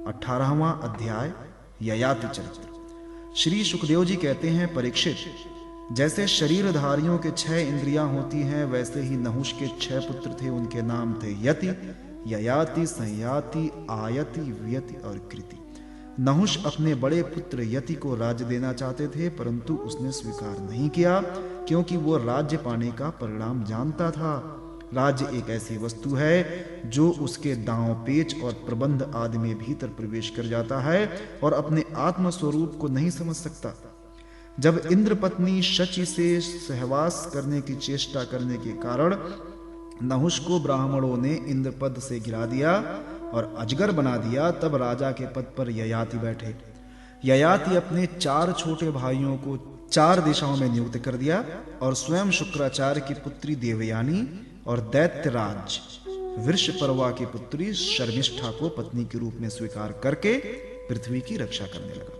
18वां अध्याय ययाति चरित्र। श्री सुखदेव जी कहते हैं, परीक्षित, जैसे शरीरधारियों के 6 इंद्रियां होती हैं, वैसे ही नहुष के 6 पुत्र थे। उनके नाम थे यति, ययाति, संयाति, आयति, व्यति और कृति। नहुष अपने बड़े पुत्र यति को राज्य देना चाहते थे, परंतु उसने स्वीकार नहीं किया, क्योंकि वो राज्य पाने का परिणाम जानता था। राज्य एक ऐसी वस्तु है जो उसके दांव पेच और प्रबंध आदि में भीतर प्रवेश कर जाता है और अपने आत्म स्वरूप को नहीं समझ सकता। जब इंद्र पत्नी शची से सहवास करने की चेष्टा करने के कारण नहुष को ब्राह्मणों ने इंद्र पद से गिरा दिया और अजगर बना दिया, तब राजा के पद पर ययाति बैठे। ययाति अपने 4 छोटे भाइयों को 4 दिशाओं में नियुक्त कर दिया और स्वयं शुक्राचार्य की पुत्री देवयानी और दैत्यराज वृषपर्वा की पुत्री शर्मिष्ठा को पत्नी के रूप में स्वीकार करके पृथ्वी की रक्षा करने लगा।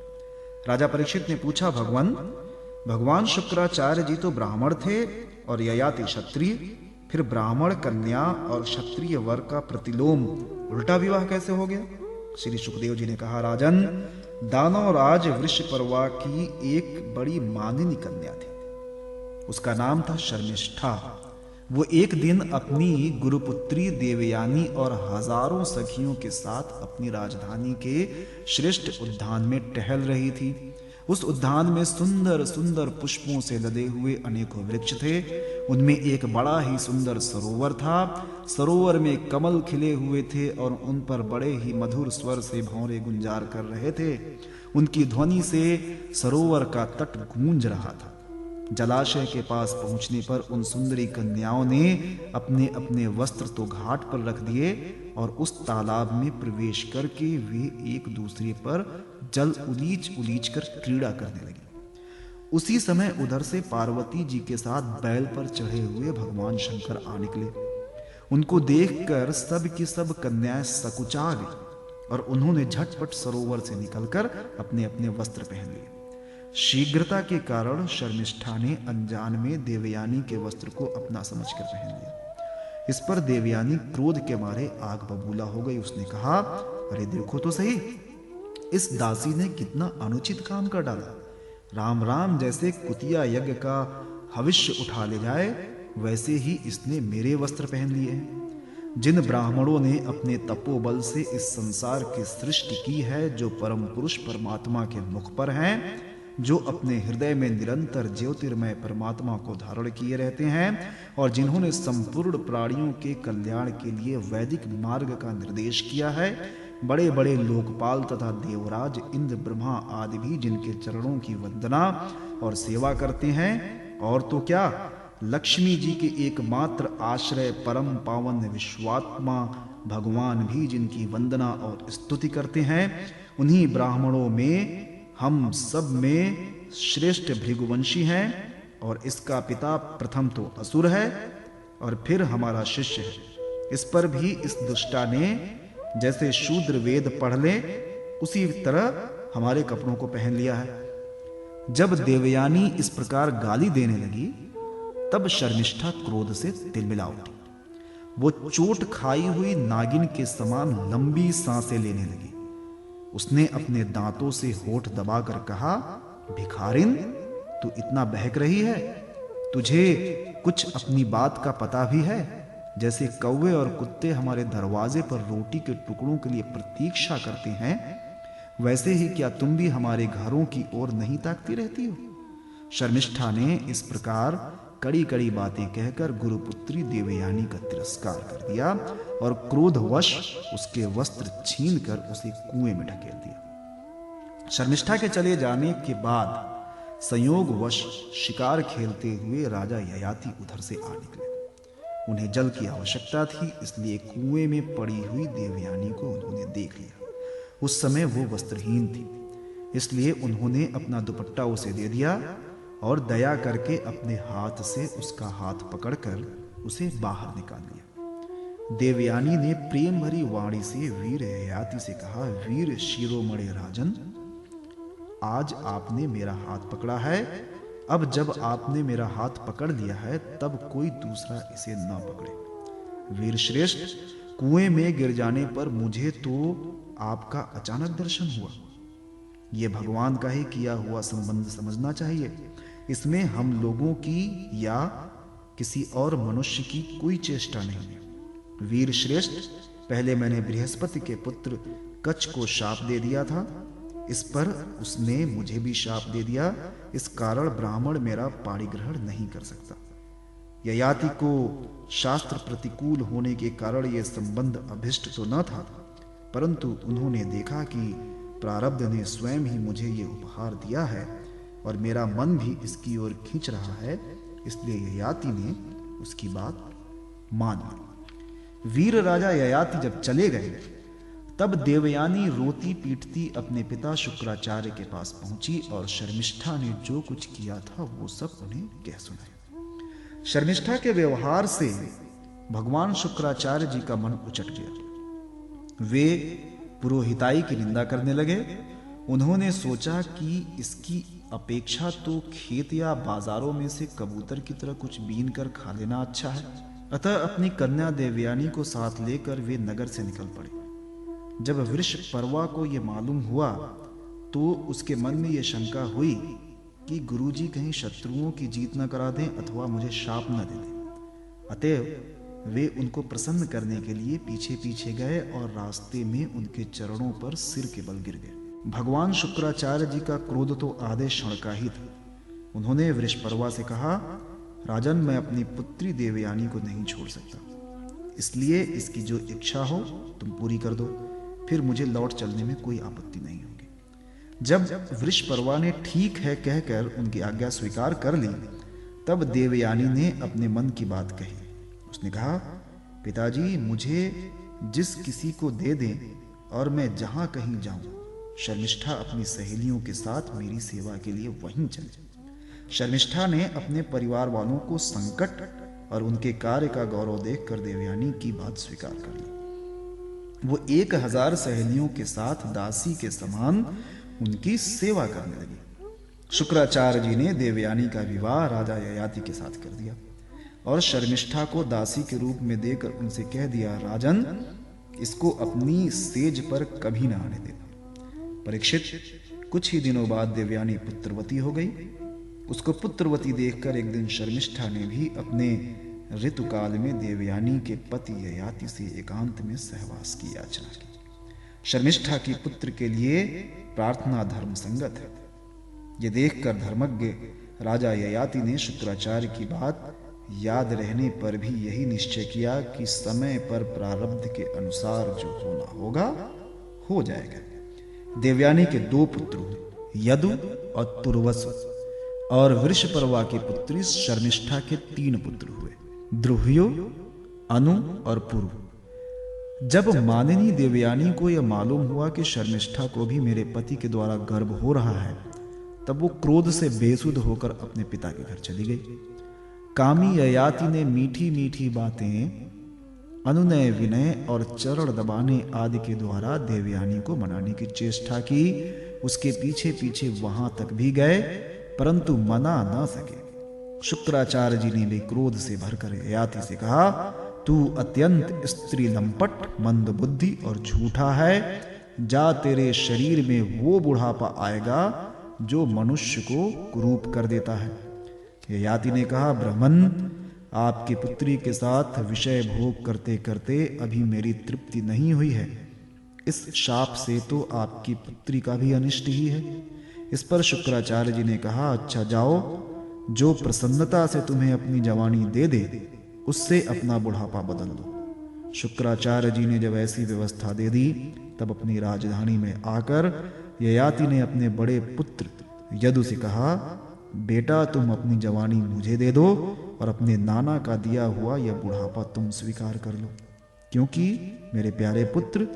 राजा परीक्षित ने पूछा, भगवान शुक्राचार्य जी तो ब्राह्मण थे और ययाति क्षत्रिय, फिर ब्राह्मण कन्या और क्षत्रिय वर का प्रतिलोम उल्टा विवाह कैसे हो गया? श्री सुखदेव जी ने कहा, राजन, दानवराज वृषपर्वा की एक बड़ी मानिनी कन्या थी। उसका नाम था शर्मिष्ठा। वो एक दिन अपनी गुरुपुत्री देवयानी और हजारों सखियों के साथ अपनी राजधानी के श्रेष्ठ उद्यान में टहल रही थी। उस उद्यान में सुंदर सुंदर पुष्पों से लदे हुए अनेकों वृक्ष थे। उनमें एक बड़ा ही सुंदर सरोवर था। सरोवर में कमल खिले हुए थे और उन पर बड़े ही मधुर स्वर से भौरे गुंजार कर रहे थे। उनकी ध्वनि से सरोवर का तट गूंज रहा था। जलाशय के पास पहुंचने पर उन सुंदरी कन्याओं ने अपने अपने वस्त्र तो घाट पर रख दिए और उस तालाब में प्रवेश करके वे एक दूसरे पर जल उलीच उलीच कर क्रीड़ा करने लगी। उसी समय उधर से पार्वती जी के साथ बैल पर चढ़े हुए भगवान शंकर आ निकले। उनको देखकर सब की सब कन्याएं सकुचा गई और उन्होंने झटपट सरोवर से निकलकर अपने अपने वस्त्र पहन लिए। शीघ्रता के कारण शर्मिष्ठा ने अनजान में देवयानी के वस्त्र को अपना समझकर पहन लिया। इस पर देवयानी क्रोध के मारे आग बबूला हो गई। उसने कहा, अरे देखो तो सही, इस दासी ने कितना अनुचित काम कर डाला। राम राम, जैसे कुतिया यज्ञ का हविष्य उठा ले जाए, वैसे ही इसने मेरे वस्त्र पहन लिए हैं। जिन ब्राह्मणों ने अपने तपोबल से इस संसार की सृष्टि की है, जो परम पुरुष परमात्मा के मुख पर हैं, जो अपने हृदय में निरंतर ज्योतिर्मय परमात्मा को धारण किए रहते हैं और जिन्होंने संपूर्ण प्राणियों के कल्याण के लिए वैदिक मार्ग का निर्देश किया है, बड़े बड़े लोकपाल तथा देवराज इंद्र ब्रह्मा आदि भी जिनके चरणों की वंदना और सेवा करते हैं, और तो क्या, लक्ष्मी जी के एकमात्र आश्रय परम पावन विश्वात्मा भगवान भी जिनकी वंदना और स्तुति करते हैं, उन्हीं ब्राह्मणों में हम सब में श्रेष्ठ भृगुवंशी हैं और इसका पिता प्रथम तो असुर है और फिर हमारा शिष्य है। इस पर भी इस दुष्टा ने जैसे शूद्र वेद पढ़ ले, उसी तरह हमारे कपड़ों को पहन लिया है। जब देवयानी इस प्रकार गाली देने लगी, तब शर्मिष्ठा क्रोध से तिलमिला उठी। वो चोट खाई हुई नागिन के समान लंबी सांसें लेने लगी। उसने अपने दांतों से होठ दबाकर कहा, भिखारिन, तू इतना बहक रही है? तुझे कुछ अपनी बात का पता भी है? जैसे कौवे और कुत्ते हमारे दरवाजे पर रोटी के टुकड़ों के लिए प्रतीक्षा करते हैं, वैसे ही क्या तुम भी हमारे घरों की ओर नहीं ताकती रहती हो? शर्मिष्ठा ने इस प्रकार कड़ी कड़ी बातें कहकर गुरुपुत्री देवयानी का तिरस्कार कर दिया और क्रोधवश उसके वस्त्र छीनकर उसे कुएं में ढकेल दिया। शर्मिष्ठा के चले जाने के बाद संयोगवश शिकार खेलते हुए राजा ययाति उधर से आ निकले। उन्हें जल की आवश्यकता थी, इसलिए कुएं में पड़ी हुई देवयानी को उन्होंने देख लिया। उस समय वो वस्त्रहीन थी, इसलिए उन्होंने अपना दुपट्टा उसे दे दिया और दया करके अपने हाथ से उसका हाथ पकड़कर उसे बाहर निकाल लिया। देवयानी ने प्रेम भरी वाणी से वीर ययाति से कहा, वीर शिरोमणि राजन, आज आपने मेरा हाथ पकड़ा है। अब जब आपने मेरा हाथ पकड़ लिया है, तब कोई दूसरा इसे न पकड़े। वीर श्रेष्ठ, कुएं में गिर जाने पर मुझे तो आपका अचानक दर्शन हुआ। ये भगवान का ही किया हुआ संबंध समझना चाहिए। इसमें हम लोगों की या किसी और मनुष्य की कोई चेष्टा नहीं है। वीर श्रेष्ठ, पहले मैंने बृहस्पति के पुत्र कच्छ को शाप दे दिया था। इस पर उसने मुझे भी शाप दे दिया। इस कारण ब्राह्मण मेरा पाणी ग्रहण नहीं कर सकता। ययाति को शास्त्र प्रतिकूल होने के कारण यह संबंध अभिष्ट तो न था, परंतु उन्होंने देखा कि प्रारब्ध ने स्वयं ही मुझे ये उपहार दिया है और मेरा मन भी इसकी ओर खींच रहा है, इसलिए ययाति ने उसकी बात मान ली। वीर राजा ययाति जब चले गए, तब देवयानी रोती पीटती अपने पिता शुक्राचार्य के पास पहुंची और शर्मिष्ठा ने जो कुछ किया था वो सब उन्हें कह सुनाया। शर्मिष्ठा के व्यवहार से भगवान शुक्राचार्य जी का मन उचट गया। वे पुरोहिताई की निंदा करने लगे। उन्होंने सोचा कि इसकी अपेक्षा तो खेत या बाजारों में से कबूतर की तरह कुछ बीन कर खा लेना अच्छा है। अतः अपनी कन्या देवयानी को साथ लेकर वे नगर से निकल पड़े। जब वृषपर्वा को यह मालूम हुआ तो उसके मन में यह शंका हुई कि गुरुजी कहीं शत्रुओं की जीत न करा दें अथवा मुझे शाप न दे दें। अतएव वे उनको प्रसन्न करने के लिए पीछे पीछे गए और रास्ते में उनके चरणों पर सिर के बल गिर गए। भगवान शुक्राचार्य जी का क्रोध तो आधे क्षण का ही था। उन्होंने वृषपर्वा से कहा, राजन, मैं अपनी पुत्री देवयानी को नहीं छोड़ सकता, इसलिए इसकी जो इच्छा हो तुम पूरी कर दो, फिर मुझे लौट चलने में कोई आपत्ति नहीं होगी। जब वृषपर्वा ने ठीक है कहकर उनकी आज्ञा स्वीकार कर ली, तब देवयानी ने अपने मन की बात कही। उसने कहा, पिताजी, मुझे जिस किसी को दे दें और मैं जहां कहीं जाऊं, शर्मिष्ठा अपनी सहेलियों के साथ मेरी सेवा के लिए वहीं चले। शर्मिष्ठा ने अपने परिवार वालों को संकट और उनके कार्य का गौरव देखकर देवयानी की बात स्वीकार कर ली। वो 1000 सहेलियों के साथ दासी के समान उनकी सेवा करने लगी। शुक्राचार्य जी ने देवयानी का विवाह राजा ययाति के साथ कर दिया और शर्मिष्ठा को दासी के रूप में देकर उनसे कह दिया, राजन, इसको अपनी सेज पर कभी न आने देना। परीक्षित, कुछ ही दिनों बाद देवयानी पुत्रवती हो गई। उसको पुत्रवती देखकर एक दिन शर्मिष्ठा ने भी अपने ऋतुकाल में देवयानी के पति ययाति से एकांत में सहवास की याचना की। शर्मिष्ठा की पुत्र के लिए प्रार्थना धर्म संगत है। ये देखकर धर्मज्ञ राजा ययाति ने शुक्राचार्य की बात याद रहने पर भी यही निश्चय किया कि समय पर प्रारब्ध के अनुसार जो होना होगा हो जाएगा। देवयानी के 2 पुत्र हुए, यदु और तुर्वसु, और वृषपर्वा की पुत्री शर्मिष्ठा के 3 पुत्र हुए, द्रुह्यो, अनु और पुरु। जब मानिनी देवयानी को यह मालूम हुआ कि शर्मिष्ठा को भी मेरे पति के द्वारा गर्भ हो रहा है, तब वो क्रोध से बेसुध होकर अपने पिता के घर चली गई। कामी ययाति ने मीठी मीठी बातें, अनुनय विनय और चरण दबाने आदि के द्वारा देवयानी को मनाने की चेष्टा की। उसके पीछे पीछे वहां तक भी गए, परंतु मना न सके। शुक्राचार्य जी ने भी क्रोध से भरकर ययाति से कहा, तू अत्यंत स्त्री लंपट, मंद बुद्धि और झूठा है। जा, तेरे शरीर में वो बुढ़ापा आएगा जो मनुष्य को कुरूप कर देता है। ययाति ने कहा, ब्राह्मण, आपकी पुत्री के साथ विषय भोग करते करते अभी मेरी तृप्ति नहीं हुई है। इस शाप से तो आपकी पुत्री का भी अनिष्ट ही है। इस पर शुक्राचार्य जी ने कहा, अच्छा जाओ, जो प्रसन्नता से तुम्हें अपनी जवानी दे दे उससे अपना बुढ़ापा बदल दो। शुक्राचार्य जी ने जब ऐसी व्यवस्था दे दी, तब अपनी राजधानी में आकर ययाति ने अपने बड़े पुत्र यदु से कहा, बेटा, तुम अपनी जवानी मुझे दे दो और अपने नाना का दिया हुआ यह बुढ़ापा तुम स्वीकार कर लो, क्योंकि मेरे प्यारे पुत्र,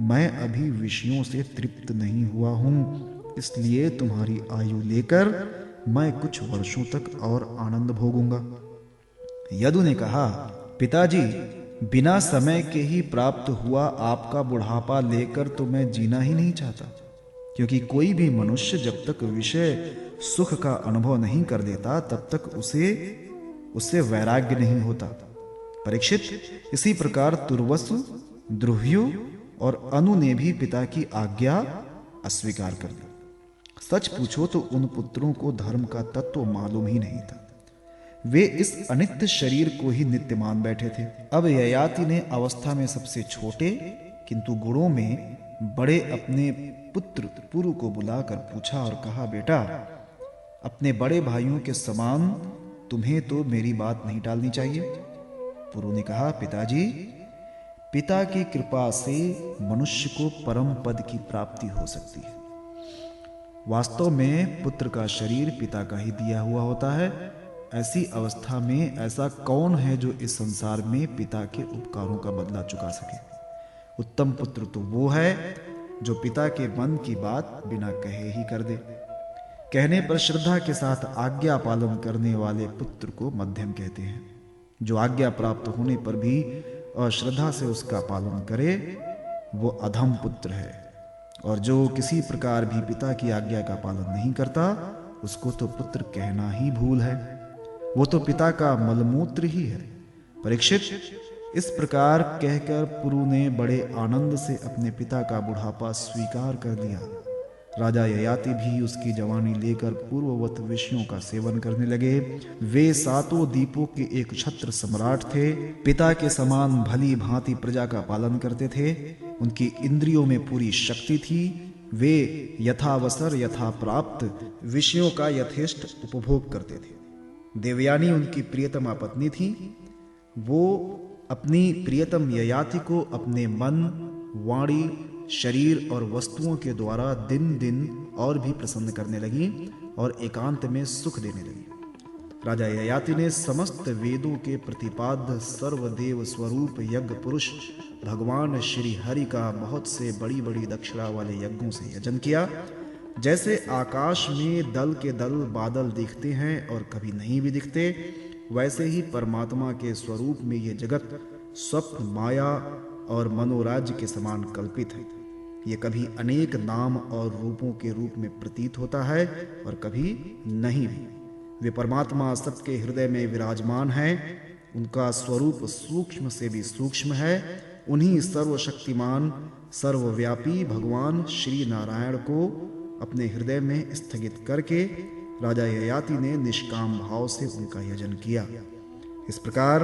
मैं अभी विषयों से तृप्त नहीं हुआ हूं, इसलिए तुम्हारी आयु लेकर मैं कुछ वर्षों तक और आनंद भोगूंगा। यदु ने कहा, पिताजी, बिना समय के ही प्राप्त हुआ आपका बुढ़ापा लेकर तो मैं जीना ही नहीं चाहता, क्योंकि कोई भी मनुष्य जब तक विषय सुख का अनुभव नहीं कर देता तब तक उससे वैराग्य नहीं होता। परीक्षित, इसी प्रकार तुर्वसु, द्रुह्यु और अनु ने भी पिता की आज्ञा अस्वीकार कर दी। सच पूछो तो उन पुत्रों को धर्म का तत्व मालूम ही नहीं था। वे इस अनित्य शरीर को ही नित्य मान बैठे थे। अब ययाति ने अवस्था में सबसे छोटे किंतु गुणों में बड़े अपने पुत्र पुरु को बुलाकर पूछा और कहा, बेटा, अपने बड़े भाइयों के समान तुम्हें तो मेरी बात नहीं टालनी चाहिए। पुरु ने कहा, पिताजी, पिता की कृपा से मनुष्य को परम पद की प्राप्ति हो सकती है। वास्तव में पुत्र का शरीर पिता का ही दिया हुआ होता है। ऐसी अवस्था में ऐसा कौन है जो इस संसार में पिता के उपकारों का बदला चुका सके। उत्तम पुत्र तो वो है जो पिता के मन की बात बिना कहे ही कर दे। कहने पर श्रद्धा के साथ आज्ञा पालन करने वाले पुत्र को मध्यम कहते हैं। जो आज्ञा प्राप्त होने पर भी अश्रद्धा से उसका पालन करे वो अधम पुत्र है, और जो किसी प्रकार भी पिता की आज्ञा का पालन नहीं करता उसको तो पुत्र कहना ही भूल है। वो तो पिता का मलमूत्र ही है। परीक्षित, इस प्रकार कहकर पुरु ने बड़े आनंद से अपने पिता का बुढ़ापा स्वीकार कर लिया। राजा ययाति भी उसकी जवानी लेकर पूर्ववत विषयों का सेवन करने लगे। वे सातों दीपों के एक छत्र सम्राट थे। पिता के समान भली भांति प्रजा का पालन करते थे। उनकी इंद्रियों में पूरी शक्ति थी। वे यथावसर यथा प्राप्त विषयों का यथेष्ट उपभोग करते थे। देवयानी उनकी प्रियतमा पत्नी थी। वो अपनी प्रियतम ययाति को अपने मन, वाणी, शरीर और वस्तुओं के द्वारा दिन दिन और भी प्रसन्न करने लगी और एकांत में सुख देने लगी। राजा ययाति ने समस्त वेदों के प्रतिपाद्य सर्वदेव स्वरूप यज्ञ पुरुष भगवान श्री हरि का बहुत से बड़ी बड़ी दक्षिणा वाले यज्ञों से यजन किया। जैसे आकाश में दल के दल बादल दिखते हैं और कभी नहीं भी दिखते, वैसे ही परमात्मा के स्वरूप में ये जगत स्वप्न, माया और मनोराज्य के समान कल्पित है। ये कभी अनेक नाम और रूपों के रूप में प्रतीत होता है और कभी नहीं भी। वे परमात्मा सबके हृदय में विराजमान हैं। उनका स्वरूप सूक्ष्म से भी सूक्ष्म है। उन्हीं सर्वशक्तिमान सर्वव्यापी भगवान श्री नारायण को अपने हृदय में स्थगित करके राजा ययाति ने निष्काम भाव से उनका यजन किया। इस प्रकार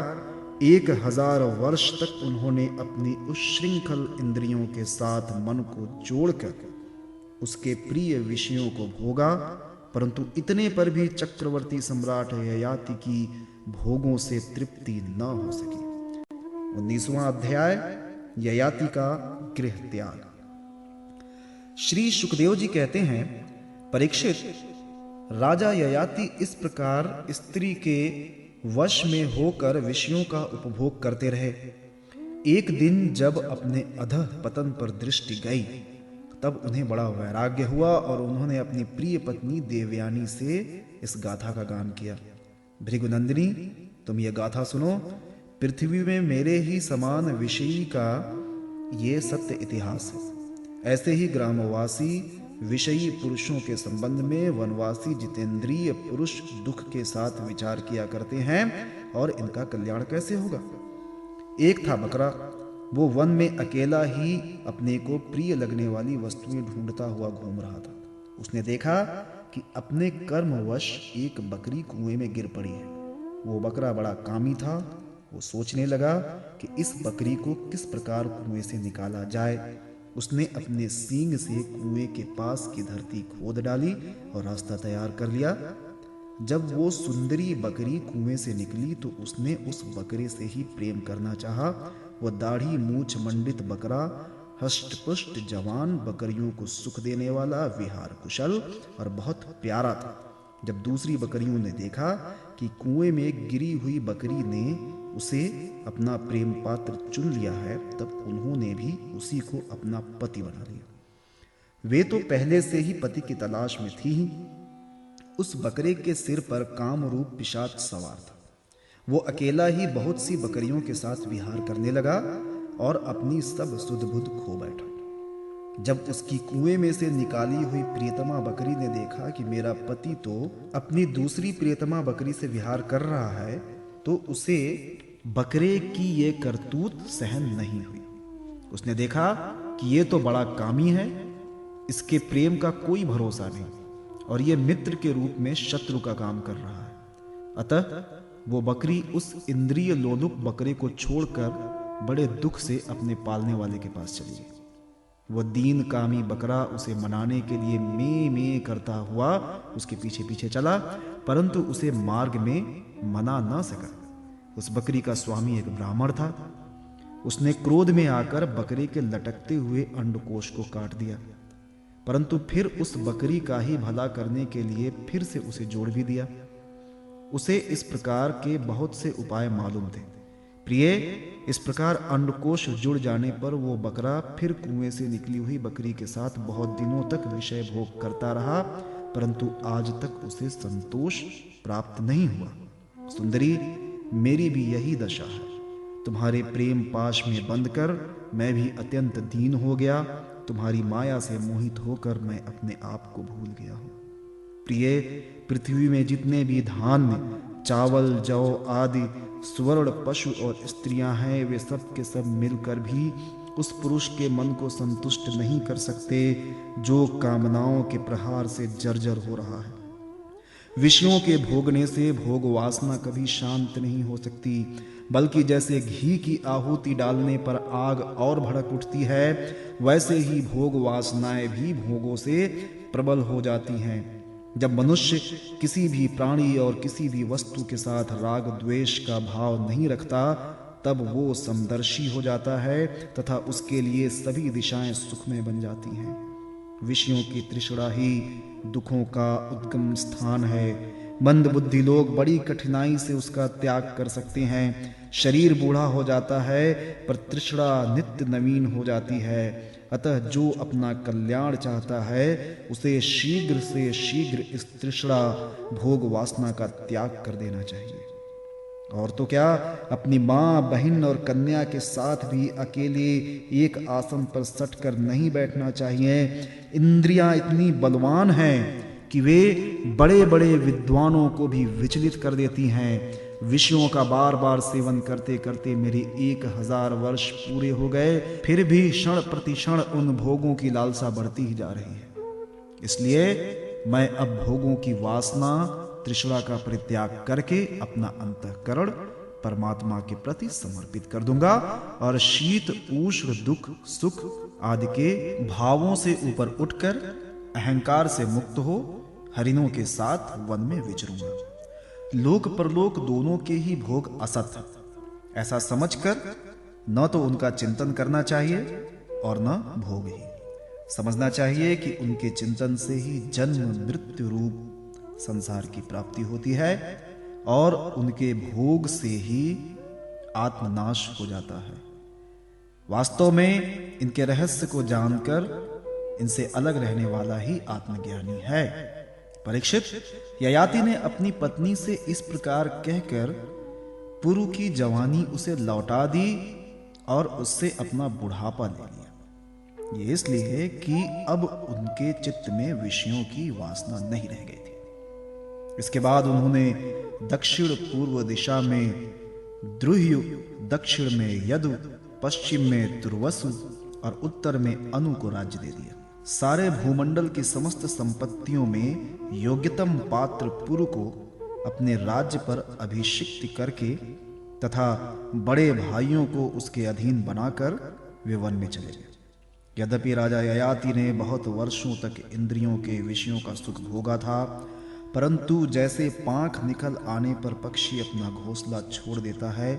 1000 वर्ष तक उन्होंने अपनी उच्छृंखल इंद्रियों के साथ मन को जोड़कर उसके प्रिय विषयों को भोगा, परंतु इतने पर भी चक्रवर्ती सम्राट ययाति की भोगों से तृप्ति न हो सकी। 19वां अध्याय, ययाति का गृह त्याग। श्री सुखदेव जी कहते हैं, परीक्षित, राजा ययाति इस प्रकार स्त्री के वश में होकर विषयों का उपभोग करते रहे। एक दिन जब अपने अधः पतन पर दृष्टि गई तब उन्हें बड़ा वैराग्य हुआ और उन्होंने अपनी प्रिय पत्नी देवयानी से इस गाथा का गान किया। भृगुनंदिनी, तुम ये गाथा सुनो। पृथ्वी में मेरे ही समान विषयी का ये सत्य इतिहास है। ऐसे ही ग्रामवासी विषयी पुरुषों के संबंध में वनवासी जितेंद्रिय पुरुष दुख के साथ विचार किया करते हैं और इनका कल्याण कैसे होगा। एक था बकरा, वो वन में अकेला ही अपने को प्रिय लगने वाली वस्तुएं ढूंढता हुआ घूम रहा था। उसने देखा कि अपने कर्मवश एक बकरी कुएं में गिर पड़ी है। वो बकरा बड़ा कामी था। वो सोचने लगा कि इस बकरी को किस प्रकार कुएं से निकाला जाए। उसने अपने सींग से कुएं के पास की धरती खोद डाली और रास्ता तैयार कर लिया। जब वो सुंदरी बकरी कुएं से निकली तो उसने उस बकरे से ही प्रेम करना चाहा। वो दाढ़ी मूछ मंडित बकरा हष्टपुष्ट जवान, बकरियों को सुख देने वाला, विहार कुशल और बहुत प्यारा था। जब दूसरी बकरियों ने देखा कि कुएं में गिरी हुई बकरी ने उसे अपना प्रेम पात्र चुन लिया है, तब उन्होंने भी उसी को अपना पति बना लिया। वे तो पहले से ही पति की तलाश में थी ही। उस बकरे के सिर पर काम रूप पिशाच सवार था। वो अकेला ही बहुत सी बकरियों के साथ विहार करने लगा और अपनी सब सुध बुध खो बैठा। जब उसकी कुएं में से निकाली हुई प्रियतमा बकरी ने देखा कि मेरा पति तो अपनी दूसरी प्रियतमा बकरी से विहार कर रहा है, तो उसे बकरे की ये करतूत सहन नहीं हुई। उसने देखा कि ये तो बड़ा कामी है, इसके प्रेम का कोई भरोसा नहीं और ये मित्र के रूप में शत्रु का काम कर रहा है। अतः वो बकरी उस इंद्रिय लोलुप बकरे को छोड़कर बड़े दुख से अपने पालने वाले के पास चली गई। वह दीन कामी बकरा उसे मनाने के लिए में करता हुआ उसके पीछे पीछे चला, परंतु उसे मार्ग में मना न सका। उस बकरी का स्वामी एक ब्राह्मण था। उसने क्रोध में आकर बकरे के लटकते हुए अंडकोश को काट दिया, परंतु फिर उस बकरी का ही भला करने के लिए फिर से उसे जोड़ भी दिया। उसे इस प्रकार के बहुत से उपाय मालूम थे। प्रिय, इस प्रकार अंडकोश जुड़ जाने पर वो बकरा फिर कुएं से निकली हुई बकरी के साथ बहुत दिनों तक विषय भोग करता रहा, परंतु आज तक उसे संतोष प्राप्त नहीं हुआ। सुंदरी, मेरी भी यही दशा है। तुम्हारे प्रेम पाश में बंद कर मैं भी अत्यंत दीन हो गया। तुम्हारी माया से मोहित होकर मैं अपने आप को भूल गया हूँ। प्रिय, पृथ्वी में जितने भी धान्य, चावल, जौ आदि सुवर्ण पशु और स्त्रियां हैं, वे सब के सब मिलकर भी उस पुरुष के मन को संतुष्ट नहीं कर सकते जो कामनाओं के प्रहार से जर्जर हो रहा है। विषयों के भोगने से भोग वासना कभी शांत नहीं हो सकती, बल्कि जैसे घी की आहुति डालने पर आग और भड़क उठती है, वैसे ही भोग वासनाएं भी भोगों से प्रबल हो जाती हैं। जब मनुष्य किसी भी प्राणी और किसी भी वस्तु के साथ राग द्वेष का भाव नहीं रखता, तब वो समदर्शी हो जाता है तथा उसके लिए सभी दिशाएं सुखमय बन जाती हैं। विषयों की तृष्णा ही दुखों का उद्गम स्थान है। मंद बुद्धि लोग बड़ी कठिनाई से उसका त्याग कर सकते हैं। शरीर बूढ़ा हो जाता है, पर तृष्णा नित्य नवीन हो जाती है। अतः जो अपना कल्याण चाहता है, उसे शीघ्र से शीघ्र इस तृष्णा भोग वासना का त्याग कर देना चाहिए। और तो क्या, अपनी माँ, बहन और कन्या के साथ भी अकेले एक आसन पर सटकर नहीं बैठना चाहिए। इंद्रियां इतनी बलवान हैं कि वे बड़े बड़े विद्वानों को भी विचलित कर देती हैं। विषयों का बार बार सेवन करते करते मेरे 1000 वर्ष पूरे हो गए, फिर भी क्षण प्रति क्षण उन भोगों की लालसा बढ़ती ही जा रही है। इसलिए मैं अब भोगों की वासना, तृष्णा का परित्याग करके अपना अंतःकरण परमात्मा के प्रति समर्पित कर दूंगा और शीत, उष्ण, दुख, सुख आदि के भावों से ऊपर उठकर अहंकार से मुक्त हो हरिणों के साथ वन में विचरूंगा। लोक परलोक दोनों के ही भोग असत है, ऐसा समझकर न तो उनका चिंतन करना चाहिए और न भोग ही। समझना चाहिए कि उनके चिंतन से ही जन्म मृत्यु रूप संसार की प्राप्ति होती है और उनके भोग से ही आत्मनाश हो जाता है। वास्तव में इनके रहस्य को जानकर इनसे अलग रहने वाला ही आत्मज्ञानी है। परीक्षित, ययाति ने अपनी पत्नी से इस प्रकार कहकर पुरु की जवानी उसे लौटा दी और उससे अपना बुढ़ापा ले लिया। ये इसलिए कि अब उनके चित्त में विषयों की वासना नहीं रह गई थी। इसके बाद उन्होंने दक्षिण पूर्व दिशा में द्रुह्यु, दक्षिण में यदु, पश्चिम में तुर्वसु और उत्तर में अनु को राज्य दे दिया। सारे भूमंडल की समस्त संपत्तियों में योग्यतम पात्र पुरु को अपने राज्य पर अभिषिक्त करके तथा बड़े भाइयों को उसके अधीन बनाकर वे वन में चले गए। यद्यपि राजा ययाति ने बहुत वर्षों तक इंद्रियों के विषयों का सुख भोगा था, परंतु जैसे पांख निकल आने पर पक्षी अपना घोंसला छोड़ देता है,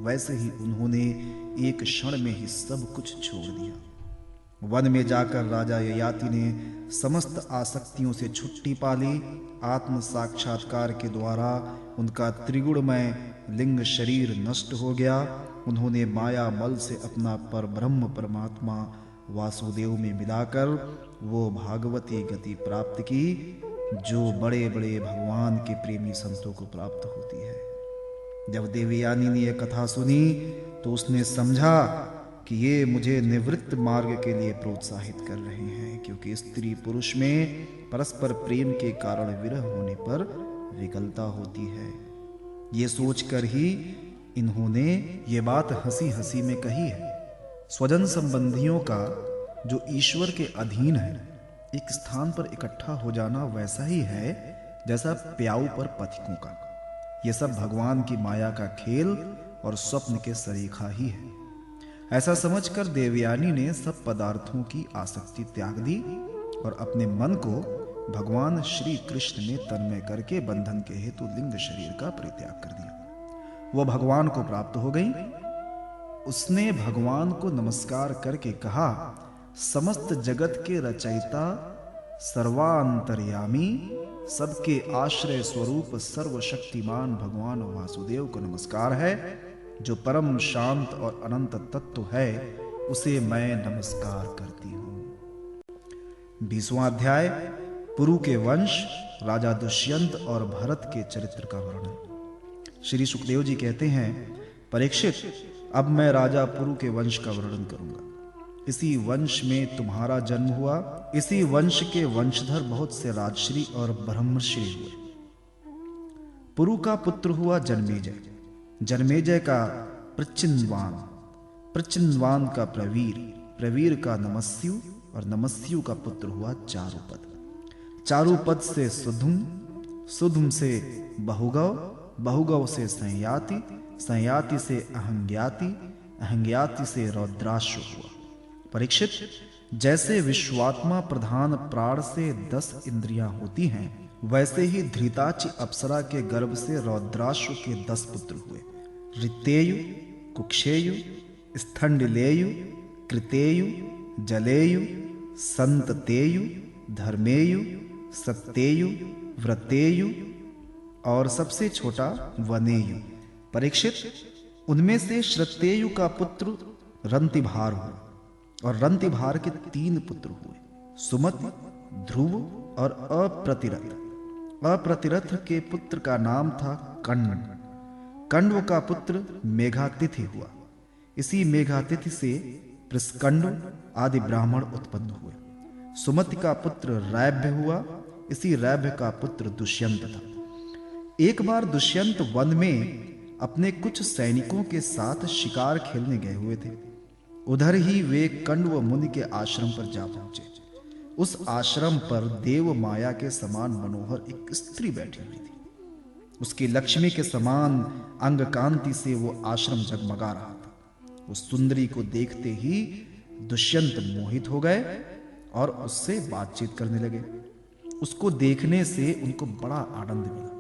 वैसे ही उन्होंने एक क्षण में ही सब कुछ छोड़ दिया। वन में जाकर राजा ययाति ने समस्त आसक्तियों से छुट्टी पा ली। आत्म साक्षात्कार के द्वारा उनका त्रिगुणमय लिंग शरीर नष्ट हो गया। उन्होंने माया मल से अपना पर ब्रह्म परमात्मा वासुदेव में मिलाकर वो भागवती गति प्राप्त की जो बड़े बड़े भगवान के प्रेमी संतों को प्राप्त होती है। जब देवयानी ने यह कथा सुनी तो उसने समझा कि ये मुझे निवृत्त मार्ग के लिए प्रोत्साहित कर रहे हैं, क्योंकि स्त्री पुरुष में परस्पर प्रेम के कारण विरह होने पर विकलता होती है। ये सोचकर ही इन्होंने ये बात हंसी हंसी में कही है। स्वजन संबंधियों का जो ईश्वर के अधीन है, एक स्थान पर इकट्ठा हो जाना वैसा ही है जैसा प्याऊ पर पथिकों का। यह सब भगवान की माया का खेल और स्वप्न के सरीखा ही है। ऐसा समझकर देवयानी ने सब पदार्थों की आसक्ति त्याग दी और अपने मन को भगवान श्री कृष्ण में तन्मय करके बंधन के हेतु लिंग शरीर का परित्याग कर दिया। वह भगवान को प्राप्त हो गई। उसने भगवान को नमस्कार करके कहा, समस्त जगत के रचयिता, सर्वांतर्यामी, सबके आश्रय स्वरूप सर्वशक्तिमान भगवान वासुदेव को नमस्कार है। जो परम शांत और अनंत तत्व है, उसे मैं नमस्कार करती हूं। 20वां अध्याय पुरु के वंश, राजा दुष्यंत और भरत के चरित्र का वर्णन। श्री सुखदेव जी कहते हैं, परीक्षित, अब मैं राजा पुरु के वंश का वर्णन करूंगा। इसी वंश में तुम्हारा जन्म हुआ। इसी वंश के वंशधर बहुत से राजश्री और ब्रह्मश्री हुए। पुरु का पुत्र हुआ जन्मेजय, जन्मेजय का प्रचिन्वान, प्रचिन्वान का प्रवीर, प्रवीर का नमस्यु और नमस्यु का पुत्र हुआ चारुपद। चारुपद से सुधुम, सुधुम से बहुगव, बहुगव से संयाति, संयाति से अहंग्याति, अहंग्याति से रौद्राश्व हुआ। परीक्षित, जैसे विश्वात्मा प्रधान प्राण से 10 इंद्रियां होती हैं, वैसे ही धृताचि अप्सरा के गर्भ से रौद्राश्व के 10 पुत्र हुए। ऋतेयु, कुक्षेयु, स्थंडिलेयु, कृतेयु, जलेयु, संततेयु, धर्मेयु, सत्तेयु, व्रतेयु और सबसे छोटा वनेयु। परीक्षित, उनमें से श्रतेयु का पुत्र रंतिभार हुआ और रंतिभार के 3 पुत्र हुए, सुमति, ध्रुव और अप्रतिरथ। अप्रतिरथ के पुत्र का नाम था कंड। कंडव का पुत्र मेघातिथि हुआ। इसी मेघातिथि से प्रस्कंड आदि ब्राह्मण उत्पन्न हुए। सुमति का पुत्र रैभ्य हुआ। इसी रैभ्य का पुत्र दुष्यंत था। एक बार दुष्यंत वन में अपने कुछ सैनिकों के साथ शिकार खेलने गए हुए थे। उधर ही वे कंडव मुनि के आश्रम पर जा पहुंचे। उस आश्रम पर देव माया के समान मनोहर एक स्त्री बैठी हुई थी। उसकी लक्ष्मी के समान अंग कांति से वो आश्रम जगमगा रहा था। उस सुंदरी को देखते ही दुष्यंत मोहित हो गए और उससे बातचीत करने लगे। उसको देखने से उनको बड़ा आनंद मिला।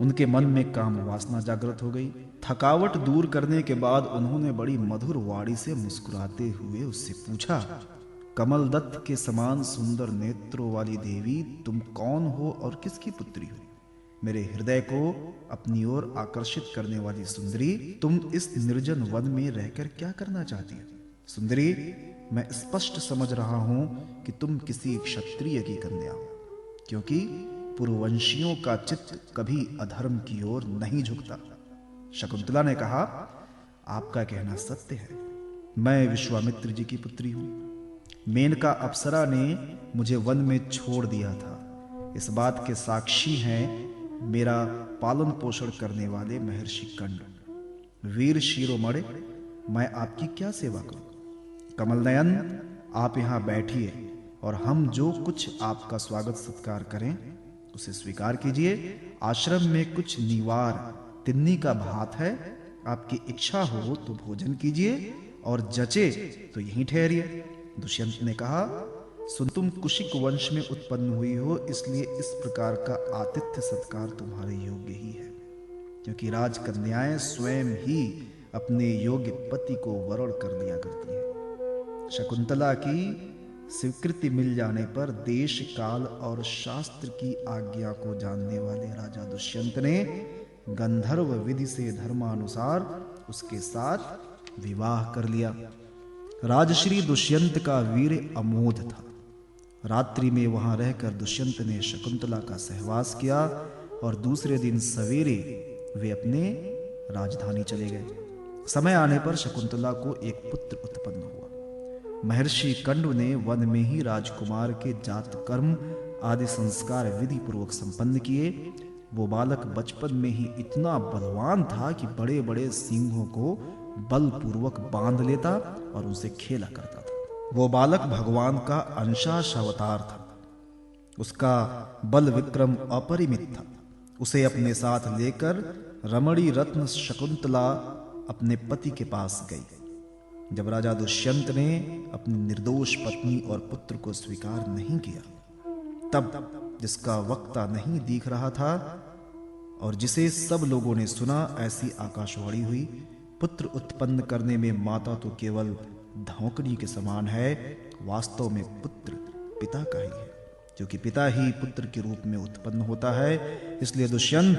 उनके मन में काम वासना जागृत हो गई। थकावट दूर करने के बाद उन्होंने बड़ी मधुर वाणी से मुस्कुराते हुए उससे पूछा, कमल दत्त के समान सुंदर नेत्रों वाली देवी, तुम कौन हो और किसकी पुत्री हो? मेरे हृदय को अपनी ओर आकर्षित करने वाली सुंदरी, तुम इस निर्जन वन में रहकर क्या करना चाहती हो? सुंदरी, मैं स्पष्ट समझ रहा हूं कि तुम किसी क्षत्रिय की कन्या हो, क्योंकि पूर्ववंशियों का चित्त कभी अधर्म की ओर नहीं झुकता। शकुंतला ने कहा, आपका कहना सत्य है। मैं विश्वामित्र जी की पुत्री हूं। मेनका अप्सरा ने मुझे वन में छोड़ दिया था। इस बात के साक्षी हैं मेरा पालन पोषण करने वाले महर्षि कंड। वीर शिरोमणि, मैं आपकी क्या सेवा करूं? कमल नयन, आप यहां बैठिए और हम जो कुछ आपका स्वागत सत्कार करें उसे स्वीकार कीजिए। आश्रम में कुछ निवार तिन्नी का भात है। आपकी इच्छा हो तो भोजन कीजिए और जचे तो यहीं ठहरिए। दुष्यंत ने कहा, सुन, तुम कुशिक वंश में उत्पन्न हुई हो, इसलिए इस प्रकार का आतिथ्य सत्कार तुम्हारे योग्य ही है, क्योंकि राजकन्याएं स्वयं ही अपने योग्य पति को वरण कर लिया करती हैं। शकुंतला की स्वीकृति मिल जाने पर देश काल और शास्त्र की आज्ञा को जानने वाले राजा दुष्यंत ने गंधर्व विधि से धर्मानुसार उसके साथ विवाह कर लिया। राजश्री दुष्यंत का वीर अमोध था। रात्रि में वहां रहकर दुष्यंत ने शकुंतला का सहवास किया और दूसरे दिन सवेरे वे अपने राजधानी चले गए। समय आने पर शकुंतला को एक पुत्र उत्पन्न हुआ। महर्षि कंडु ने वन में ही राजकुमार के जात कर्म आदि संस्कार विधि पूर्वक संपन्न किए। वो बालक बचपन में ही इतना बलवान था कि बड़े बड़े सिंहों को बलपूर्वक बांध लेता और उनसे खेला करता था। वो बालक भगवान का अंशांश अवतार था। उसका बल विक्रम अपरिमित था। उसे अपने साथ लेकर रमणी रत्न शकुंतला अपने पति के पास गई। जब राजा दुष्यंत ने अपनी निर्दोष पत्नी और पुत्र को स्वीकार नहीं किया, तब जिसका वक्ता नहीं दिख रहा था और जिसे सब लोगों ने सुना, ऐसी आकाशवाणी हुई, पुत्र उत्पन्न करने में माता तो केवल धौंकनी के समान है, वास्तव में पुत्र पिता का ही है, क्योंकि पिता ही पुत्र के रूप में उत्पन्न होता है। इसलिए दुष्यंत,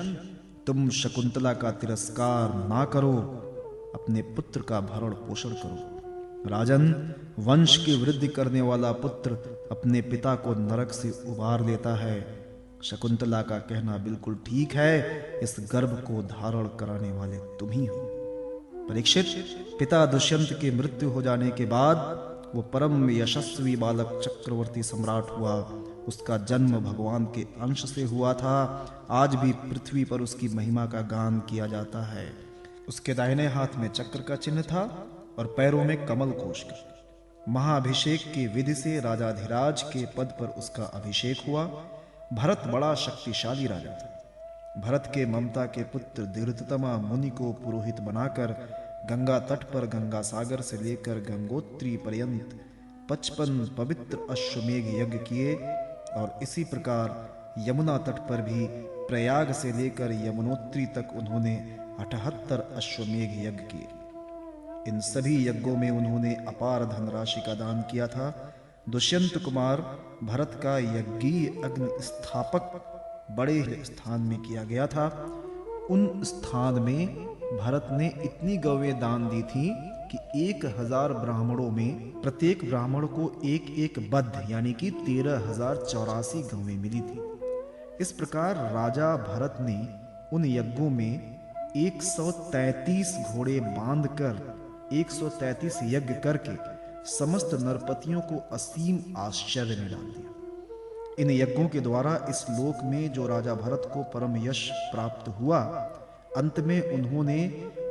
तुम शकुंतला का तिरस्कार ना करो, अपने पुत्र का भरण पोषण करो। राजन, वंश की वृद्धि करने वाला पुत्र अपने पिता को नरक से उबार लेता है। शकुंतला का कहना बिल्कुल ठीक है, इस गर्भ को धारण कराने वाले तुम ही हो। परीक्षित, पिता दुष्यंत की मृत्यु हो जाने के बाद वो परम यशस्वी बालक चक्रवर्ती सम्राट हुआ। उसका जन्म भगवान के अंश से हुआ था। आज भी पृथ्वी पर उसकी महिमा का गान किया जाता है। उसके दाहिने हाथ में चक्र का चिन्ह था और पैरों में कमल कोश का। महाअभिषेक की विधि से राजाधिराज के पद पर उसका अभिषेक हुआ। भरत बड़ा शक्तिशाली राजा था। भरत के ममता के पुत्र धीरतमा मुनि को पुरोहित बनाकर गंगा तट पर गंगा सागर से लेकर गंगोत्री पर्यंत 55 पवित्र अश्वमेघ यज्ञ किए और इसी प्रकार यमुना तट पर भी प्रयाग से लेकर यमुनोत्री तक उन्होंने 78 अश्वमेघ यज्ञ किए। इन सभी यज्ञों में उन्होंने अपार धनराशि का दान किया था। दुष्यंत कुमार भरत का यज्ञीय अग्नि स्थापक बड़े स्थान में किया गया था। उन स्थान में भरत ने इतनी गौवें दान दी थी कि 1000 ब्राह्मणों में प्रत्येक ब्राह्मण को एक एक बद्ध यानी कि 13,084 गौवें मिली थी। इस प्रकार राजा भरत ने उन यज्ञों में 133 घोड़े बांधकर 133 यज्ञ करके समस्त नरपतियों को असीम आश्चर्य में डाल दिया। इन यज्ञों के द्वारा इस लोक में जो राजा भरत को परम यश प्राप्त हुआ, अंत में उन्होंने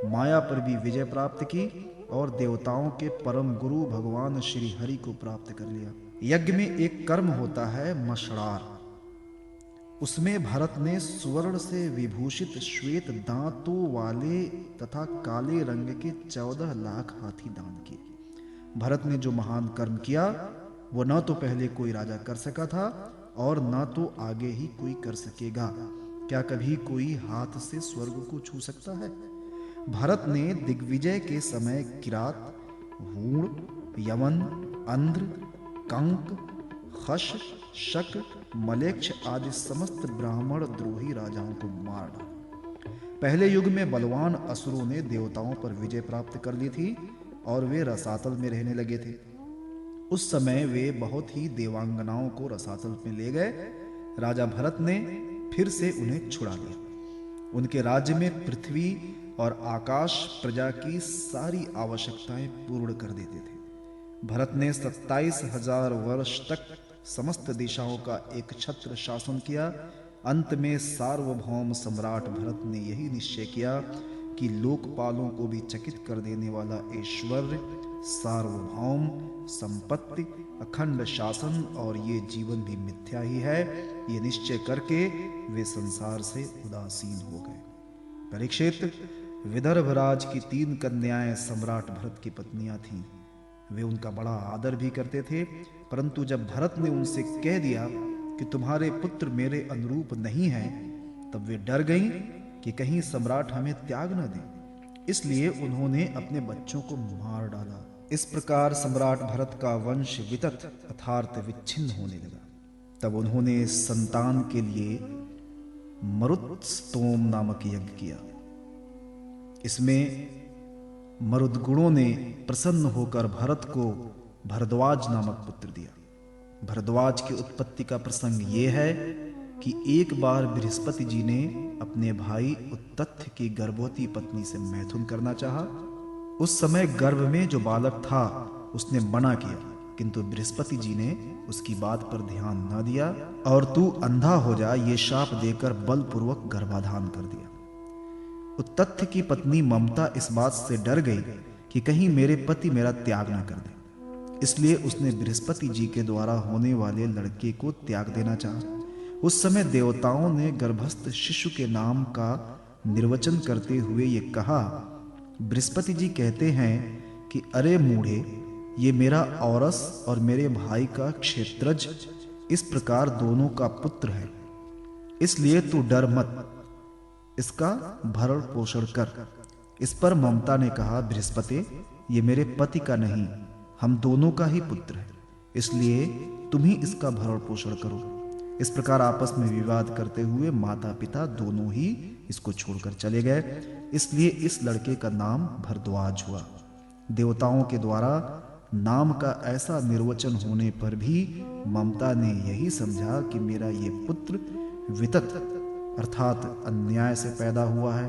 माया पर भी विजय प्राप्त की और देवताओं के परम गुरु भगवान श्री हरि को प्राप्त कर लिया। यज्ञ में एक कर्म होता है मशड़ार। उसमें भरत ने सुवर्ण से विभूषित श्वेत दांतों वाले तथा काले रंग के 14 लाख हाथी दान किए। भरत ने जो महान कर्म किया वो न तो पहले कोई राजा कर सका था और न तो आगे ही कोई कर सकेगा। क्या कभी कोई हाथ से स्वर्ग को छू सकता है? भरत ने दिग्विजय के समय किरात, हूण, यमन, अंध्र, कंक, खश, शक, मलेक्ष आदि समस्त ब्राह्मण द्रोही राजाओं को मार डाला। पहले युग में बलवान असुरों ने देवताओं पर विजय प्राप्त कर ली थी और वे रसातल में रहने लगे थे। उस समय वे बहुत ही देवांगनाओं को रसातल में ले गए। राजा भरत ने फिर से उन्हें छुड़ा लिया। उनके राज्य में पृथ्वी और आकाश प्रजा की सारी आवश्यकताएं पूर्ण कर देते थे। भरत ने 27,000 वर्ष तक समस्त दिशाओं का एक छत्र शासन किया। अंत में सार्वभौम सम्राट भरत ने यही निश्चय किया कि लोकपालों को भी चकित कर देने वाला ऐश्वर्य, सार्वभौम संपत्ति, अखंड शासन और ये जीवन भी मिथ्या ही है। ये निश्चय करके वे संसार से उदासीन हो गए। परीक्षित, विदर्भराज की 3 कन्याएं सम्राट भरत की पत्नियां थीं। वे उनका बड़ा आदर भी करते थे, परंतु जब भरत ने उनसे कह दिया कि तुम्हारे पुत्र मेरे अनुरूप नहीं हैं, तब वे डर गईं कि कहीं सम्राट हमें त्याग न दे। इसलिए उन्होंने अपने बच्चों को मार डाला। इस प्रकार सम्राट भरत का वंश वितत अर्थात विच्छिन्न होने लगा। तब उन्होंने संतान के लिए मरुत्स्तोम नामक यज्ञ किया। इसमें मरुदगुणों ने प्रसन्न होकर भरत को भरद्वाज नामक पुत्र दिया। भरद्वाज की उत्पत्ति का प्रसंग ये है कि एक बार बृहस्पति जी ने अपने भाई उत्तथ्य की गर्भवती पत्नी से मैथुन करना चाहा। उस समय गर्भ में जो बालक था उसने मना किया, किंतु बृहस्पति जी ने उसकी बात पर ध्यान न दिया और तू अंधा हो जा ये शाप देकर बलपूर्वक गर्भाधान कर दिया। उत्तथ्य की पत्नी ममता इस बात से डर गई कि कहीं मेरे पति मेरा त्याग न कर दे, इसलिए उसने बृहस्पति जी के द्वारा होने वाले लड़के को त्याग देना चाहा। उस समय देवताओं ने गर्भस्थ शिशु के नाम का निर्वचन करते हुए ये कहा, बृहस्पति जी कहते हैं कि अरे मूढ़े, ये मेरा औरस और मेरे भाई का क्षेत्रज इस प्रकार दोनों का पुत्र है, इसलिए तू डर मत, इसका भरण पोषण कर। इस पर ममता ने कहा, बृहस्पति, ये मेरे पति का नहीं, हम दोनों का ही पुत्र है, इसलिए तुम ही इसका भरण पोषण करो। इस प्रकार आपस में विवाद करते हुए माता पिता दोनों ही इसको छोड़कर चले गए, इसलिए इस लड़के का नाम भरद्वाज हुआ। देवताओं के द्वारा नाम का ऐसा निर्वचन होने पर भी ममता ने यही समझा कि मेरा ये पुत्र वितत अर्थात अन्याय से पैदा हुआ है,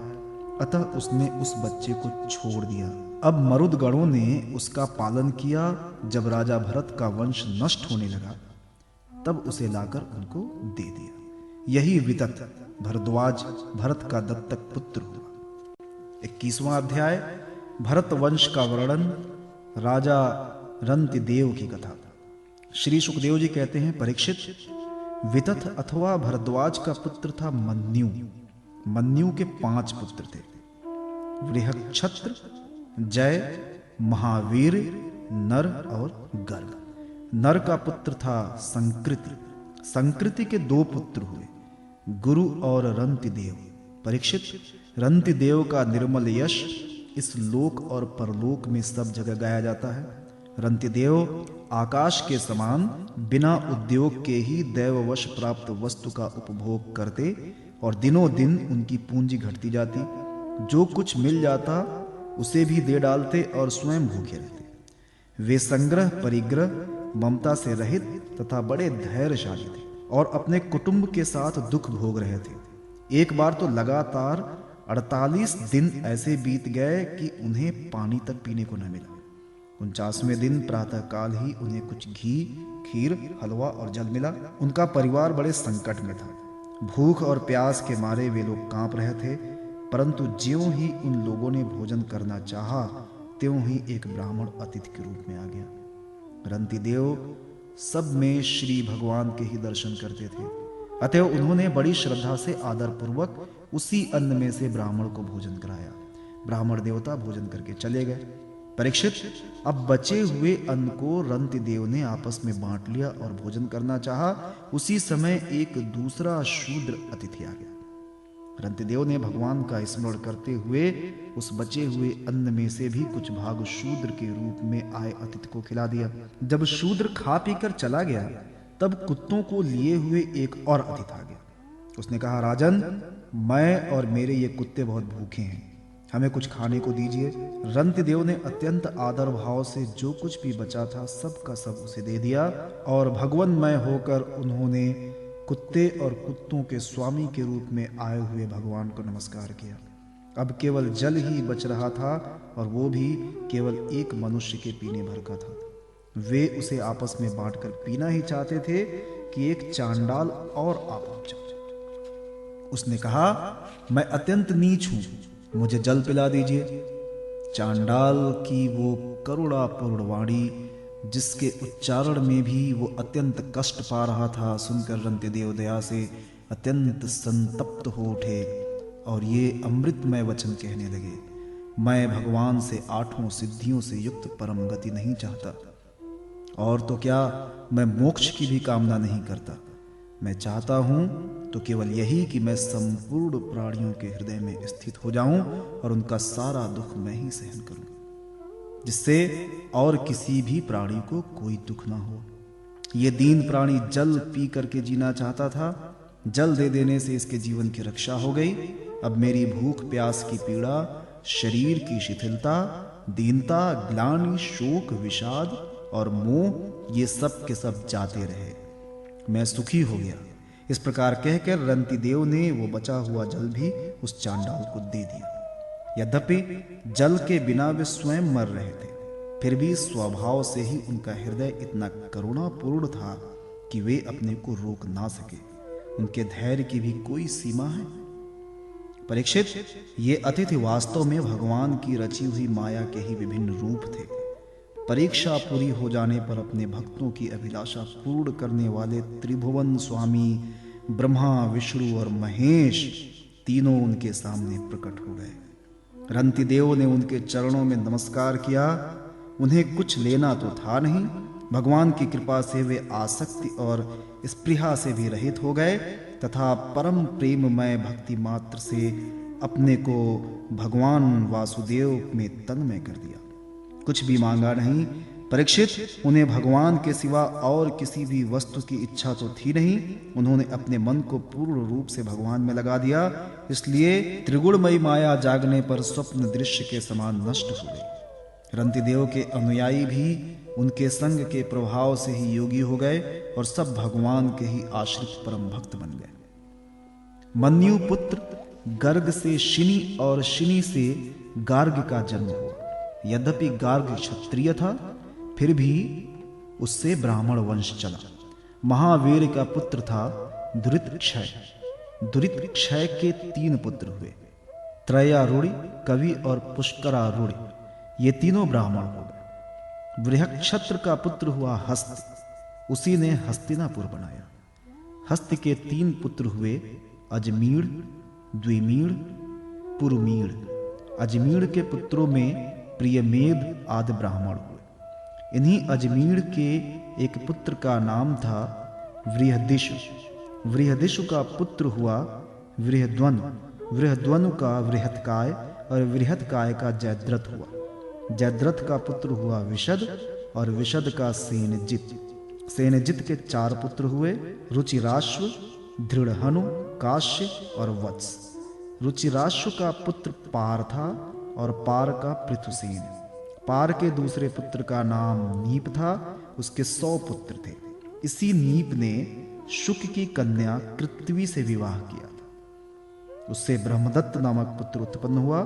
अतः उसने उस बच्चे को छोड़ दिया। अब मरुदगणों ने उसका पालन किया। जब राजा भरत का वंश नष्ट होने लगा तब उसे लाकर उनको दे दिया। यही वितत भरद्वाज भरत का दत्तक पुत्र हुआ। 21वां अध्याय भरत वंश का वर्णन, राजा रंतिदेव की कथा। श्री सुखदेव जी कहते हैं, परीक्षित, वितत अथवा भरद्वाज का पुत्र था मन्यु। मन्यु के 5 पुत्र थे, बृहक्षत्र, जय, महावीर, नर और गर्ग। नर का पुत्र था संकृति। संकृति के 2 पुत्र हुए, गुरु और रंतिदेव। परीक्षित, रंतिदेव का निर्मल यश इस लोक और परलोक में सब जगह गाया जाता है। रंतिदेव आकाश के समान बिना उद्योग के ही दैववश प्राप्त वस्तु का उपभोग करते और दिनों दिन उनकी पूंजी घटती जाती। जो कुछ मिल जाता उसे भी दे डालते और स्वयं भूखे रहते। वे संग्रह परिग्रह ममता से रहित तथा बड़े धैर्यशाली थे और अपने कुटुंब के साथ दुख भोग रहे थे। एक बार तो लगातार 48 दिन ऐसे बीत गए कि उन्हें पानी तक पीने को न मिला। 49वें दिन प्रातःकाल ही उन्हें कुछ घी, खीर, हलवा और जल मिला। उनका परिवार बड़े संकट में था। भूख और प्यास के मारे वे लोग कांप रहे थे, परंतु ज्यों ही उन लोगों ने भोजन करना चाहा त्यों ही एक ब्राह्मण अतिथि के रूप में आ गया। रंतिदेव सब में श्री भगवान के ही दर्शन करते थे, अतः उन्होंने बड़ी श्रद्धा से आदर पूर्वक उसी अन्न में से ब्राह्मण को भोजन कराया। ब्राह्मण देवता भोजन करके चले गए। परीक्षित, अब बचे हुए अन्न को रंतिदेव ने आपस में बांट लिया और भोजन करना चाहा। उसी समय एक दूसरा शूद्र अतिथि आ गया। रंतिदेव ने भगवान का स्मरण करते हुए उस बचे हुए अन्न में से भी कुछ भाग शूद्र के रूप में आए अतिथि को खिला दिया। जब शूद्र खा पीकर चला गया तब कुत्तों को लिए हुए एक और अतिथि आ गया। उसने कहा, राजन, मैं और मेरे ये कुत्ते बहुत भूखे हैं, हमें कुछ खाने को दीजिए। रंतिदेव ने अत्यंत आदर भाव से जो कुछ भी बचा था सब का सब उसे दे दिया और भगवन्मय होकर उन्होंने कुत्ते और कुत्तों के स्वामी के रूप में आए हुए भगवान को नमस्कार किया। अब केवल जल ही बच रहा था और वो भी केवल एक मनुष्य के पीने भर का था। वे उसे आपस में बांटकर पीना ही चाहते थे कि एक चांडाल और आ पहुंचा। उसने कहा, मैं अत्यंत नीच हूं, मुझे जल पिला दीजिए। चांडाल की वो करुणापूर्ण वाणी, जिसके उच्चारण में भी वो अत्यंत कष्ट पा रहा था, सुनकर रंतिदेव दया से अत्यंत संतप्त हो उठे और ये अमृतमय वचन कहने लगे, मैं भगवान से 8 सिद्धियों से युक्त परम गति नहीं चाहता, और तो क्या मैं मोक्ष की भी कामना नहीं करता। मैं चाहता हूं तो केवल यही कि मैं संपूर्ण प्राणियों के हृदय में स्थित हो जाऊं और उनका सारा दुख मैं ही सहन करूं, जिससे और किसी भी प्राणी को कोई दुख ना हो। ये दीन प्राणी जल पी करके जीना चाहता था। जल दे देने से इसके जीवन की रक्षा हो गई। अब मेरी भूख प्यास की पीड़ा, शरीर की शिथिलता, दीनता, ग्लानि, शोक, विषाद और मोह, ये सब के सब जाते रहे। मैं सुखी हो गया। इस प्रकार कहकर रंतिदेव ने वो बचा हुआ जल भी उस चांडाल को दे दिया। यद्यपि जल के बिना वे स्वयं मर रहे थे, फिर भी स्वभाव से ही उनका हृदय इतना करुणापूर्ण था कि वे अपने को रोक ना सके। उनके धैर्य की भी कोई सीमा है। परीक्षित, ये अतिथि वास्तव में भगवान की रची हुई माया के ही विभिन्न रूप थे। परीक्षा पूरी हो जाने पर अपने भक्तों की अभिलाषा पूर्ण करने वाले त्रिभुवन स्वामी ब्रह्मा, विष्णु और महेश तीनों उनके सामने प्रकट हो गए। रंतिदेव ने उनके चरणों में नमस्कार किया। उन्हें कुछ लेना तो था नहीं। भगवान की कृपा से वे आसक्ति और स्पृहा से भी रहित हो गए तथा परम प्रेममय भक्ति मात्र से अपने को भगवान वासुदेव में तन्मय कर दिया। कुछ भी मांगा नहीं। परीक्षित, उन्हें भगवान के सिवा और किसी भी वस्तु की इच्छा तो थी नहीं। उन्होंने अपने मन को पूर्ण रूप से भगवान में लगा दिया। इसलिए त्रिगुणमयी माया जागने पर स्वप्न दृश्य के समान नष्ट हो गई। रंतिदेव के अनुयायी भी उनके संग के प्रभाव से ही योगी हो गए और सब भगवान के ही आश्रित परम भक्त बन गए। मन्यु पुत्र गर्ग से शिनी और शिनी से गार्ग का जन्म हुआ। यद्यपि गार्ग क्षत्रिय था, फिर भी उससे ब्राह्मण वंश चला। महावीर का पुत्र था दुरितक्षय। दुरितक्षय के 3 पुत्र हुए, त्रयारूढ़, कवि और पुष्करारूढ़। ये तीनों ब्राह्मण हो गए। बृहक्षत्र का पुत्र हुआ हस्त। उसी ने हस्तिनापुर बनाया। हस्त के 3 पुत्र हुए, अजमीर, द्विमीर, पुरमीर। अजमीर के पुत्रों में प्रियमेध आदि ब्राह्मण हुए। इन्हीं अजमीर के एक पुत्र का नाम था बृहदिषु। बृहदिषु का पुत्र हुआ बृहद्वनु। बृहद्वनु का बृहत्काय और बृहत्काय का जयद्रथ हुआ। जयद्रथ का पुत्र हुआ विशद और विशद का सेनजित। सेनजित के 4 पुत्र हुए, रुचिराश्व, दृढ़हनु, काश्य और वत्स। रुचिराश्व का पुत्र पार था और पार का पृथुसेन। पार के दूसरे पुत्र का नाम नीप था। उसके 100 पुत्र थे। इसी नीप ने शुक की कन्या कृत्वी से विवाह किया था। उससे ब्रह्मदत्त नामक पुत्र उत्पन्न हुआ।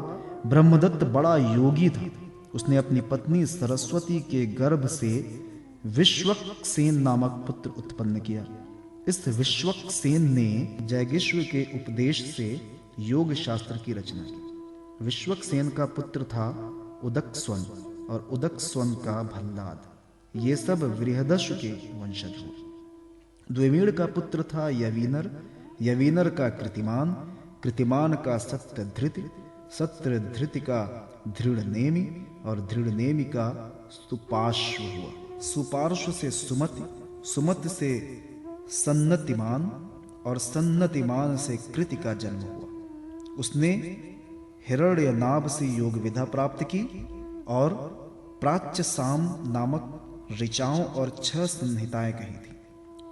ब्रह्मदत्त बड़ा योगी था। उसने अपनी पत्नी सरस्वती के गर्भ से विश्वक्सेन नामक पुत्र उत्पन्न किया। इस विश्वक्सेन ने जयगिश्व के उपदेश से योग शास्त्र की रचना की। विश्वक्सेन का पुत्र था उदकस्वन और उदकस्वन का भल्लाद। ये सब बृहदस्व के वंशज हुए। द्विमीर का पुत्र था यवीनर। यवीनर का कृतिमान, कृतिमान का सत्यधृति, सत्यधृति का दृढ़नेमि और दृढ़नेमि का सुपार्श्व हुआ। सुपार्श्व से सुमति, सुमति से सन्नतिमान और सन्नतिमान से कृति का जन्म हुआ। उसने हिरण्यनाभ से योग विद्या प्राप्त की और प्राच्य साम नामक ऋचाओं और 6 संहिताएं कही थी।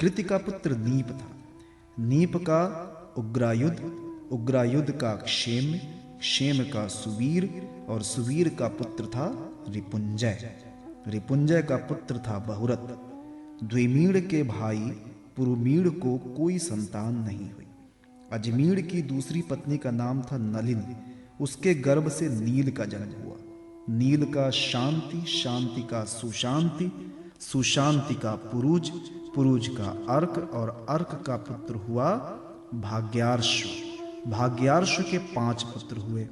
कृति का पुत्र नीप था। नीप का उग्रायुध, उग्रायुध का क्षेम, क्षेम का सुवीर और सुवीर का पुत्र था रिपुंजय। रिपुंजय का पुत्र था बहुरत। द्विमीर के भाई पुरुमीर को कोई संतान नहीं हुई। अजमीर की दूसरी पत्नी का नाम था नलिनी। उसके गर्भ से नील का जन्म हुआ। नील का शांति, शांति का सुशांति, सुशांति का पुरुज, पुरुज का अर्क और अर्क का पुत्र हुआ भाग्यार्श्व। भाग्यार्श्व के 5 पुत्र हुए,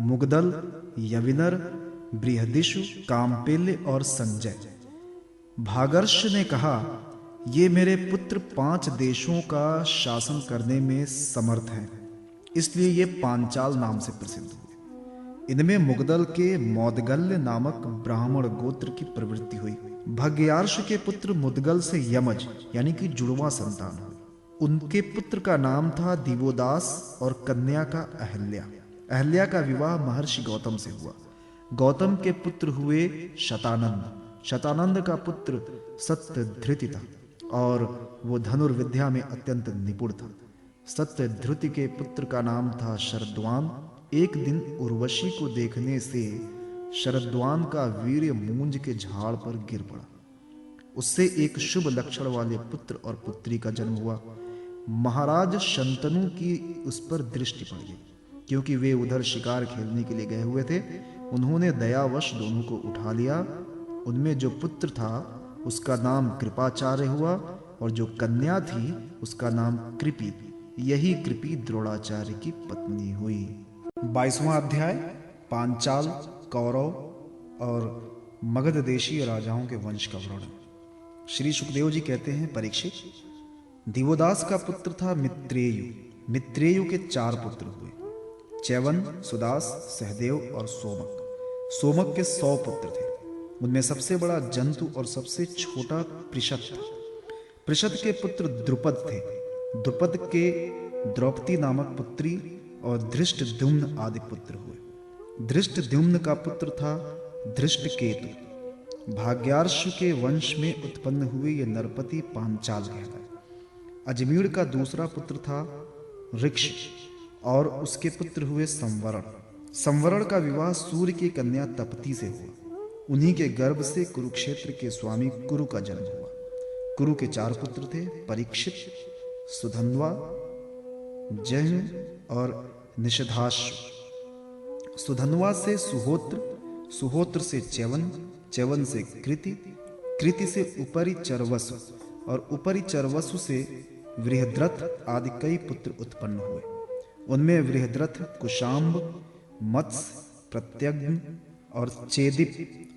मुगदल, यविनर, बृहदिषु, कामपेल्य और संजय। भागर्ष ने कहा, ये मेरे पुत्र 5 देशों का शासन करने में समर्थ हैं, इसलिए ये पांचाल नाम से प्रसिद्ध हुए। इनमें मुगदल के मौदगल्य नामक ब्राह्मण गोत्र की प्रवृत्ति हुई। भाग्यार्ष के पुत्र मुदगल से यमज यानी कि जुड़वा संतान हुई। उनके पुत्र का नाम था दिवोदास और कन्या का अहल्या। अहल्या का विवाह महर्षि गौतम से हुआ। गौतम के पुत्र हुए शतानंद। शतानंद का पुत्र सत्यधृति था और वो धनुर्विद्या में अत्यंत निपुण था। सत्यधृति के पुत्र का नाम था शरद्वान। एक दिन उर्वशी को देखने से शरद्वान का वीर्य मूंज के झाड़ पर गिर पड़ा। उससे एक शुभ लक्षण वाले पुत्र और पुत्री का जन्म हुआ। महाराज शंतनु की उस पर दृष्टि पड़ गई, क्योंकि वे उधर शिकार खेलने के लिए गए हुए थे। उन्होंने दयावश दोनों को उठा लिया। उनमें जो पुत्र था उसका नाम कृपाचार्य हुआ और जो कन्या थी उसका नाम कृपि। यही कृपि द्रोणाचार्य की पत्नी हुई। 22वां अध्याय पांचाल, कौरव और मगध देशीय राजाओं के वंश का वर्णन। श्री सुखदेव जी कहते हैं, परीक्षित, दिवोदास का पुत्र था मित्रेयु। मित्रेयु के 4 पुत्र हुए, चैवन, सुदास, सहदेव और सोमक। सोमक के 100 पुत्र थे। उनमें सबसे बड़ा जंतु और सबसे छोटा पृषद था। पृषद के पुत्र द्रुपद थे। द्रुपद के द्रौपदी नामक पुत्री और धृष्टद्युम्न आदि पुत्र हुए। धृष्टद्युम्न का पुत्र था धृष्टकेतु। भाग्यार्षु के वंश में उत्पन्न हुए ये नरपति पांचाल कहलाए। अजमीर का दूसरा पुत्र था ऋक्ष और उसके पुत्र हुए संवरण। संवरण का विवाह सूर्य की कन्या तपती से हुआ। उन्हीं के गर्भ से कुरुक्षेत्र के स्वामी कुरु का जन्म हुआ। कुरु के 4 पुत्र थे, परीक्षित, सुधन्वा, जय और निषधाश्व। सुधन्वा से सुहोत्र, सुहोत्र से च्यवन, च्यवन से कृति, कृति से उपरि चरवसु और उपरि चरवसु से वृहद्रथ आदि कई पुत्र उत्पन्न हुए। उनमें वृहद्रथ कुशाम्ब, मत्स्य, प्रत्यग्न और चेदिप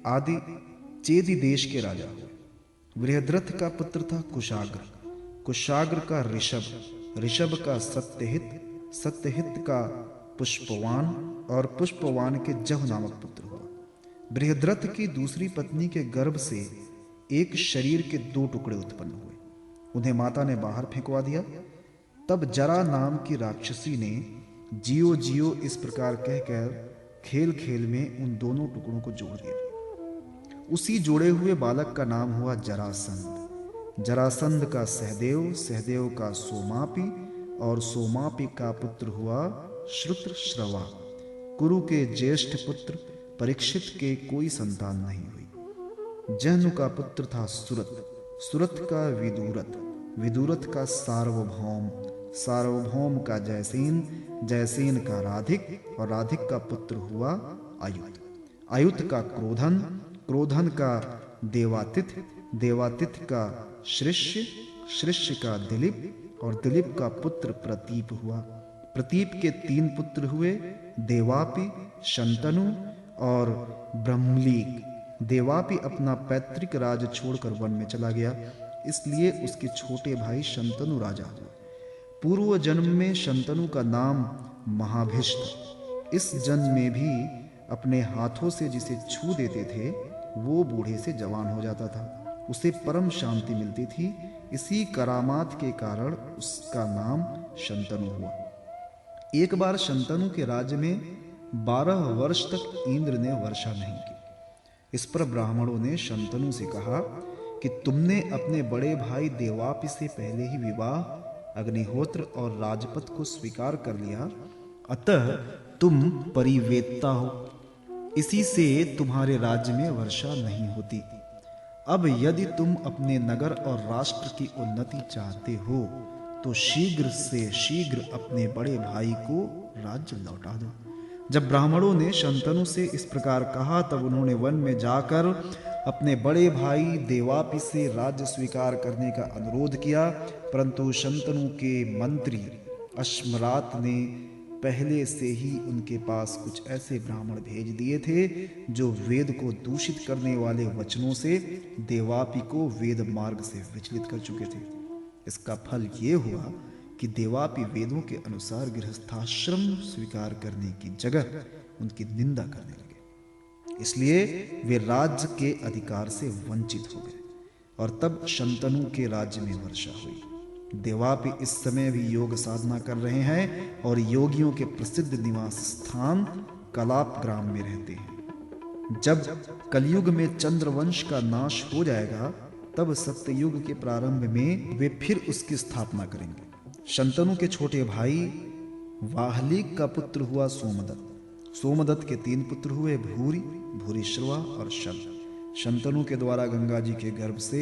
आदि चेदी देश के राजा हुए। वृहद्रथ का पुत्र था कुशाग्र, कुशाग्र का ऋषभ, ऋषभ का सत्यहित, सत्यहित का पुष्पवान और पुष्पवान के जह नामक पुत्र हुआ। बृहद्रथ की दूसरी पत्नी के गर्भ से एक शरीर के 2 टुकड़े उत्पन्न हुए। उन्हें माता ने बाहर फेंकवा दिया। तब जरा नाम की राक्षसी ने जियो जियो इस प्रकार कहकर खेल खेल में उन दोनों टुकड़ों को जोड़ दिया। उसी जोड़े हुए बालक का नाम हुआ जरासंध। जरासंध का सहदेव, सहदेव का सोमापि और सोमापि का पुत्र हुआ श्रुतश्रवा। कुरु के ज्येष्ठ पुत्र परीक्षित के कोई संतान नहीं हुई। जहनु का पुत्र था सुरत, सुरत का विदुरथ, विदुरथ का सार्वभौम, सार्वभौम का जयसेन, जयसेन का राधिक और राधिक का पुत्र हुआ आयुत, आयुत का क्रोधन, क्रोधन का देवातिथ, देवातिथ का शिष्य, शिष्य का दिलीप और दिलीप का पुत्र प्रतीप हुआ। प्रतीप के 3 पुत्र हुए, देवापि, शंतनु और ब्रह्मलीक। देवापि अपना पैतृक राज छोड़कर वन में चला गया, इसलिए उसके छोटे भाई शंतनु राजा हुए। पूर्व जन्म में शंतनु का नाम महाभिष्ट। इस जन्म में भी अपने हाथों से जिसे छू देते थे वो बूढ़े से जवान हो जाता था, उसे परम शांति मिलती थी। इसी करामात के कारण उसका नाम शंतनु हुआ। एक बार शंतनु के राज्य में 12 वर्ष तक इंद्र ने वर्षा नहीं की। इस पर ब्राह्मणों ने शंतनु से कहा कि तुमने अपने बड़े भाई देवापि से पहले ही विवाह, अग्निहोत्र और राजपथ को स्वीकार कर लिया, अतः तुम परिवेत्ता हो। इसी से तुम्हारे राज्य में वर्षा नहीं होती। अब यदि तुम अपने नगर और राष्ट्र की उन्नति चाहते हो तो शीघ्र से शीघ्र अपने बड़े भाई को राज्य लौटा दो। जब ब्राह्मणों ने शंतनु से इस प्रकार कहा तब उन्होंने वन में जाकर अपने बड़े भाई देवापि से राज्य स्वीकार करने का अनुरोध किया, परंतु शंतनु के मंत्री अश्मरात ने पहले से ही उनके पास कुछ ऐसे ब्राह्मण भेज दिए थे जो वेद को दूषित करने वाले वचनों से देवापि को वेद मार्ग से विचलित कर चुके थे। इसका फल ये हुआ कि देवापि वेदों के अनुसार गृहस्थाश्रम स्वीकार करने की जगह उनकी निंदा करने लगे। इसलिए वे राज्य के अधिकार से वंचित हो गए और तब शंतनु के राज्य में वर्षा हुई। देवापि इस समय भी योग साधना कर रहे हैं और योगियों के प्रसिद्ध निवास स्थान कलाप ग्राम में रहते हैं। जब कलयुग में चंद्रवंश का नाश हो जाएगा तब सत्ययुग के प्रारंभ में वे फिर उसकी स्थापना करेंगे। शंतनु के छोटे भाई वाहलिक का पुत्र हुआ सोमदत्त। सोमदत्त के 3 पुत्र हुए, भूरि, भूरिश्रवा और शल। शंतनु के द्वारा गंगा जी के गर्भ से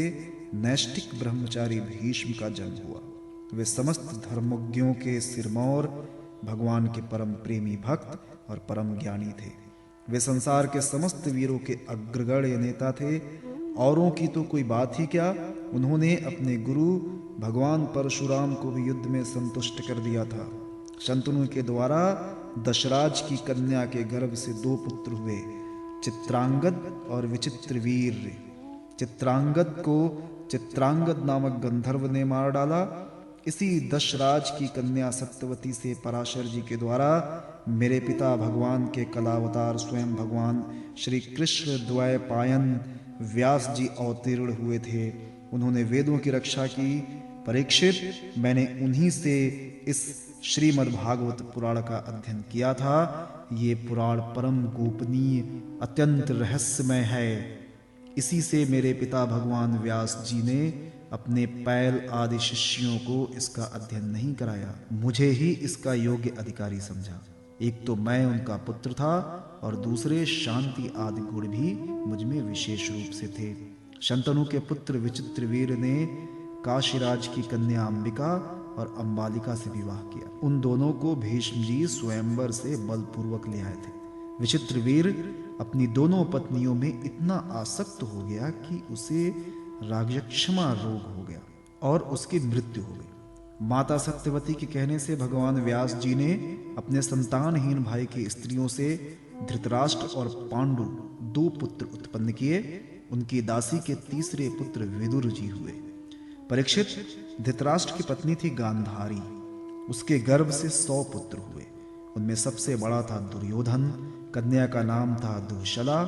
नैष्टिक ब्रह्मचारी भीष्म का जन्म हुआ। वे समस्त धर्मज्ञों के सिरमौर, भगवान के परम प्रेमी भक्त और परम ज्ञानी थे। वे संसार के समस्त वीरों के अग्रगण्य नेता थे। औरों की तो कोई बात ही क्या, उन्होंने अपने गुरु भगवान परशुराम को भी युद्ध में संतुष्ट कर दिया था। शंतनु के द्वारा दशराज की कन्या के गर्भ से 2 पुत्र हुए, चित्रांगद और विचित्रवीर। चित्रांगद को चित्रांगद नामक गंधर्व ने मार डाला। इसी दशराज की कन्या सत्यवती से पराशर जी के द्वारा मेरे पिता भगवान के कलावतार स्वयं भगवान श्री कृष्ण द्वैपायन व्यास जी अवतीर्ण हुए थे। उन्होंने वेदों की रक्षा की। परीक्षित, मैंने उन्हीं से इस श्रीमद् भागवत पुराण का अध्ययन किया था। ये पुराण परम गोपनीय, अत्यंत रहस्यमय है। इसी से मेरे पिता भगवान व्यास जी ने अपने पैल आदि शिष्यों को इसका अध्ययन नहीं कराया, मुझे ही इसका योग्य अधिकारी समझा। एक तो मैं उनका पुत्र था और दूसरे शांति आदि गुण भी मुझ में विशेष रूप से थे। शंतनु के पुत्र विचित्रवीर ने काशीराज की कन्या अंबिका और अंबालिका से विवाह किया। उन दोनों को भीष्म जी स्वयंवर से बलपूर्वक ले आए थे। विचित्रवीर अपनी दोनों पत्नियों में इतना आसक्त हो गया कि उसे राजक्षमा रोग हो गया और उसकी मृत्यु हो गई। माता सत्यवती के कहने से भगवान व्यास जी ने अपने संतानहीन भाई की स्त्रियों से धृतराष्ट्र और पांडु 2 पुत्र उत्पन्न किए। उनकी दासी के तीसरे पुत्र विदुर जी हुए। परीक्षित, धृतराष्ट्र की पत्नी थी गांधारी। उसके गर्भ से 100 पुत्र हुए। उनमें सबसे बड़ा था दुर्योधन। कन्या का नाम था दुःशला।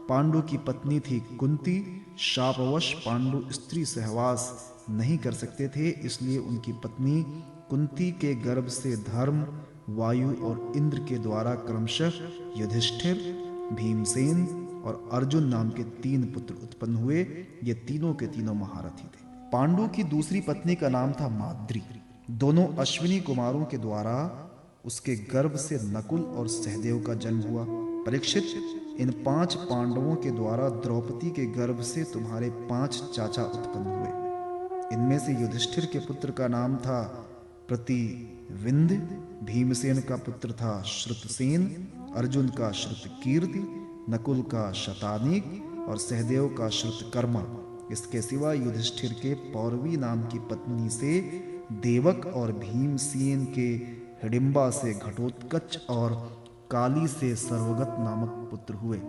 पांडु की पत्नी थी कुंती। शापवश पांडु स्त्री सहवास नहीं कर सकते थे, इसलिए उनकी पत्नी कुंती के गर्भ से धर्म, वायु और इंद्र के द्वारा क्रमशः युधिष्ठिर, भीमसेन और अर्जुन नाम के 3 पुत्र उत्पन्न हुए। ये तीनों के तीनों महारथी थे। पांडु की दूसरी पत्नी का नाम था माद्री। दोनों अश्विनी कुमारों के द्वारा उसके गर्भ से नकुल और सहदेव का जन्म हुआ। परीक्षित, इन 5 पांडवों के द्वारा द्रौपदी के गर्भ से तुम्हारे 5 चाचा उत्पन्न हुए। इनमें से युधिष्ठिर के पुत्र का नाम था प्रतिविंध्य, भीमसेन का पुत्र था श्रुतसेन, अर्जुन का श्रुतकीर्ति, नकुल का शतानीक और सहदेव का श्रुतकर्मा। इसके सिवा युधिष्ठिर के पौरवी नाम की पत्नी से देवक और भीमसेन के हिडिंबा से घटोत्कच और काली से सर्वगत नामक पुत्र हुए।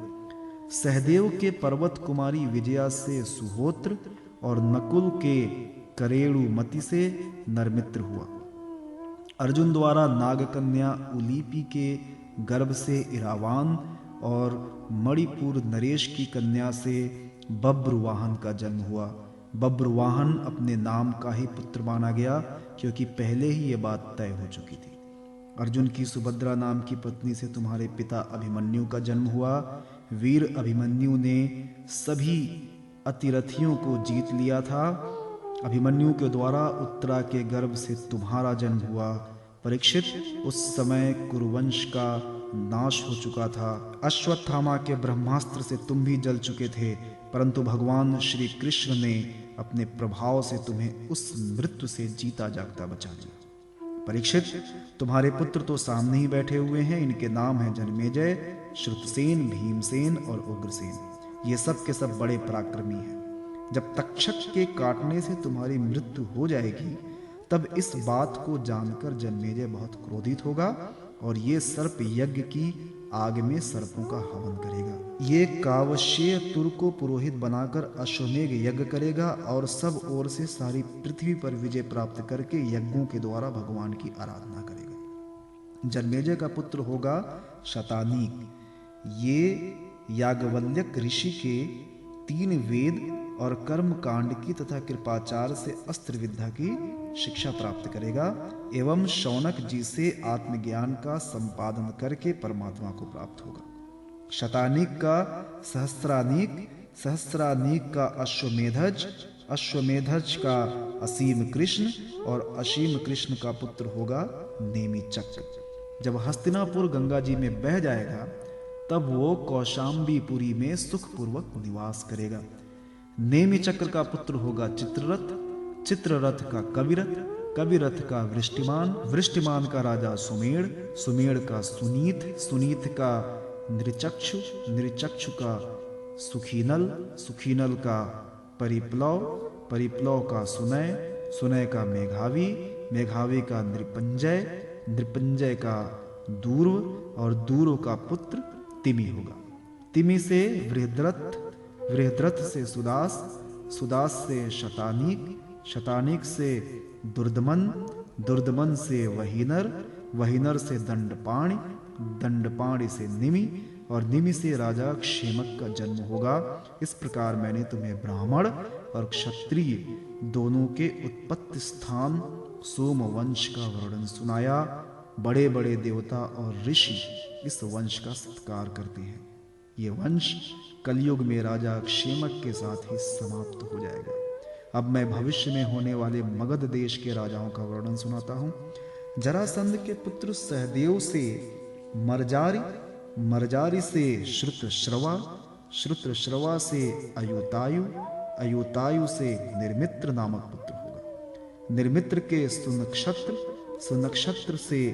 सहदेव के पर्वत कुमारी विजया से सुहोत्र और नकुल के करेणुमति से नरमित्र हुआ। अर्जुन द्वारा नागकन्या उलीपी के गर्भ से इरावान और मणिपुर नरेश की कन्या से बब्रवाहन का जन्म हुआ। बब्रवाहन अपने नाम का ही पुत्र माना गया, क्योंकि पहले ही ये बात तय हो चुकी थी। अर्जुन की सुभद्रा नाम की पत्नी से तुम्हारे पिता अभिमन्यु का जन्म हुआ। वीर अभिमन्यु ने सभी अतिरथियों को जीत लिया था। अभिमन्यु के द्वारा उत्तरा के गर्भ से तुम्हारा जन्म हुआ। परीक्षित, उस समय कुरुवंश का नाश हो चुका था। अश्वत्थामा के ब्रह्मास्त्र से तुम भी जल चुके थे, परंतु भगवान श्री कृष्ण ने अपने प्रभाव से तुम्हें उस मृत्यु से जीता जागता बचा लिया। परीक्षित, तुम्हारे पुत्र तो सामने ही बैठे हुए हैं। इनके नाम हैं जन्मेजय, श्रुतसेन, भीमसेन और उग्रसेन। ये सब के सब बड़े पराक्रमी हैं। जब तक्षक के काटने से तुम्हारी मृत्यु हो जाएगी, तब इस बात को जानकर जन्मेजय बहुत क्रोधित होगा और ये सर्प यज्ञ की आग में सर्पों का हवन करेगा। ये कावश्य तुर को पुरोहित बनाकर अश्वमेघ यज्ञ करेगा और सब ओर से सारी पृथ्वी पर विजय प्राप्त करके यज्ञों के द्वारा भगवान की आराधना करेगा। जन्मेजय का पुत्र होगा शतानीक। ये याज्ञवल्क्य ऋषि के 3 वेद और कर्म कांड की तथा कृपाचार से अस्त्र विद्या की शिक्षा प्राप्त करेगा एवं शौनक जी से आत्मज्ञान का संपादन करके परमात्मा को प्राप्त होगा। शतानीक का सहस्रानीक, सहस्रानीक का अश्वमेधज, अश्वमेधज का असीम कृष्ण और असीम कृष्ण का पुत्र होगा नेमिचक्र। जब हस्तिनापुर गंगा जी में बह जाएगा, तब वो कौशाम्बीपुरी में सुखपूर्वक निवास करेगा। नेमिचक्र का पुत्र होगा चित्ररथ, चित्ररथ का कविरथ, कविरथ का वृष्टिमान, वृष्टिमान का राजा सुमेड़, सुमेड़ का सुनीत, सुनीत का नृचक्षु, नृचक्षु का सुखीनल, सुखीनल का परिप्लव, परिप्लव का सुनय, सुनय का मेघावी, मेघावी का नृपंजय, नृपंजय का दूर्व और दूर्व का पुत्र तिमि होगा। तिमि से बृहद्रथ, बृहद्रथ से सुदास, सुदास से शतानीक, शतानीक से दुर्दमन, दुर्दमन से वहीनर, वहीनर से दंडपाणि, दंडपाणि से निमि, और निमि से राजा क्षेमक का जन्म होगा। इस प्रकार मैंने तुम्हें ब्राह्मण और क्षत्रिय दोनों के उत्पत्ति स्थान सोमवंश का वर्णन सुनाया। बड़े बड़े देवता और ऋषि इस वंश का सत्कार करते हैं। ये वंश कलयुग में राजा क्षेमक के साथ ही समाप्त हो जाएगा। अब मैं भविष्य में होने वाले मगध देश के राजाओं का वर्णन सुनाता हूँ। जरासंध के पुत्र सहदेव से मरजारी, मरजारी से श्रुतश्रवा, श्रुतश्रवा से अयुतायु, अयुतायु से निर्मित्र नामक पुत्र होगा। निर्मित्र के सुनक्षत्र, सुनक्षत्र से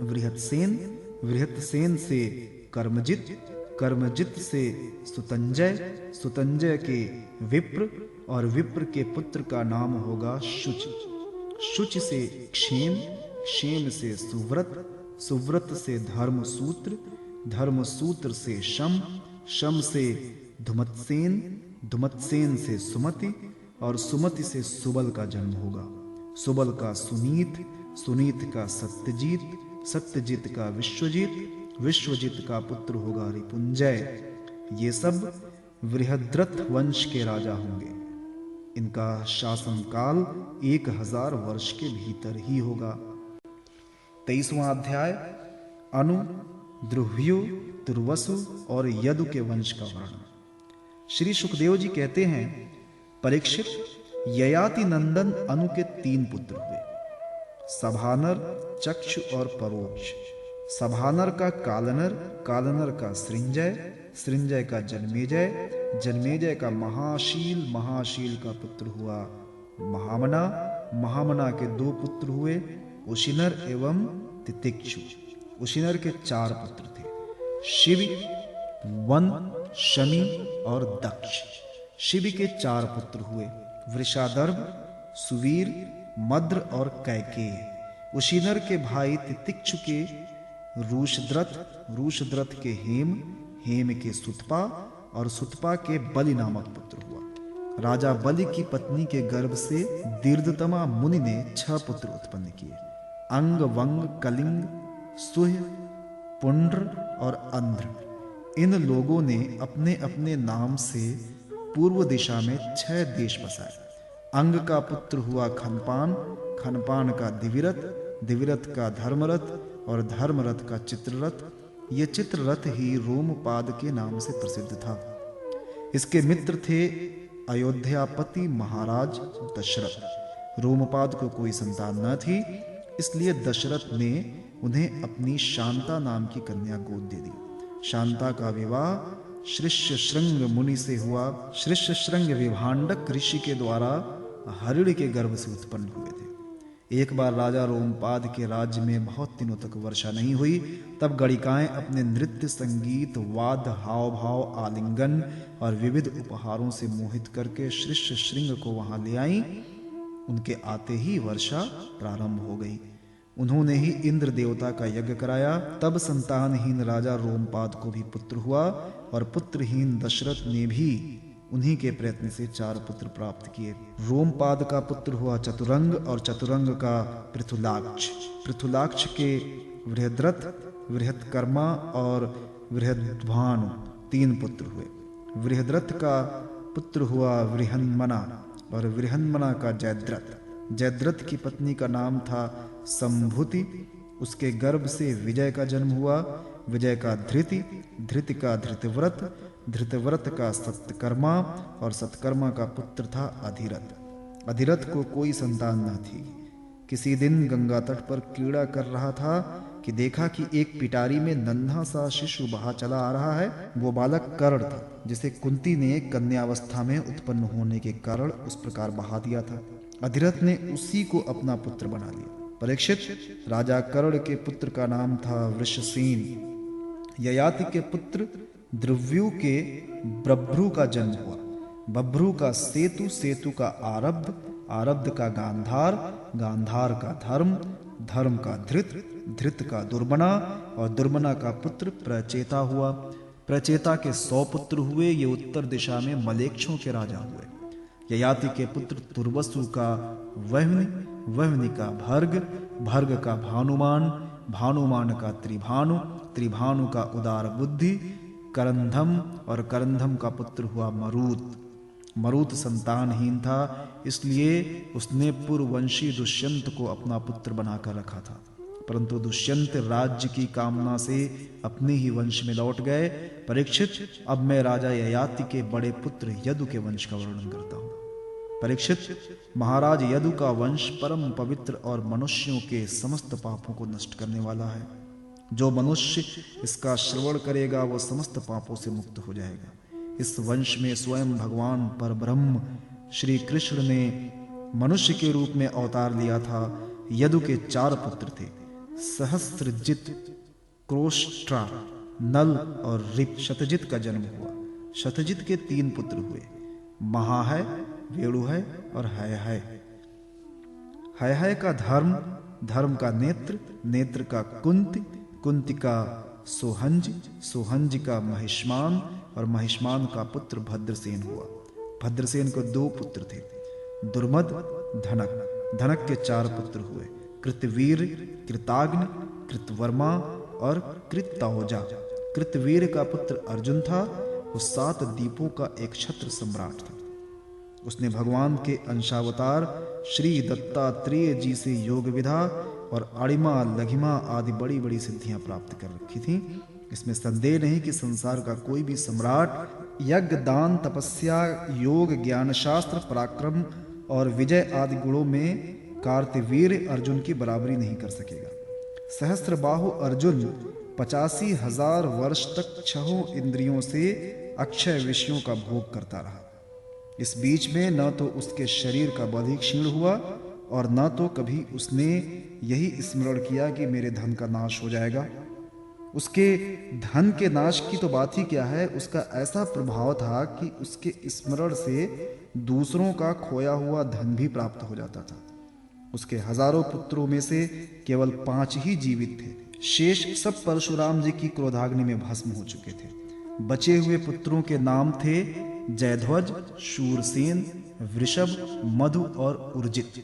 बृहत्सेन, बृहत्सेन से कर्मजित, कर्मजित से सुतंजय, सुतंजय के विप्र, और विप्र के पुत्र का नाम होगा शुचि। शुचि से क्षेम, क्षेम से सुव्रत, सुव्रत से धर्मसूत्र, धर्मसूत्र से शम, शम से धुमत्सेन, धुमत्सेन से सुमति, और सुमति से सुबल का जन्म होगा। सुबल का सुनीत, सुनीत का सत्यजीत, सत्यजीत का विश्वजीत, विश्वजीत का पुत्र होगा रिपुंजय। ये सब बृहद्रथ वंश के राजा होंगे। इनका शासन काल 1000 वर्ष के भीतर ही होगा। 23वां अध्याय अनु, द्रुह्यु, तुर्वसु और यदु के वंश का वर्णन। श्री सुखदेव जी कहते हैं, परीक्षित, ययाति नंदन अनु के 3 पुत्र हुए, सभानर, चक्षु और परोक्ष। सभानर का कालनर, कालनर का सृंजय, सृंजय का जन्मेजय, जन्मेजय का महाशील, महाशील का पुत्र हुआ महामना। महामना के 2 पुत्र हुए, उशिनर एवं तितिक्षु। उशिनर के 4 पुत्र थे, शिव, वन, शनि और दक्ष। शिव के 4 पुत्र हुए, वृषादर्भ, सुवीर, मद्र और कैकेय। उशिनर के भाई तितिक्षु के रूषद्रथ, रूषद्रथ के हेम, हेम के सुतपा, और सुतपा के बलि नामक पुत्र हुआ। राजा बलि की पत्नी के गर्भ से दीर्घतमा मुनि ने 6 पुत्र उत्पन्न किए, अंग, वंग, कलिंग, सुह, पुंड्र और अंध्र। इन लोगों ने अपने अपने नाम से पूर्व दिशा में 6 देश बसाए। अंग का पुत्र हुआ खनपान, खनपान का दिविरथ, दिविरथ का धर्मरथ, और धर्मरथ का चित्ररथ। ये चित्ररथ ही रोमपाद के नाम से प्रसिद्ध था। इसके मित्र थे अयोध्यापति महाराज दशरथ। रोमपाद को कोई संतान न थी, इसलिए दशरथ ने उन्हें अपनी शांता नाम की कन्या गोद दे दी। शांता का विवाह श्रीश्रृंग मुनि से हुआ। श्रीश्रृंग विभांडक ऋषि के द्वारा हरिण के गर्भ से उत्पन्न हुए थे। एक बार राजा रोमपाद के राज्य में बहुत दिनों तक वर्षा नहीं हुई। तब गणिकाएं अपने नृत्य, संगीत, वाद, हाव भाव, आलिंगन और विविध उपहारों से मोहित करके श्रीश्रृंग को वहां ले आईं। उनके आते ही वर्षा प्रारंभ हो गई। उन्होंने ही इंद्र देवता का यज्ञ कराया। तब संतानहीन राजा रोमपाद को भी पुत्र हुआ, और पुत्रहीन दशरथ ने भी उन्हीं के प्रयत्न से 4 पुत्र प्राप्त किए। रोमपाद का पुत्र हुआ चतुरंग, और चतुरंग का पृथुलाक्ष। पृथुलाक्ष के बृहद्रथ, बृहत्कर्मा और बृहद्भानु 3 पुत्र हुए। बृहद्रथ का पुत्र हुआ बृहन्मना, और बृहन्मना का जयद्रथ। जयद्रथ की पत्नी का नाम था संभुति। उसके गर्भ से विजय का जन्म हुआ। विजय का धृति, धृति का धृतव्रत, धृतव्रत का सत्यकर्मा, और सत्यकर्मा का पुत्र था अधिरथ। अधिरथ को कोई संतान न थी। किसी दिन गंगा तट पर क्रीड़ा कर रहा था कि देखा कि एक पिटारी में नन्हा सा शिशु बहा चला आ रहा है। वो बालक कर्ण था, जिसे कुंती ने कन्यावस्था में उत्पन्न होने के कारण उस प्रकार बहा दिया था। अधिरथ ने उसी को अपना पुत्र बना लिया। परीक्षित, राजा कर्ण के पुत्र का नाम था वृषसेन। ययाति के पुत्र द्रव्यु के बभ्रु का जन्म हुआ। बभ्रु का सेतु, सेतु का आरब्ध, आरब्ध का गांधार, गांधार का धर्म, धर्म का धृत, धृत का दुर्मना, और दुर्मना का पुत्र प्रचेता हुआ। प्रचेता के 100 पुत्र हुए। ये उत्तर दिशा में मलेक्षों के राजा हुए। ययाति के पुत्र तुर्वसु का वह्नि, वह्नि का भर्ग, भर्ग का भानुमान, भानुमान का त्रिभानु, त्रिभानु का उदार बुद्धि, करंधम, और करंधम का पुत्र हुआ मरुत। मरुत संतानहीन था, इसलिए उसने पूर्ववंशी दुष्यंत को अपना पुत्र बनाकर रखा था। परंतु दुष्यंत राज्य की कामना से अपने ही वंश में लौट गए। परीक्षित, अब मैं राजा ययाति के बड़े पुत्र यदु के वंश का वर्णन करता हूं। परीक्षित, महाराज यदु का वंश परम पवित्र और मनुष्यों के समस्त पापों को नष्ट करने वाला है। जो मनुष्य इसका श्रवण करेगा वो समस्त पापों से मुक्त हो जाएगा। इस वंश में स्वयं भगवान परब्रह्म श्री कृष्ण ने मनुष्य के रूप में अवतार लिया था। यदु के 4 पुत्र थे, सहस्त्रजित, क्रोष्ट्रा, नल और रिप। शतजित का जन्म हुआ। शतजित के 3 पुत्र हुए, महा है, वेणु है और हय है का धर्म, धर्म का नेत्र, नेत्र का कुंती, कुंती का सोहंज, सोहंज का महिष्मान और महिष्मान का पुत्र भद्रसेन हुआ। भद्रसेन को 2 पुत्र थे, दुर्मद, धनक। धनक के 4 पुत्र हुए, कृतवीर, कृताग्नि, कृतवर्मा और कृतौजा। कृतवीर का पुत्र अर्जुन था। वो 7 द्वीपों का एक क्षत्र सम्राट था। उसने भगवान के अंशावतार श्री दत्तात्रेय जी से योग विधा और अणिमा, लघिमा आदि बड़ी बड़ी सिद्धियां प्राप्त कर रखी थीं। इसमें संदेह नहीं कि संसार का कोई भी सम्राट यज्ञ, दान, तपस्या, योग, ज्ञान शास्त्र, पराक्रम और विजय आदि गुणों में कार्तवीर अर्जुन की बराबरी नहीं कर सकेगा। सहस्त्रबाहु अर्जुन 85,000 वर्ष तक 6 इंद्रियों से अक्षय विषयों का भोग करता रहा। इस बीच में न तो उसके शरीर का बल ही क्षीण हुआ और न तो कभी उसने यही स्मरण किया कि मेरे धन का नाश हो जाएगा। उसके धन के नाश की तो बात ही क्या है, उसका ऐसा प्रभाव था कि उसके स्मरण से दूसरों का खोया हुआ धन भी प्राप्त हो जाता था। उसके हजारों पुत्रों में से केवल 5 ही जीवित थे। शेष सब परशुराम जी की क्रोधाग्नि में भस्म हो चुके थे। बचे हुए पुत्रों के नाम थे जयध्वज, शूरसेन, वृषभ, मधु और उर्जित।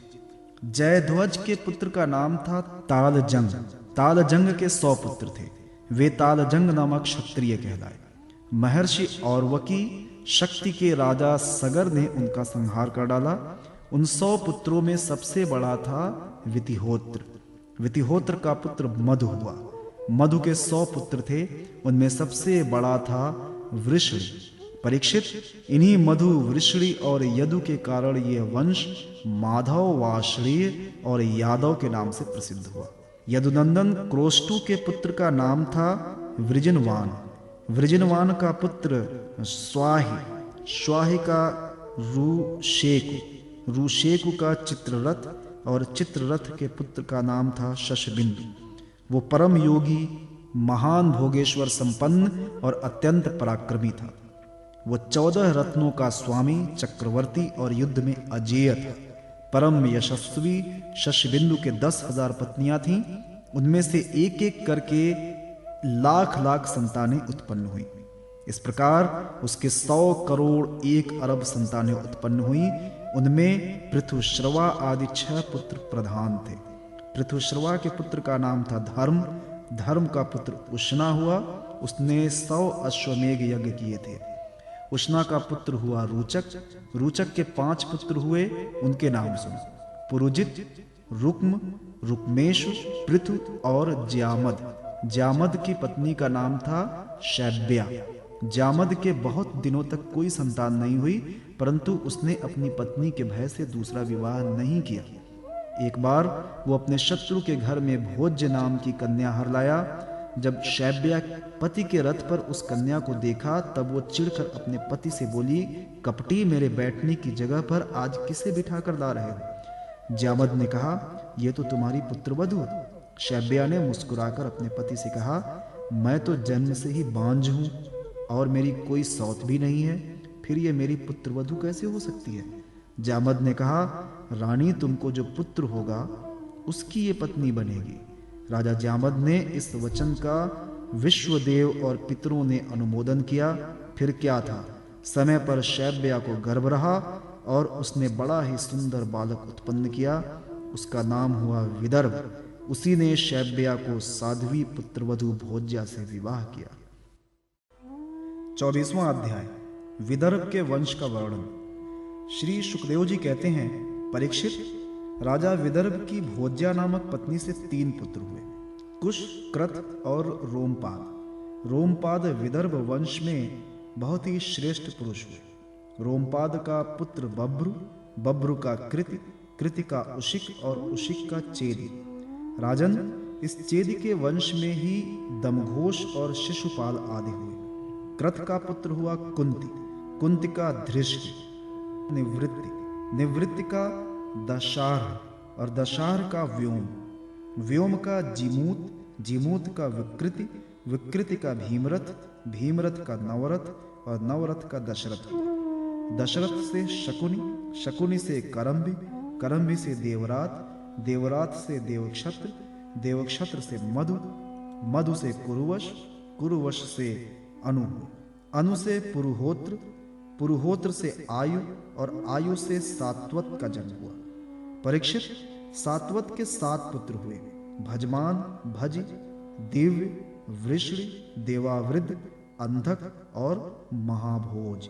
जयध्वज के पुत्र का नाम था तालजंग। तालजंग के 100 पुत्र थे। वे तालजंग नामक क्षत्रिय कहलाए। महर्षि औरवकी शक्ति के राजा सगर ने उनका संहार कर डाला। उन 100 पुत्रों में सबसे बड़ा था वितिहोत्र। वितिहोत्र का पुत्र मधु हुआ। मधु के 100 पुत्र थे। उनमें सबसे बड़ा था वृषणी। परीक्षित, इन्हीं मधु, वृषणी और यदु के कारण यह वंश माधव, वाषणीय और यादव के नाम से प्रसिद्ध हुआ। यदुनंदन क्रोष्टु के पुत्र का नाम था वृजनवान। वृजनवान का पुत्र स्वाहि, स्वाहि का रुशेकु, रुशेकु का चित्ररथ और चित्ररथ के पुत्र का नाम था शशबिंदु। वो परम योगी, महान भोगेश्वर संपन्न और अत्यंत पराक्रमी था। वो 14 रत्नों का स्वामी, चक्रवर्ती और युद्ध में अजेय था। परम यशस्वी शशबिंदु के 10,000 पत्नियां थीं। उनमें से एक एक करके लाख लाख संतानें उत्पन्न हुई। इस प्रकार उसके 100 करोड़ 1 अरब संतानें उत्पन्न हुई। उनमें पृथुश्रवा आदि 6 पुत्र प्रधान थे। पृथुश्रवा के पुत्र का नाम था धर्म। धर्म का पुत्र उष्णा हुआ। उसने 100 अश्वमेघ यज्ञ किए थे। उष्णा का पुत्र हुआ रुचक। रुचक के 5 पुत्र हुए। उनके नाम सुनो: पुरुजित, रुक्म, रुक्मेशु, पृथु और ज्यामद। ज्यामद की पत्नी का नाम था शैब्या। ज्यामद के बहुत दिनों तक कोई संतान नहीं हुई, परंतु उसने अपनी पत्नी के भय से दूसरा विवाह नहीं किया। एक बार वो अपने शत्रु के घर में भोज्य नाम की कन्या हर लाया। जब शैब्या पति के रथ पर उस कन्या को देखा तब वो चिढ़कर अपने पति से बोली, कपटी, मेरे बैठने की जगह पर आज किसे बिठा कर ला रहे हो? ज्यामद ने कहा, यह तो तुम्हारी पुत्रवधू। शैब्या ने मुस्कुराकर अपने पति से कहा, मैं तो जन्म से ही बांझ हूं और मेरी कोई सौत भी नहीं है, फिर ये मेरी पुत्रवधू कैसे हो सकती है? ज्यामद ने कहा, रानी, तुमको जो पुत्र होगा उसकी ये पत्नी बनेगी। राजा ज्यामद ने इस वचन का विश्वदेव और पितरों ने अनुमोदन किया। फिर क्या था, समय पर शैब्या को गर्भ रहा और उसने बड़ा ही सुंदर बालक उत्पन्न किया। उसका नाम हुआ विदर्भ। उसी ने शैब्या को साध्वी पुत्रवधु भोज्या से विवाह किया। 24वां अध्याय, विदर्भ के वंश का वर्णन। श्री सुखदेव जी कहते हैं, परीक्षित, राजा विदर्भ की भोज्या नामक पत्नी से 3 पुत्र हुए, कुश, कृत और रोमपाद। रोमपाद विदर्भ वंश में बहुत ही श्रेष्ठ पुरुष हुए। रोमपाद का पुत्र बब्रु, बब्रु का कृति, कृति का उशिक और उशिक का चेदी। राजन, इस चेदी के वंश में ही दमघोष और शिशुपाल आदि हुए। कृत का पुत्र हुआ कुंती, कुंती का धृष्टि, निवृत्ति, निवृत्ति का दशार्ह और दशार्ह का व्योम, व्योम का जिमूत, जिमूत का विकृति, विकृति का भीमरथ, भीमरथ का नवरथ और नवरथ का दशरथ। दशरथ से शकुनी, शकुनी से करम्बी, करम्बी से देवरात, देवरात से देवक्षत्र, देवक्षत्र से मधु, मधु से कुरुवश, कुरुवश से अनु, अनु से पुरुहोत्र, पुरुहोत्र से आयु और आयु से सात्वत का जन्म हुआ। परीक्षित, सात्वत के 7 पुत्र हुए, भजमान, भज, दिव्य, वृषणी, देवावृद्ध, अंधक और महाभोज।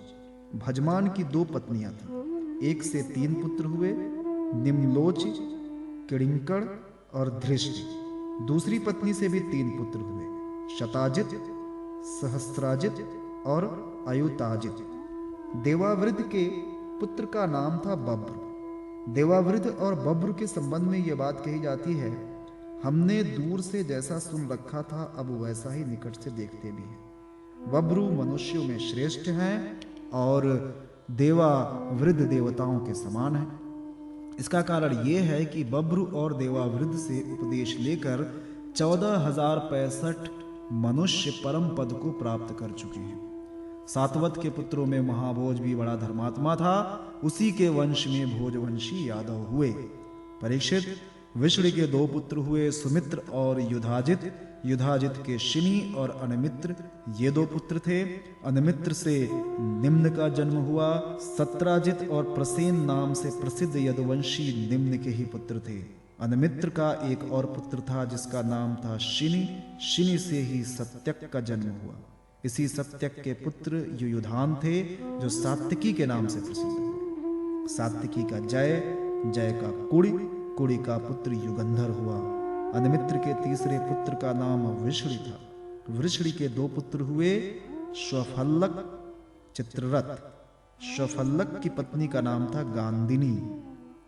भजमान की 2 पत्नियां थीं। एक से 3 पुत्र हुए, निम्लोच, किड़िंकड़ और धृष्टि। दूसरी पत्नी से भी 3 पुत्र हुए, शताजित, सहस्राजित और अयुताजित। देवावृद्ध के पुत्र का नाम था बब्र। देवावृद्ध और बब्र के संबंध में यह बात कही जाती है, हमने दूर से जैसा सुन रखा था अब वैसा ही निकट से देखते भी हैं। बब्रु मनुष्यों में श्रेष्ठ हैं और देवावृद्ध देवताओं के समान हैं। इसका कारण यह है कि बब्रु और देवावृद्ध से उपदेश लेकर 14,065 मनुष्य परम पद को प्राप्त कर चुके हैं। सातवत के पुत्रों में महाभोज भी बड़ा धर्मात्मा था, उसी के वंश में भोजवंशी यादव हुए। परीक्षित, विष्णु के 2 पुत्र हुए, सुमित्र और युधाजित। युधाजित के शिनी और अनमित्र, ये 2 पुत्र थे। अनमित्र से निम्न का जन्म हुआ। सत्राजित और प्रसेन नाम से प्रसिद्ध यदुवंशी निम्न के ही पुत्र थे। अनमित्र का एक और पुत्र था जिसका नाम था शिनी। शिनी से ही सत्यक का जन्म हुआ। इसी सत्यक के पुत्र युयुधान थे जो सात्विकी के नाम से प्रसिद्ध हुए। सात्विकी का जय, जय का कुड़ी, कुड़ी का पुत्र युगंधर हुआ। अनमित्र के तीसरे पुत्र का नाम वृषणी था। वृषणी के 2 पुत्र हुए, श्वफल्लक, चित्ररथ। श्वफल्लक की पत्नी का नाम था गांधिनी।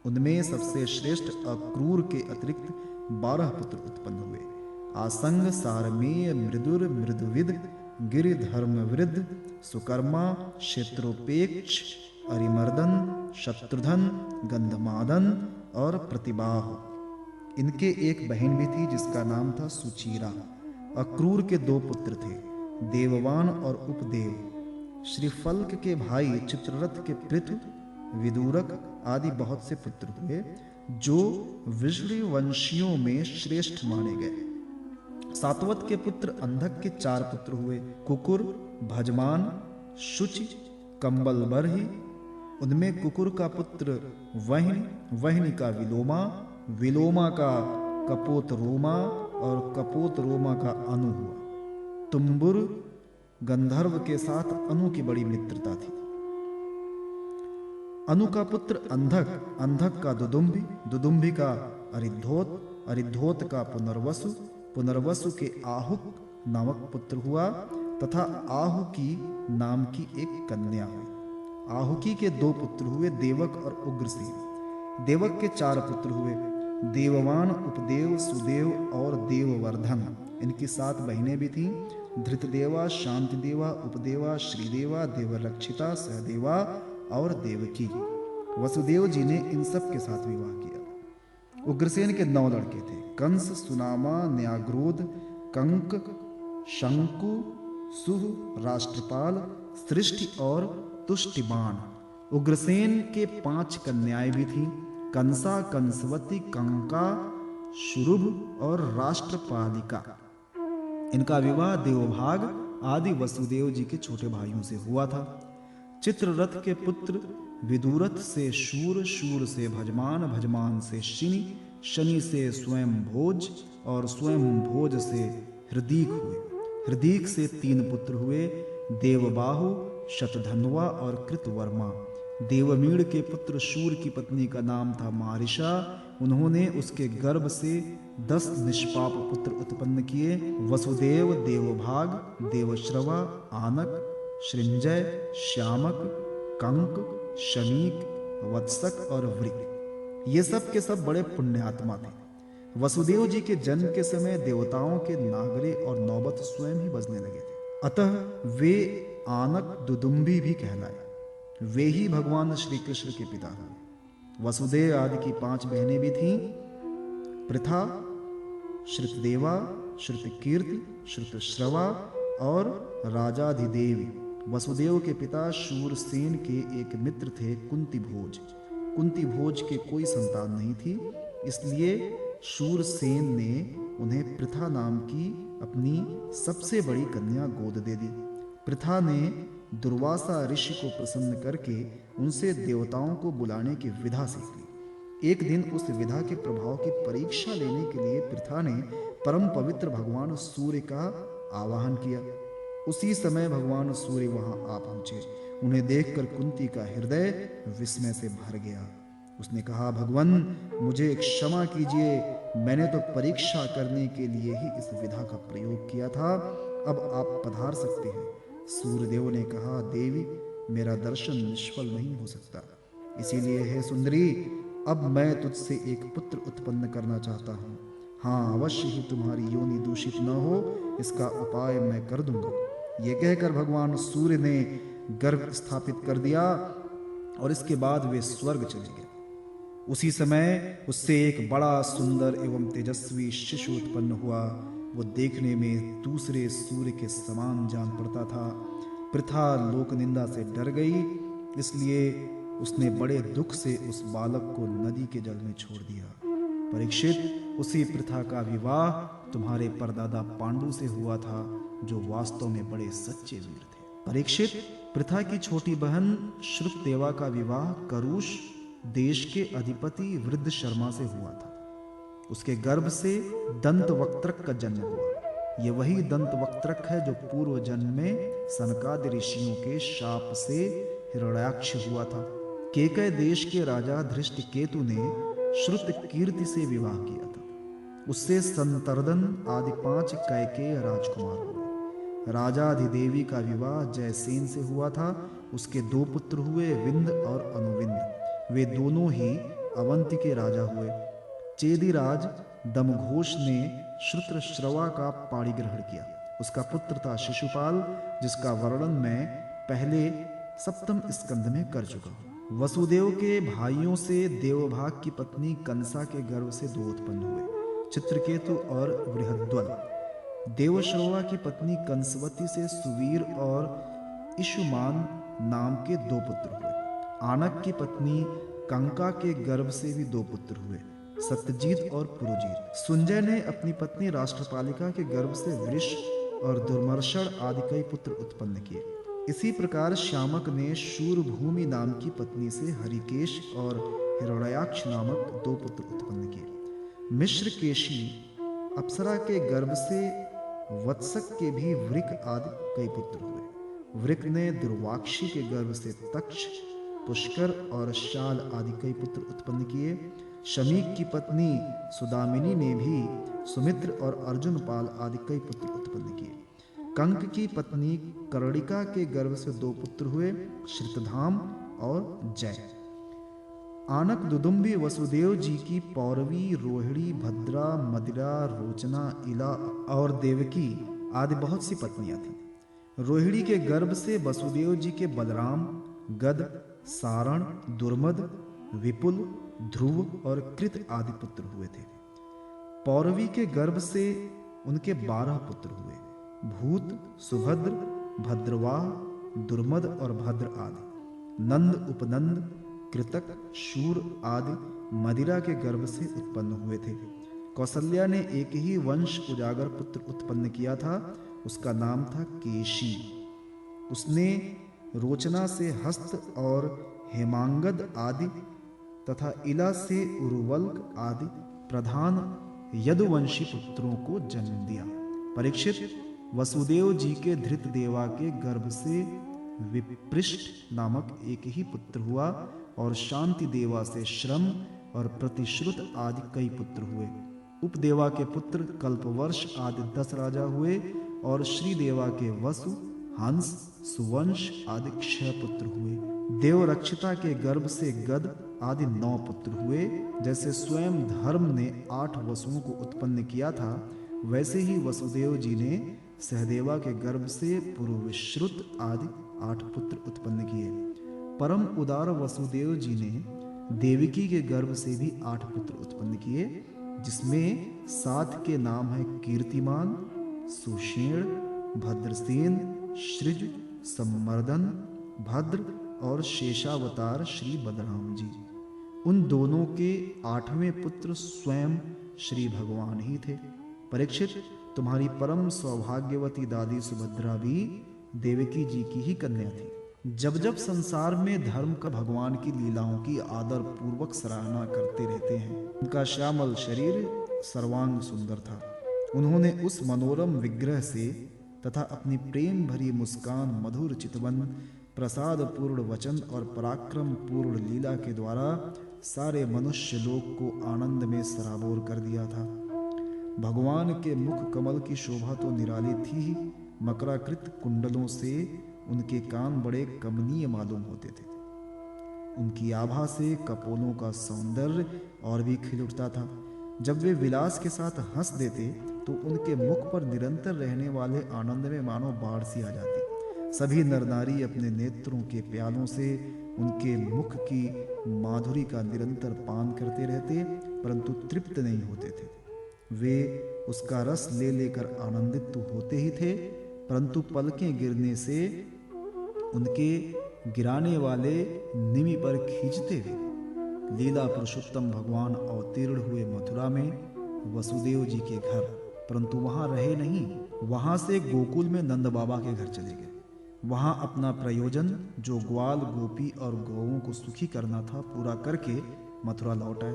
उनमें सबसे श्रेष्ठ अक्रूर के अतिरिक्त 12 पुत्र उत्पन्न हुए। आसंग, सारमेय, मृदुर, मृदुविद, गिरिधर्मवृद्ध, सुकर्मा, क्षेत्रोपेक्ष, अरिमर्दन, शत्रुधन, गंधमादन और प्रतिबाह। इनके एक बहन भी थी जिसका नाम था सुचीरा। अक्रूर के 2 पुत्र थे, देववान और उपदेव। श्रीफल्क के भाई चित्ररथ के पृथु, विदूरक आदि बहुत से पुत्र हुए जो विष्णु वंशियों में श्रेष्ठ माने गए। सातवत के पुत्र अंधक के 4 पुत्र हुए, कुकुर, भजमान, शुचि, कंबलबरही। उनमें कुकुर का पुत्र वह्नि, वह्नि का विलोमा, विलोमा का कपोत रोमा और कपोत रोमा का अनु हुआ। तुम्बुर गंधर्व के साथ अनु की बड़ी मित्रता थी। अनु का पुत्र अंधक, अंधक का दुदुम्बी, दुदुम्बी का अरिद्धोत, अरिद्धोत का पुनर्वसु, पुनर्वसु के आहुक नामक पुत्र हुआ तथा आहुकी नाम की एक कन्या हुई। आहुकी के 2 पुत्र हुए, देवक और उग्रसेन। देवक के 4 पुत्र हुए, देववान, उपदेव, सुदेव और देववर्धन। इनकी 7 बहनें भी थीं, धृतदेवा, शांतिदेवा, उपदेवा, श्रीदेवा, देवरक्षिता, सहदेवा और देवकी। वसुदेव जी ने इन सब के साथ विवाह किया। उग्रसेन के 9 लड़के थे, कंस, सुनामा, न्याग्रोध, कंक, शंकु, सुह, राष्ट्रपाल, सृष्टि और तुष्टिबाण। उग्रसेन के 5 कन्याएं भी थीं, कंसा, कंसवती, कंका, शुरुभ और राष्ट्रपालिका। इनका विवाह देवभाग आदि वसुदेव जी के छोटे भाइयों से हुआ था। चित्ररथ के पुत्र विदुरथ से शूर, शूर से भजमान, भजमान से शनि, शनि से स्वयं भोज और स्वयं भोज से हृदीक हुए। हृदीक से 3 पुत्र हुए, देवबाहु, शतधन्वा और कृतवर्मा। देवमीड़ के पुत्र शूर की पत्नी का नाम था मारिशा। उन्होंने उसके गर्भ से 10 निष्पाप पुत्र उत्पन्न किए, वसुदेव, देवभाग, देवश्रवा, आनक, श्रृंजय, श्यामक, कंक, शमीक, वत्सक और वृक। ये सब के सब बड़े पुण्यात्मा थे। वसुदेव जी के जन्म के समय देवताओं के नागरे और नौबत स्वयं ही बजने लगे थे। अतः वे आनक दुदुम्बी भी कहलाए। वे ही भगवान श्री कृष्ण के पिता हैं। वसुदेव आदि की 5 बहनें भी थीं, पृथा, श्रुतदेवा, श्रुतकीर्ति, श्रुतश्रवा और राजाधिदेवी। वसुदेव के पिता शूरसेन के एक मित्र थे कुंती भोज। कुंती भोज के कोई संतान नहीं थी, इसलिए शूरसेन ने उन्हें पृथा नाम की अपनी सबसे बड़ी कन्या गोद दे दी। पृथा ने दुर्वासा ऋषि को प्रसन्न करके उनसे देवताओं को बुलाने की विधा सीख ली। एक दिन उस विधा के प्रभाव की परीक्षा लेने के लिए पृथा ने परम पवित्र भगवान सूर्य का आवाहन किया। उसी समय भगवान सूर्य वहां आ पहुंचे। उन्हें देखकर कुंती का हृदय विस्मय से भर गया। उसने कहा, भगवान मुझे क्षमा कीजिए, मैंने तो परीक्षा करने के लिए ही इस विधा का प्रयोग किया था, अब आप पधार सकते हैं। सूर्यदेव ने कहा, देवी मेरा दर्शन निष्फल नहीं हो सकता, इसीलिए हे सुंदरी अब मैं तुझसे एक पुत्र उत्पन्न करना चाहता हूँ। हाँ, अवश्य ही तुम्हारी योनि दूषित न हो, इसका उपाय मैं कर दूंगा। ये कहकर भगवान सूर्य ने गर्भ स्थापित कर दिया और इसके बाद वे स्वर्ग चले गए। उसी समय उससे एक बड़ा सुंदर एवं तेजस्वी शिशु उत्पन्न हुआ। वो देखने में दूसरे सूर्य के समान जान पड़ता था। पृथा लोक निंदा से डर गई, इसलिए उसने बड़े दुख से उस बालक को नदी के जल में छोड़ दिया। परीक्षित, उसी पृथा का विवाह तुम्हारे परदादा पांडु से हुआ था, जो वास्तव में बड़े सच्चे वीर थे। परीक्षित, पृथा की छोटी बहन श्रुतदेवा का विवाह करुष देश के अधिपति वृद्ध शर्मा से हुआ था। उसके गर्भ से दंतवक्त्रक का जन्म हुआ। यह वही दंतवक्त्रक है जो पूर्व जन्म में सनकादि ऋषियों के शाप से हिरण्याक्ष हुआ था। केकय देश के राजा धृष्टकेतु ने श्रुतकीर्ति से विवाह किया था। उससे संतर्दन आदि 5 कैकेय राजकुमार हुए। राजाधिदेवी का विवाह जयसेन से हुआ था। उसके 2 पुत्र हुए, विंध्य और अनुविंध्य। वे दोनों ही अवंती के राजा हुए। चेदिराज दमघोष ने श्रुतश्रवा का पाणिग्रहण किया। उसका पुत्र था शिशुपाल, जिसका वर्णन मैं पहले 7वें स्कंद में कर चुका हूँ। वसुदेव के भाइयों से देवभाग की पत्नी कंसा के गर्भ से 2 उत्पन्न हुए, चित्रकेतु और बृहद्वल। देवश्रवा की पत्नी कंसवती से सुवीर और इशुमान नाम के 2 पुत्र हुए। आनक की पत्नी कंका के गर्भ से भी 2 पुत्र हुए, सत्यजीत और पुरुजीत। सुंजय ने अपनी पत्नी राष्ट्रपालिका के गर्भ से वृष और दुर्मर्षण आदि कई पुत्र उत्पन्न किए। इसी प्रकार श्यामक ने शूरभूमि नाम की पत्नी से हरिकेश और हिरण्याक्ष नामक 2 पुत्र उत्पन्न किए। मिश्रकेशी अप्सरा के गर्भ से वत्सक के भी वृक आदि कई पुत्र हुए। वृक ने दुर्वाक्षी के गर्भ से तक्ष, पुष्कर और शाल आदि कई पुत्र उत्पन्न किए। शमीक की पत्नी सुदामिनी ने भी सुमित्र और अर्जुनपाल आदि कई पुत्र उत्पन्न किए। कंक की पत्नी कर्णिका के गर्भ से 2 पुत्र हुए, श्रितधाम और जय। आनक दुदुम्बी वसुदेव जी की पौरवी, रोहिणी, भद्रा, मदिरा, रोचना, इला और देवकी आदि बहुत सी पत्नियां थीं। रोहिणी के गर्भ से वसुदेव जी के बलराम, गद, सारण, दुर्मद, विपुल, ध्रुव और कृत आदि पुत्र हुए थे। पौरवी के गर्भ से उनके 12 पुत्र हुए, भूत, सुभद्र, भद्रवाह, दुर्मद और भद्र आदि। नंद, उपनंद, कृतक, शूर आदि मदिरा के गर्भ से उत्पन्न हुए थे। कौसल्या ने एक ही वंश उजागर पुत्र उत्पन्न किया था, उसका नाम था केशी। उसने रोचना से हस्त और हेमांगद आदि तथा इला से उर्वल्क आदि प्रधान यदुवंशी पुत्रों को जन्म दिया। परीक्षित, वसुदेव जी के धृत देवा के गर्भ से विपृष्ट नामक एक ही पुत्र हुआ और शांति देवा से श्रम और प्रतिश्रुत आदि कई पुत्र हुए। उपदेवा के पुत्र कल्पवर्ष आदि 10 राजा हुए और श्रीदेवा के वसु, हंस, सुवंश आदि 6 पुत्र हुए। देवरक्षिता के गर्भ से गद आदि 9 पुत्र हुए। जैसे स्वयं धर्म ने 8 वसुओं को उत्पन्न किया था, वैसे ही वसुदेव जी ने सहदेवा के गर्भ से पुरुविश्रुत आदि 8 पुत्र उत्पन्न किए। परम उदार वसुदेव जी ने देवकी के गर्भ से भी 8 पुत्र उत्पन्न किए, जिसमें 7 के नाम है कीर्तिमान, सुषेण, भद्रसेन, सृज, सम्मर्दन, भद्र और शेषावतार श्री बलराम जी। उन दोनों के 8वें पुत्र स्वयं श्री भगवान ही थे। परीक्षित, तुम्हारी परम सौभाग्यवती दादी सुभद्रा भी देवकी जी की ही कन्या थी। जब जब संसार में धर्म का भगवान की लीलाओं की आदर पूर्वक सराहना करते रहते हैं। उनका श्यामल शरीर सर्वांग सुंदर था। उन्होंने उस मनोरम विग्रह से तथा अपनी प्रेम भरी मुस्कान, मधुर चितवन, प्रसाद पूर्ण वचन और पराक्रम पूर्ण लीला के द्वारा सारे मनुष्य लोक को आनंद में सराबोर कर दिया था। भगवान के मुख कमल की शोभा तो निराली थी ही, मकराकृत कुंडलों से उनके कान बड़े कमनीय मालूम होते थे। उनकी आभा से कपोलों का सौंदर्य और भी खिल उठता था। जब वे विलास के साथ हंस देते तो उनके मुख पर निरंतर रहने वाले आनंद में मानो बाढ़ सी आ जाती। सभी नर नारी अपने नेत्रों के प्यालों से उनके मुख की माधुरी का निरंतर पान करते रहते, परंतु तृप्त नहीं होते थे। वे उसका रस ले लेकर आनंदित तो होते ही थे, परंतु पलकें गिरने से उनके गिराने वाले निमि पर खींचते हुए लीला पुरुषोत्तम भगवान अवतीर्ण हुए मथुरा में वसुदेव जी के घर, परंतु वहां रहे नहीं। वहां से गोकुल में नंद बाबा के घर चले गए। वहां अपना प्रयोजन, जो ग्वाल, गोपी और गौओं को सुखी करना था, पूरा करके मथुरा लौट आए।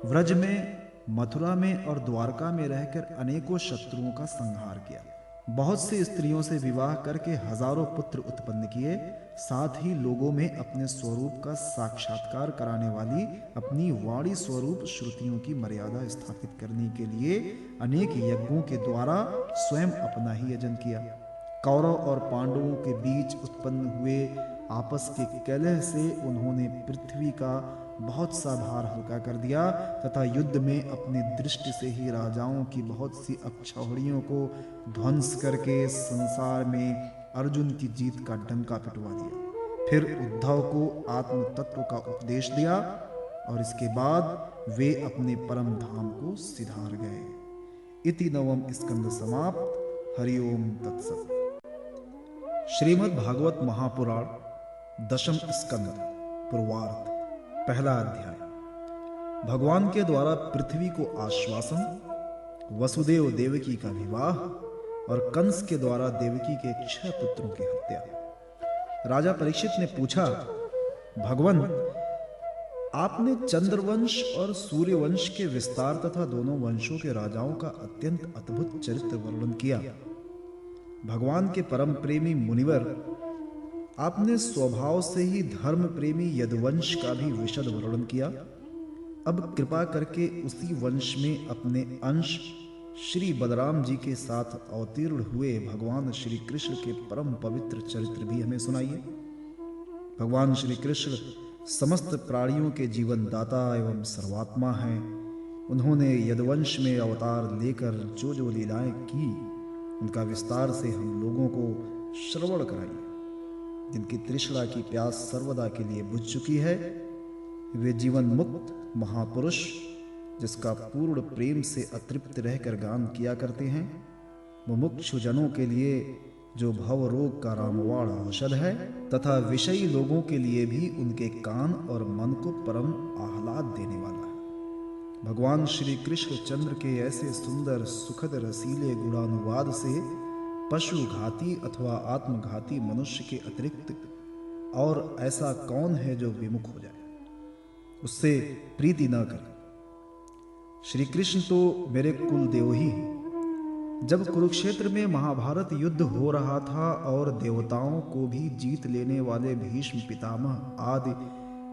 व्रज में, मथुरा में और द्वारका में रहकर अनेकों शत्रुओं का संहार किया। बहुत सी स्त्रियों से विवाह करके हजारों पुत्र उत्पन्न किए। साथ ही लोगों में अपने स्वरूप का साक्षात्कार कराने वाली अपनी वाणी स्वरूप श्रुतियों की मर्यादा स्थापित करने के लिए अनेक यज्ञों के द्वारा स्वयं अपना ही यजन किया। कौरव और पांडवों के बीच उत्पन्न हुए आपस के कलह से उन्होंने पृथ्वी का बहुत सा भार हल्का कर दिया तथा युद्ध में अपनी दृष्टि से ही राजाओं की बहुत सी अक्षौहिणियों को ध्वंस करके संसार में अर्जुन की जीत का डंका पिटवा दिया। फिर उद्धव को आत्म तत्व का उपदेश दिया और इसके बाद वे अपने परम धाम को सिधार गए। इति नवम स्कंद समाप्त। हरिओम तत्सत। श्रीमद् भागवत महापुराण दशम स्कंद पूर्वार्ध। पहला अध्याय। भगवान के द्वारा पृथ्वी को आश्वासन, वसुदेव देवकी का विवाह और कंस के द्वारा देवकी के 6 पुत्रों की हत्या। राजा परीक्षित ने पूछा, भगवान, आपने चंद्रवंश और सूर्यवंश के विस्तार तथा दोनों वंशों के राजाओं का अत्यंत अद्भुत चरित्र वर्णन किया। भगवान के परम प्रेमी मुनिवर, आपने स्वभाव से ही धर्म प्रेमी यदुवंश का भी विशद वर्णन किया। अब कृपा करके उसी वंश में अपने अंश श्री बलराम जी के साथ अवतीर्ण हुए भगवान श्री कृष्ण के परम पवित्र चरित्र भी हमें सुनाइए। भगवान श्री कृष्ण समस्त प्राणियों के जीवन दाता एवं सर्वात्मा हैं। उन्होंने यदुवंश में अवतार लेकर जो जो लीलाएं की, उनका विस्तार से हम लोगों को श्रवण कराइए। जिनकी तृष्णा की प्यास सर्वदा के लिए बुझ चुकी है, वे जीवन मुक्त महापुरुष, जिसका पूर्ण प्रेम से अतृप्त रहकर गान किया करते हैं, मुमुक्षु जनों के लिए जो भव रोग का रामवाण औषध है, तथा विषयी लोगों के लिए भी उनके कान और मन को परम आह्लाद देने वाला है। भगवान श्री कृष्ण चंद्र के ऐसे सुंदर सुखद रसीले गुणानुवाद से पशु घाती अथवा आत्मघाती मनुष्य के अतिरिक्त और ऐसा कौन है जो विमुख हो जाए, उससे प्रीति न करे। श्री कृष्ण तो मेरे कुल देव ही हैं। जब कुरुक्षेत्र में महाभारत युद्ध हो रहा था और देवताओं को भी जीत लेने वाले भीष्म पितामह आदि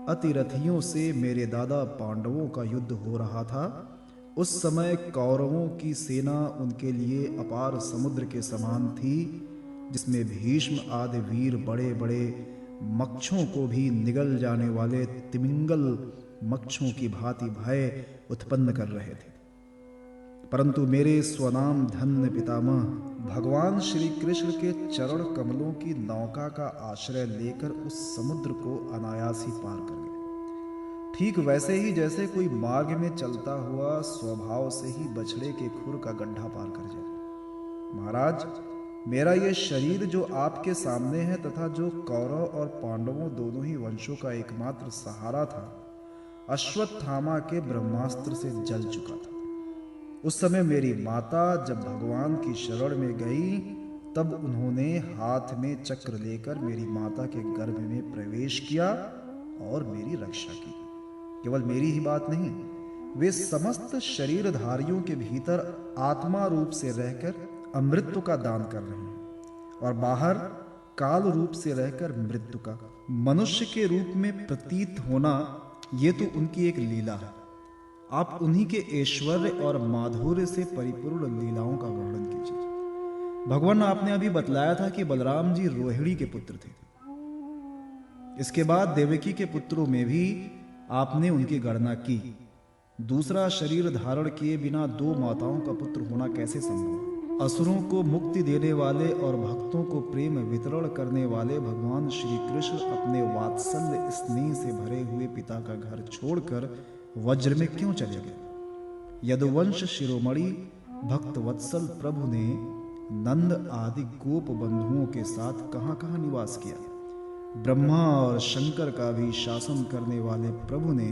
अतिरथियों से मेरे दादा पांडवों का युद्ध हो रहा था, उस समय कौरवों की सेना उनके लिए अपार समुद्र के समान थी, जिसमें भीष्म आदि वीर बड़े बड़े मक्षों को भी निगल जाने वाले तिमिंगल मक्षों की भांति भय उत्पन्न कर रहे थे। परंतु मेरे स्वनाम धन्य पितामह भगवान श्री कृष्ण के चरण कमलों की नौका का आश्रय लेकर उस समुद्र को अनायास ही पार कर गए। ठीक वैसे ही जैसे कोई मार्ग में चलता हुआ स्वभाव से ही बछड़े के खुर का गड्ढा पार कर जाए। महाराज, मेरा ये शरीर जो आपके सामने है तथा जो कौरव और पांडवों दोनों ही वंशों का एकमात्र सहारा था, अश्वत्थामा के ब्रह्मास्त्र से जल चुका था। उस समय मेरी माता जब भगवान की शरण में गई, तब उन्होंने हाथ में चक्र लेकर मेरी माता के गर्भ में प्रवेश किया और मेरी रक्षा की। केवल मेरी ही बात नहीं, वे समस्त शरीरधारियों के भीतर आत्मा रूप से रहकर अमृत का दान कर रहे हैं और बाहर काल रूप से रहकर मृत्यु का मनुष्य के रूप में प्रतीत होना, ये तो उनकी एक लीला है। आप उन्हीं के ऐश्वर्य और माधुर्य से परिपूर्ण लीलाओं का वर्णन कीजिए। भगवान, आपने अभी बतलाया था कि बलराम जी रोहिणी के पुत्र थे। इसके बाद देवकी के पुत्रों में भी आपने उनकी गणना की। दूसरा शरीर धारण किए बिना दो माताओं का पुत्र होना कैसे संभव? असुरों को मुक्ति देने वाले और भक्तों को प्रेम वितरण करने वाले भगवान श्री कृष्ण अपने वात्सल्य स्नेह से भरे हुए पिता का घर छोड़कर वज्र में क्यों चले गए? यदुवंश शिरोमणि भक्त वत्सल प्रभु ने नंद आदि गोप बंधुओं के साथ कहां कहां निवास किया? ब्रह्मा और शंकर का भी शासन करने वाले प्रभु ने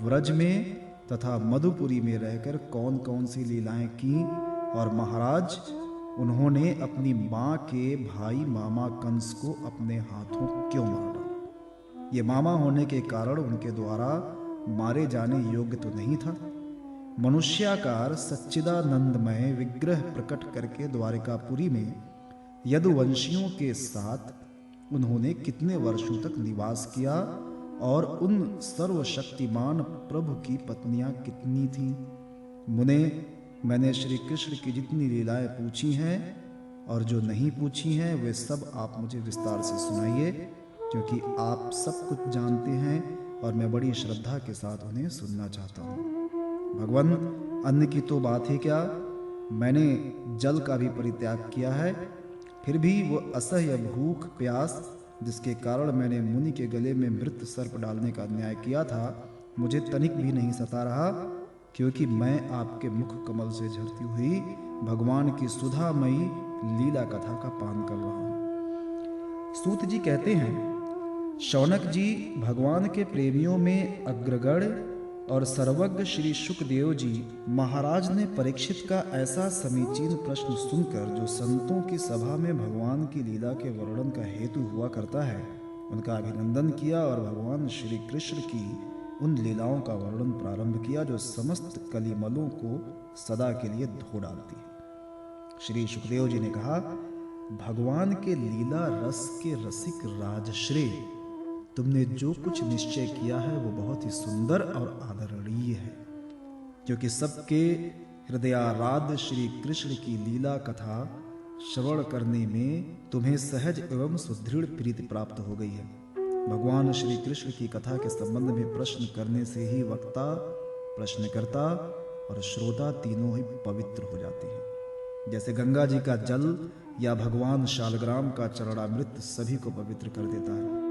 व्रज में तथा मधुपुरी में रहकर कौन कौन सी लीलाएं की? और महाराज, उन्होंने अपनी मां के भाई मामा कंस को अपने हाथों क्यों मार डाला? ये मामा होने के कारण उनके द्वारा मारे जाने योग्य तो नहीं था। मनुष्याकार सच्चिदानंदमय विग्रह प्रकट करके द्वारिकापुरी में यदुवंशियों के साथ उन्होंने कितने वर्षों तक निवास किया और उन सर्वशक्तिमान प्रभु की पत्नियां कितनी थीं? मुने, मैंने श्री कृष्ण की जितनी लीलाएं पूछी हैं और जो नहीं पूछी हैं वे सब आप मुझे विस्तार से सुनाइए, क्योंकि आप सब कुछ जानते हैं और मैं बड़ी श्रद्धा के साथ उन्हें सुनना चाहता हूँ। भगवान, अन्न की तो बात ही क्या, मैंने जल का भी परित्याग किया है, फिर भी वो असह्य भूख प्यास जिसके कारण मैंने मुनि के गले में मृत सर्प डालने का अन्याय किया था, मुझे तनिक भी नहीं सता रहा, क्योंकि मैं आपके मुख कमल से झरती हुई भगवान की सुधामयी लीला कथा का पान कर रहा हूँ। सूत जी कहते हैं, शौनक जी भगवान के प्रेमियों में अग्रगण्य और सर्वज्ञ श्री शुकदेव जी महाराज ने परीक्षित का ऐसा समीचीन प्रश्न सुनकर, जो संतों की सभा में भगवान की लीला के वर्णन का हेतु हुआ करता है, उनका अभिनंदन किया और भगवान श्री कृष्ण की उन लीलाओं का वर्णन प्रारंभ किया जो समस्त कलिमलों को सदा के लिए धो डालती है। श्री शुकदेव जी ने कहा, भगवान के लीला रस के रसिक राजश्री, तुमने जो कुछ निश्चय किया है वो बहुत ही सुंदर और आदरणीय है, क्योंकि सबके हृदयाराध्य श्री कृष्ण की लीला कथा श्रवण करने में तुम्हें सहज एवं सुदृढ़ प्रीति प्राप्त हो गई है। भगवान श्री कृष्ण की कथा के संबंध में प्रश्न करने से ही वक्ता, प्रश्नकर्ता और श्रोता तीनों ही पवित्र हो जाते हैं। जैसे गंगा जी का जल या भगवान शालग्राम का चरणामृत सभी को पवित्र कर देता है।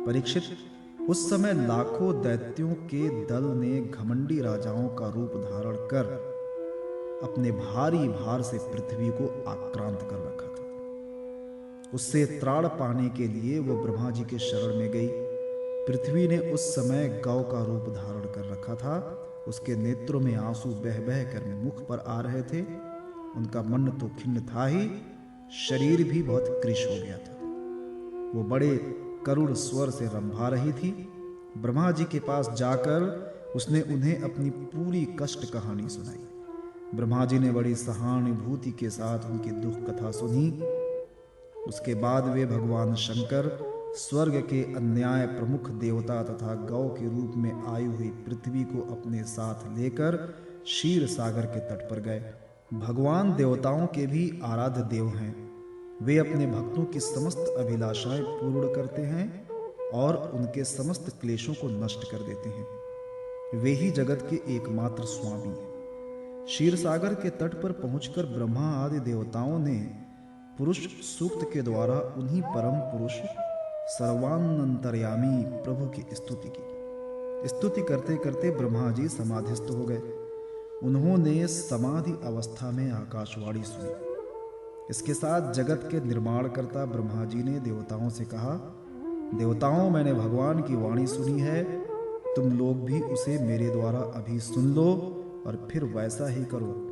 परीक्षित, उस समय लाखों दैत्यों के दल ने घमंडी राजाओं का रूप धारण कर अपने भारी भार से पृथ्वी को आक्रांत कर रखा था। उससे त्राण पाने के लिए वो ब्रह्मा जी के शरण में गई। पृथ्वी ने उस समय गौ का रूप धारण कर रखा था उसके नेत्रों में आंसू बह बह कर मुख पर आ रहे थे। उनका मन तो खिन्न था ही, शरीर भी बहुत कृश हो गया था। वो बड़े करुण स्वर से रंभा रही थी। ब्रह्मा जी के पास जाकर उसने उन्हें अपनी पूरी कष्ट कहानी सुनाई। ब्रह्मा जी ने बड़ी सहानुभूति के साथ उनकी दुख कथा सुनी। उसके बाद वे भगवान शंकर स्वर्ग के अन्याय प्रमुख देवता तथा गौ के रूप में आई हुई पृथ्वी को अपने साथ लेकर क्षीर सागर के तट पर गए। भगवान देवताओं के भी आराध्य देव हैं। वे अपने भक्तों की समस्त अभिलाषाएं पूर्ण करते हैं और उनके समस्त क्लेशों को नष्ट कर देते हैं। वे ही जगत के एकमात्र स्वामी हैं। क्षीर सागर के तट पर पहुंचकर ब्रह्मा आदि देवताओं ने पुरुष सूक्त के द्वारा उन्हीं परम पुरुष सर्वानंतर्यामी प्रभु की स्तुति की। स्तुति करते करते ब्रह्मा जी समाधिस्थ हो गए। उन्होंने समाधि अवस्था में आकाशवाणी सुनी। इसके साथ जगत के निर्माणकर्ता ब्रह्मा जी ने देवताओं से कहा, देवताओं, मैंने भगवान की वाणी सुनी है, तुम लोग भी उसे मेरे द्वारा अभी सुन लो और फिर वैसा ही करो।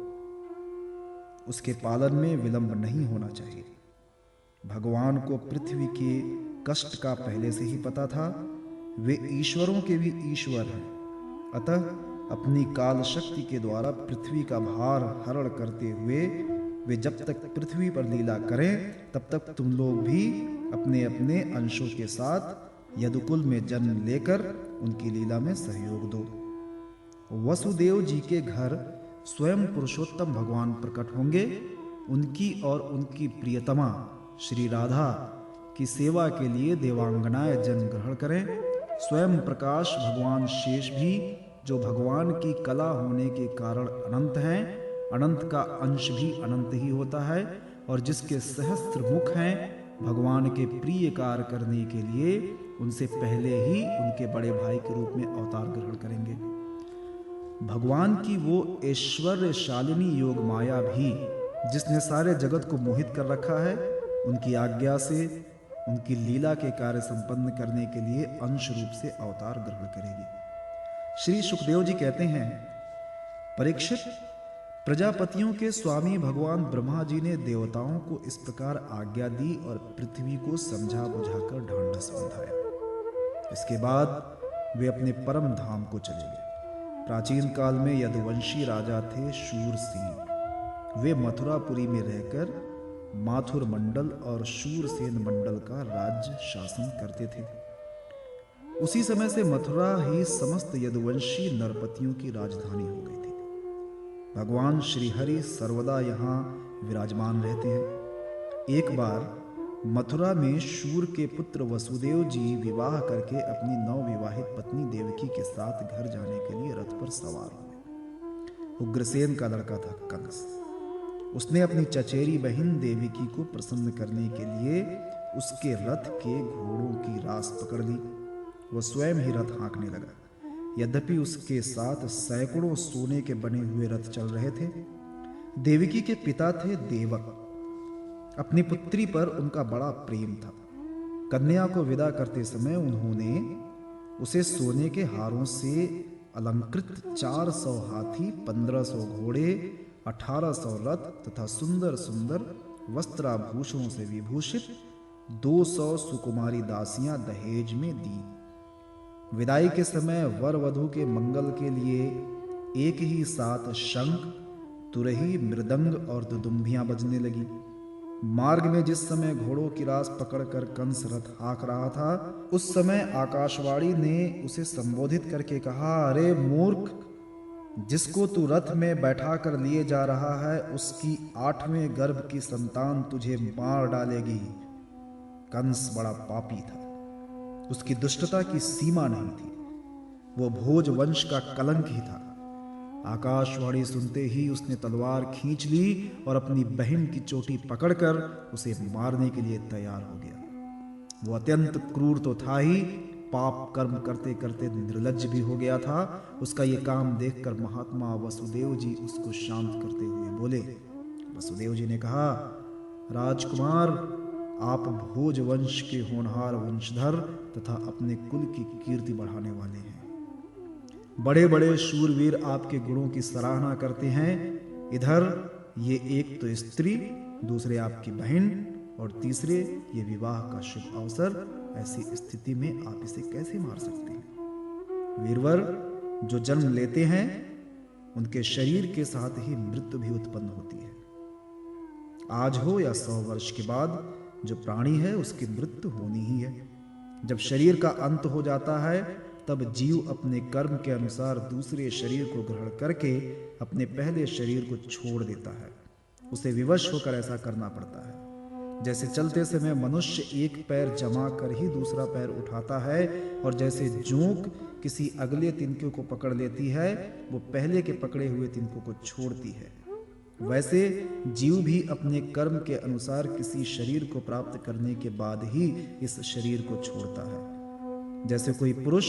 उसके पालन में विलंब नहीं होना चाहिए। भगवान को पृथ्वी के कष्ट का पहले से ही पता था। वे ईश्वरों के भी ईश्वर हैं। अतः अपनी काल शक्ति के द्वारा पृथ्वी का भार हरण करते हुए वे जब तक पृथ्वी पर लीला करें तब तक तुम लोग भी अपने अपने अंशों के साथ यदुकुल में जन्म लेकर उनकी लीला में सहयोग दो। वसुदेव जी के घर स्वयं पुरुषोत्तम भगवान प्रकट होंगे। उनकी और उनकी प्रियतमा श्री राधा की सेवा के लिए देवांगनाएं जन्म ग्रहण करें। स्वयं प्रकाश भगवान शेष भी, जो भगवान की कला होने के कारण अनंत हैं, अनंत का अंश भी अनंत ही होता है, और जिसके सहस्त्र मुख हैं, भगवान के प्रिय कार्य करने के लिए उनसे पहले ही उनके बड़े भाई के रूप में अवतार ग्रहण करेंगे। भगवान की वो ऐश्वर्यशालिनी योग माया भी, जिसने सारे जगत को मोहित कर रखा है, उनकी आज्ञा से उनकी लीला के कार्य संपन्न करने के लिए अंश रूप से अवतार ग्रहण करेगी। श्री सुखदेव जी कहते हैं, परीक्षित, प्रजापतियों के स्वामी भगवान ब्रह्मा जी ने देवताओं को इस प्रकार आज्ञा दी और पृथ्वी को समझा बुझाकर ढांढस बंधाया। इसके बाद वे अपने परम धाम को चले गए। प्राचीन काल में यदुवंशी राजा थे शूरसेन। वे मथुरापुरी में रहकर माथुर मंडल और शूरसेन मंडल का राज्य शासन करते थे। उसी समय से मथुरा ही समस्त यदुवंशी नरपतियों की राजधानी हो गई थी। भगवान श्री हरि सर्वदा यहाँ विराजमान रहते हैं। एक बार मथुरा में शूर के पुत्र वसुदेव जी विवाह करके अपनी नवविवाहित पत्नी देवकी के साथ घर जाने के लिए रथ पर सवार हुए। उग्रसेन का लड़का था कंस। उसने अपनी चचेरी बहन देवकी को प्रसन्न करने के लिए उसके रथ के घोड़ों की रास पकड़ ली। वह स्वयं ही रथ हाँकने लगा। यद्यपि उसके साथ सैकड़ों सोने के बने हुए रथ चल रहे थे। देवकी के पिता थे देवक। अपनी पुत्री पर उनका बड़ा प्रेम था। कन्या को विदा करते समय उन्होंने उसे सोने के हारों से अलंकृत 400 हाथी, 1500 घोड़े, 1800 रथ तथा सुंदर सुंदर वस्त्राभूषणों से विभूषित 200 सुकुमारी दासियां दहेज में दी। विदाई के समय वर वधू के मंगल के लिए एक ही साथ शंख, तुरही, मृदंग और दुदुम्बियां बजने लगी। मार्ग में जिस समय घोड़ों की रास पकड़कर कंस रथ हाँक रहा था, उस समय आकाशवाणी ने उसे संबोधित करके कहा, अरे मूर्ख, जिसको तू रथ में बैठा कर लिए जा रहा है, उसकी 8वें गर्भ की संतान तुझे मार डालेगी। कंस बड़ा पापी था। उसकी दुष्टता की सीमा नहीं थी। वो भोज वंश का कलंक ही था। आकाशवाणी सुनते ही उसने तलवार खींच ली और अपनी बहन की चोटी पकड़कर उसे मारने के लिए तैयार हो गया। वो अत्यंत क्रूर तो था ही, पाप कर्म करते करते निर्लज्ज भी हो गया था। उसका ये काम देखकर महात्मा वसुदेव जी उसको शांत करते हुए बोले। वसुदेव जी ने कहा, राजकुमार, आप भोज वंश के होनहार वंशधर तथा अपने कुल की कीर्ति बढ़ाने वाले हैं। बड़े बड़े शूरवीर आपके गुणों की सराहना करते हैं। इधर ये एक तो स्त्री, दूसरे आपकी बहन और तीसरे ये विवाह का शुभ अवसर। ऐसी स्थिति में आप इसे कैसे मार सकते हैं? वीरवर, जो जन्म लेते हैं उनके शरीर के साथ ही मृत्यु भी उत्पन्न होती है। आज हो या 100 वर्ष के बाद, जो प्राणी है उसकी मृत्यु होनी ही है। जब शरीर का अंत हो जाता है तब जीव अपने कर्म के अनुसार दूसरे शरीर को ग्रहण करके अपने पहले शरीर को छोड़ देता है। उसे विवश होकर ऐसा करना पड़ता है। जैसे चलते समय मनुष्य एक पैर जमा कर ही दूसरा पैर उठाता है, और जैसे जोंक किसी अगले तिनके को पकड़ लेती है, वो पहले के पकड़े हुए तिनकों को छोड़ती है, वैसे जीव भी अपने कर्म के अनुसार किसी शरीर को प्राप्त करने के बाद ही इस शरीर को छोड़ता है। जैसे कोई पुरुष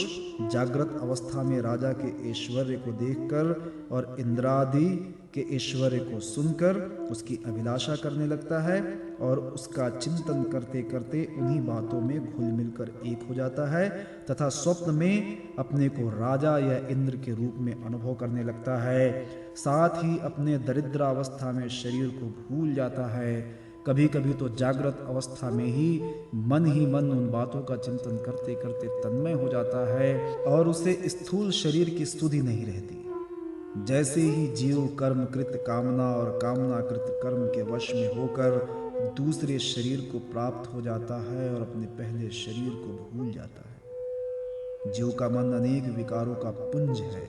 जागृत अवस्था में राजा के ऐश्वर्य को देखकर और इंद्रादि के ऐश्वर्य को सुनकर उसकी अभिलाषा करने लगता है, और उसका चिंतन करते करते उन्हीं बातों में घुल मिलकर एक हो जाता है, तथा स्वप्न में अपने को राजा या इंद्र के रूप में अनुभव करने लगता है। साथ ही अपने दरिद्रावस्था में शरीर को भूल जाता है। कभी कभी तो जागृत अवस्था में ही मन उन बातों का चिंतन करते करते तन्मय हो जाता है, और उसे स्थूल शरीर की सुधि नहीं रहती। जैसे ही जीव कर्मकृत कामना और कामनाकृत कर्म के वश में होकर दूसरे शरीर को प्राप्त हो जाता है और अपने पहले शरीर को भूल जाता है। जीव का मन अनेक विकारों का पुंज है।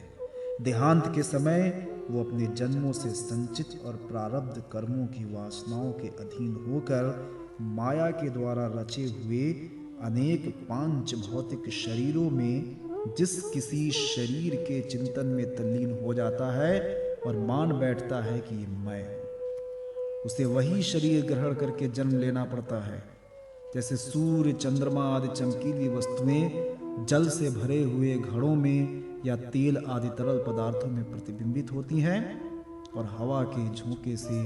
देहांत के समय वो अपने जन्मों से संचित और प्रारब्ध कर्मों की वासनाओं के अधीन होकर माया के द्वारा रचे हुए अनेक पांच भौतिक शरीरों में जिस किसी शरीर के चिंतन में तल्लीन हो जाता है और मान बैठता है कि ये मैं हूं, उसे वही शरीर ग्रहण करके जन्म लेना पड़ता है। जैसे सूर्य, चंद्रमा आदि चमकीली वस्तुएं जल से भरे हुए घड़ों में या तेल आदि तरल पदार्थों में प्रतिबिंबित होती हैं, और हवा के झोंके से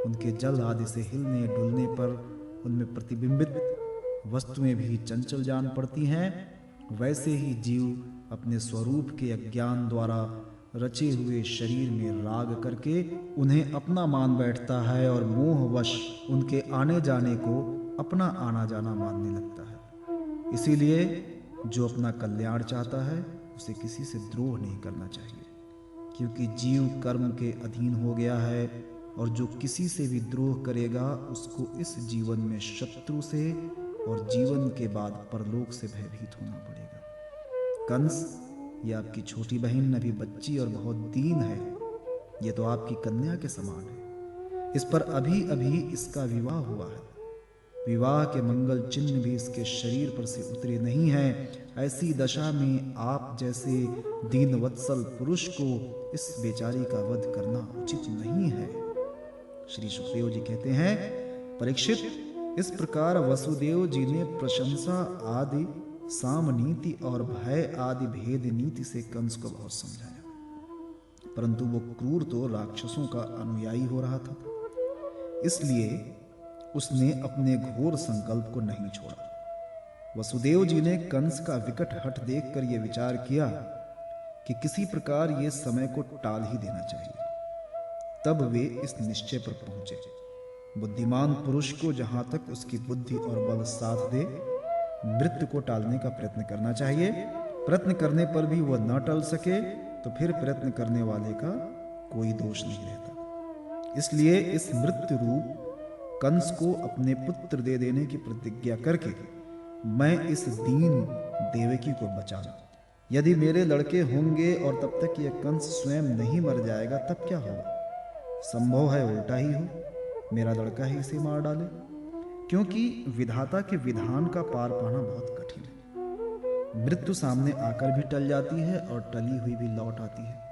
उनके जल आदि से हिलने डुलने पर उनमें प्रतिबिंबित वस्तुएं भी चंचल जान पड़ती हैं, वैसे ही जीव अपने स्वरूप के अज्ञान द्वारा रचे हुए शरीर में राग करके उन्हें अपना मान बैठता है और मोहवश उनके आने जाने को अपना आना जाना मानने लगता है। इसीलिए जो अपना कल्याण चाहता है उसे किसी से द्रोह नहीं करना चाहिए, क्योंकि जीव कर्म के अधीन हो गया है, और जो किसी से भी द्रोह करेगा उसको इस जीवन में शत्रु से और जीवन के बाद परलोक से भयभीत होना पड़ेगा। कंस, ये आपकी छोटी बहन अभी बच्ची और बहुत दीन है, ये तो आपकी कन्या के समान है। इस पर अभी अभी इसका विवाह हुआ है। विवाह के मंगल चिन्ह भी इसके शरीर पर से उतरे नहीं हैं। ऐसी दशा में आप जैसे दीन वत्सल पुरुष को इस बेचारी का वध करना उचित नहीं है। श्री सुखदेव जी कहते हैं, परीक्षित, इस प्रकार वसुदेव जी ने प्रशंसा आदि, साम नीति और भय आदि भेद नीति से कंस को बहुत समझाया, परंतु वो क्रूर तो राक्षसों का अनुयायी हो रहा था, इसलिए उसने अपने घोर संकल्प को नहीं छोड़ा। वसुदेव जी ने कंस का विकट हठ देखकर यह विचार किया कि किसी प्रकार ये समय को टाल ही देना चाहिए। तब वे इस निश्चय पर पहुंचे, बुद्धिमान पुरुष को जहां तक उसकी बुद्धि और बल साथ दे मृत्यु को टालने का प्रयत्न करना चाहिए। प्रयत्न करने पर भी वह न टल सके तो फिर प्रयत्न करने वाले का कोई दोष नहीं रहता। इसलिए इस मृत्यु रूप कंस को अपने पुत्र दे देने की प्रतिज्ञा करके मैं इस दीन देवकी को बचाऊं। यदि मेरे लड़के होंगे और तब तक यह कंस स्वयं नहीं मर जाएगा तब क्या होगा? संभव है उल्टा ही हो, मेरा लड़का ही इसे मार डाले, क्योंकि विधाता के विधान का पार पाना बहुत कठिन है। मृत्यु सामने आकर भी टल जाती है और टली हुई भी लौट आती है।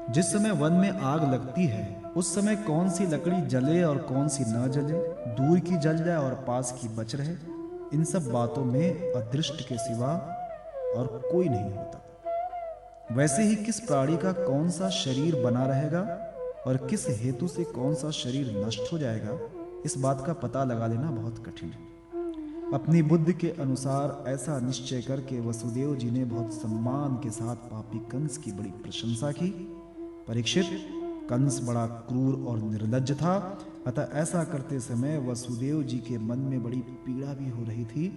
जिस समय वन में आग लगती है उस समय कौन सी लकड़ी जले और कौन सी न जले, दूर की जल जाए और पास की बच रहे, इन सब बातों में अदृष्ट के सिवा और कोई नहीं होता। वैसे ही किस प्राणी का कौन सा शरीर बना रहेगा और किस हेतु से कौन सा शरीर नष्ट हो जाएगा, इस बात का पता लगा लेना बहुत कठिन है। अपनी बुद्धि के अनुसार ऐसा निश्चय करके वसुदेव जी ने बहुत सम्मान के साथ पापी कंस की बड़ी प्रशंसा की। परीक्षित, कंस बड़ा क्रूर और निर्लज्ज था, अतः ऐसा करते समय वसुदेव जी के मन में बड़ी पीड़ा भी हो रही थी।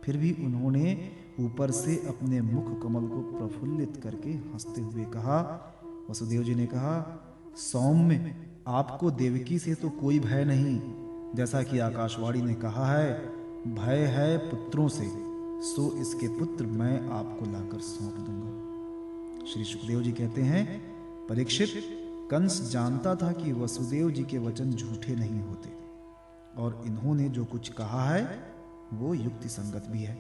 फिर भी उन्होंने ऊपर से अपने मुख कमल को प्रफुल्लित करके हंसते हुए कहा। वसुदेव जी ने कहा, सौम्य, आपको देवकी से तो कोई भय नहीं। जैसा कि आकाशवाणी ने कहा है, भय है पुत्रों से, सो इसके पुत्र मैं आपको लाकर सौंप दूंगा। श्री सुखदेव जी कहते हैं, परीक्षित, कंस जानता था कि वसुदेव जी के वचन झूठे नहीं होते और इन्होंने जो कुछ कहा है वो युक्ति संगत भी है।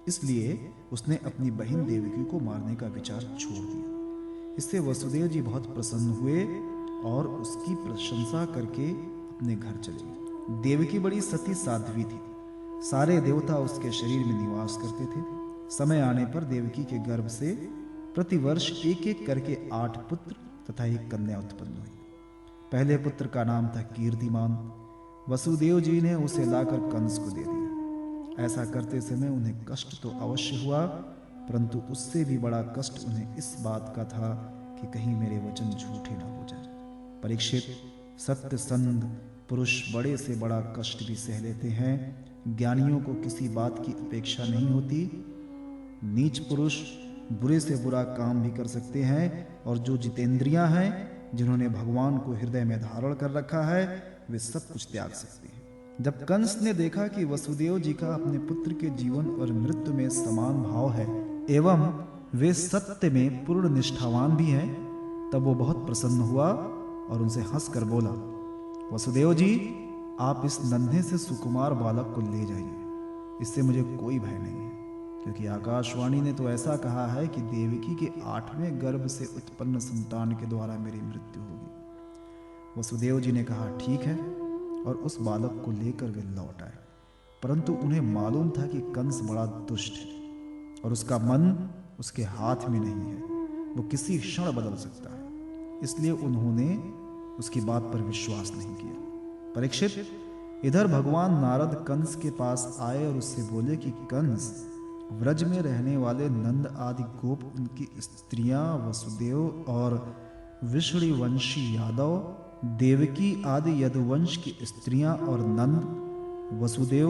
इसलिए उसने अपनी बहन देवकी को मारने का विचार छोड़ दिया। इससे वसुदेव जी बहुत प्रसन्न हुए और उसकी प्रशंसा करके अपने घर चले गए। देवकी बड़ी सती साध्वी थी। सारे देवता उसके शरीर में निवास करते थे। समय आने पर देवकी के गर्भ से प्रतिवर्ष एक एक करके 8 पुत्र तथा एक कन्या उत्पन्न हुई। पहले पुत्र का नाम था कीर्तिमान। वसुदेव जी ने उसे लाकर कंस को दे दिया। ऐसा करते समय उन्हें कष्ट तो अवश्य हुआ, परंतु उससे भी बड़ा कष्ट उन्हें इस बात का था कि कहीं मेरे वचन झूठे न हो जाए। परीक्षित, सत्यसंध पुरुष बड़े से बड़ा कष्ट भी सह लेते हैं। ज्ञानियों को किसी बात की अपेक्षा नहीं होती। नीच पुरुष बुरे से बुरा काम भी कर सकते हैं और जो जितेंद्रियां हैं, जिन्होंने भगवान को हृदय में धारण कर रखा है, वे सब कुछ त्याग सकते हैं। जब कंस ने देखा कि वसुदेव जी का अपने पुत्र के जीवन और मृत्यु में समान भाव है एवं वे सत्य में पूर्ण निष्ठावान भी हैं, तब वो बहुत प्रसन्न हुआ और उनसे हंसकर बोला, वसुदेव जी, आप इस नन्हे से सुकुमार बालक को ले जाइए। इससे मुझे कोई भय नहीं है, क्योंकि आकाशवाणी ने तो ऐसा कहा है कि देवकी के 8वें गर्भ से उत्पन्न संतान के द्वारा मेरी मृत्यु होगी। वसुदेव जी ने कहा, ठीक है, और उस बालक को लेकर वे लौट आए। परंतु उन्हें मालूम था कि कंस बड़ा दुष्ट है और उसका मन उसके हाथ में नहीं है, वो किसी क्षण बदल सकता है। इसलिए उन्होंने उसकी बात पर विश्वास नहीं किया। परीक्षित, इधर भगवान नारद कंस के पास आए और उससे बोले कि कंस, व्रज में रहने वाले नंद आदि गोप, उनकी स्त्रियां वसुदेव और विष्णुवंशी यादव, देवकी आदि यदुवंश की स्त्रियां और नंद, वसुदेव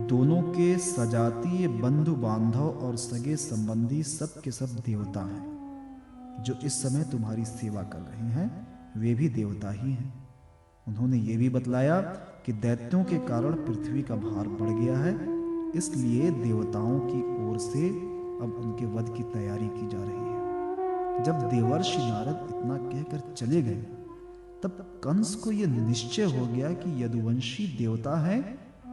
दोनों के सजातीय बंधु बांधव और सगे संबंधी सब के सब देवता हैं। जो इस समय तुम्हारी सेवा कर रहे हैं वे भी देवता ही हैं। उन्होंने ये भी बतलाया कि दैत्यों के कारण पृथ्वी का भार बढ़ गया है, इसलिए देवताओं की ओर से अब उनके वध की तैयारी की जा रही है। जब देवर्षि नारद इतना कहकर चले गए, तब कंस को यह निश्चय हो गया कि यदुवंशी देवता हैं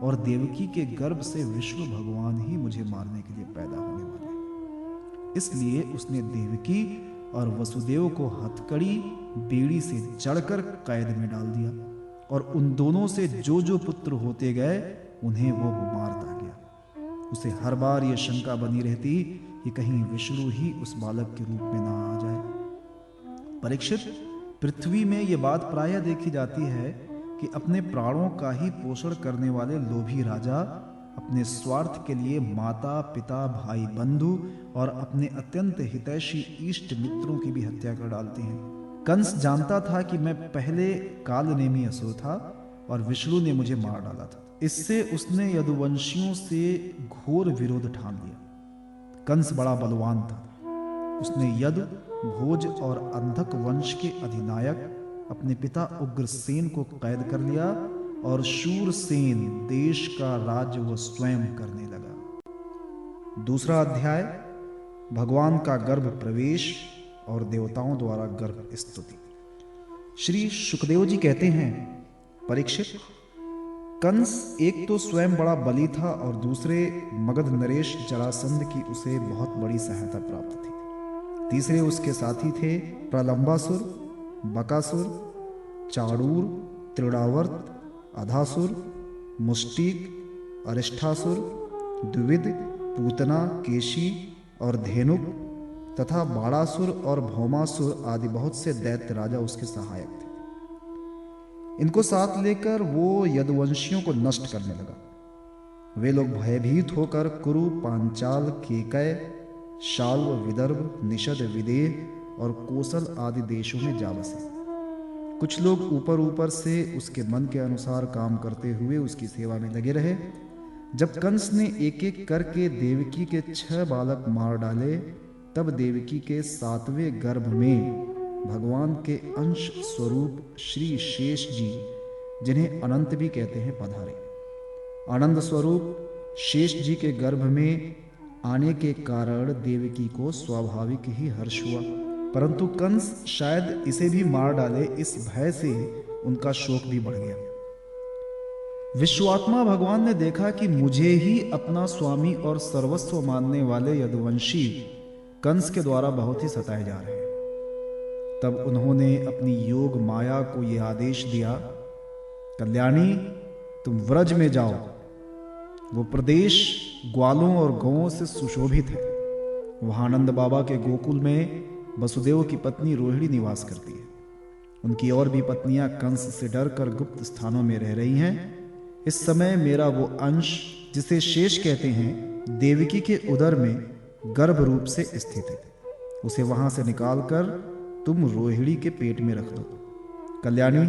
और देवकी के गर्भ से विष्णु भगवान ही मुझे मारने के लिए पैदा होने वाले हैं। इसलिए उसने देवकी और वसुदेव को हथकड़ी बेड़ी से जड़कर कैद में डाल दिया और उन दोनों से जो जो पुत्र होते गए उन्हें वो मारता गया। उसे हर बार ये शंका बनी रहती कि कहीं विष्णु ही उस बालक के रूप में ना आ जाए। परीक्षित, पृथ्वी में ये बात प्रायः देखी जाती है कि अपने प्राणों का ही पोषण करने वाले लोभी राजा अपने स्वार्थ के लिए माता पिता भाई बंधु और अपने अत्यंत हितैषी इष्ट मित्रों की भी हत्या कर डालते हैं। कंस जानता था कि मैं पहले कालनेमी असुर था और विष्णु ने मुझे मार डाला था। इससे उसने यदुवंशियों से घोर विरोध ठान लिया। कंस बड़ा बलवान था। उसने यदु, भोज और अंधक वंश के अधिनायक अपने पिता उग्रसेन को कैद कर लिया और शूरसेन देश का राज्य वह स्वयं करने लगा। दूसरा अध्याय, भगवान का गर्भ प्रवेश और देवताओं द्वारा गर्भ स्तुति। श्री सुखदेव जी कहते हैं, परीक्षित, कंस एक तो स्वयं बड़ा बली था और दूसरे मगध नरेश जरासंध की उसे बहुत बड़ी सहायता प्राप्त थी। तीसरे उसके साथी थे प्रलंबासुर, बकासुर, चाड़ूर, त्रिडावर्त, अधासुर, मुष्टिक, अरिष्ठासुर, द्विविद, पूतना, केशी और धेनुक तथा बाणासुर और भौमासुर आदि बहुत से दैत्य राजा उसके सहायक थे। इनको साथ लेकर वो यदुवंशियों को नष्ट करने लगा। वे लोग भयभीत होकर कुरु, पांचाल, केकय, शाल्व, विदर्भ, निषद, विदेह और कोसल आदि देशों में जा बसे। कुछ लोग ऊपर ऊपर से उसके मन के अनुसार काम करते हुए उसकी सेवा में लगे रहे। जब कंस ने एक एक करके देवकी के 6 बालक मार डाले, तब देवकी के 7वें गर्भ में भगवान के अंश स्वरूप श्री शेष जी, जिन्हें अनंत भी कहते हैं, पधारे। आनंद स्वरूप शेष जी के गर्भ में आने के कारण देवकी को स्वाभाविक ही हर्ष हुआ, परंतु कंस शायद इसे भी मार डाले, इस भय से उनका शोक भी बढ़ गया। विश्वात्मा भगवान ने देखा कि मुझे ही अपना स्वामी और सर्वस्व मानने वाले यदुवंशी कंस के द्वारा बहुत ही सताए जा रहे हैं। तब उन्होंने अपनी योग माया को यह आदेश दिया, कल्याणी, तुम व्रज में जाओ। वो प्रदेश ग्वालों और गौओं से सुशोभित है। वहां आनंद बाबा के गोकुल में वसुदेव की पत्नी रोहिणी निवास करती है। उनकी और भी पत्नियां कंस से डरकर गुप्त स्थानों में रह रही हैं। इस समय मेरा वो अंश, जिसे शेष कहते हैं, देवकी के उदर में गर्भ रूप से स्थित है। उसे वहां से निकालकर तुम रोहिणी के पेट में रख दो। कल्याणी,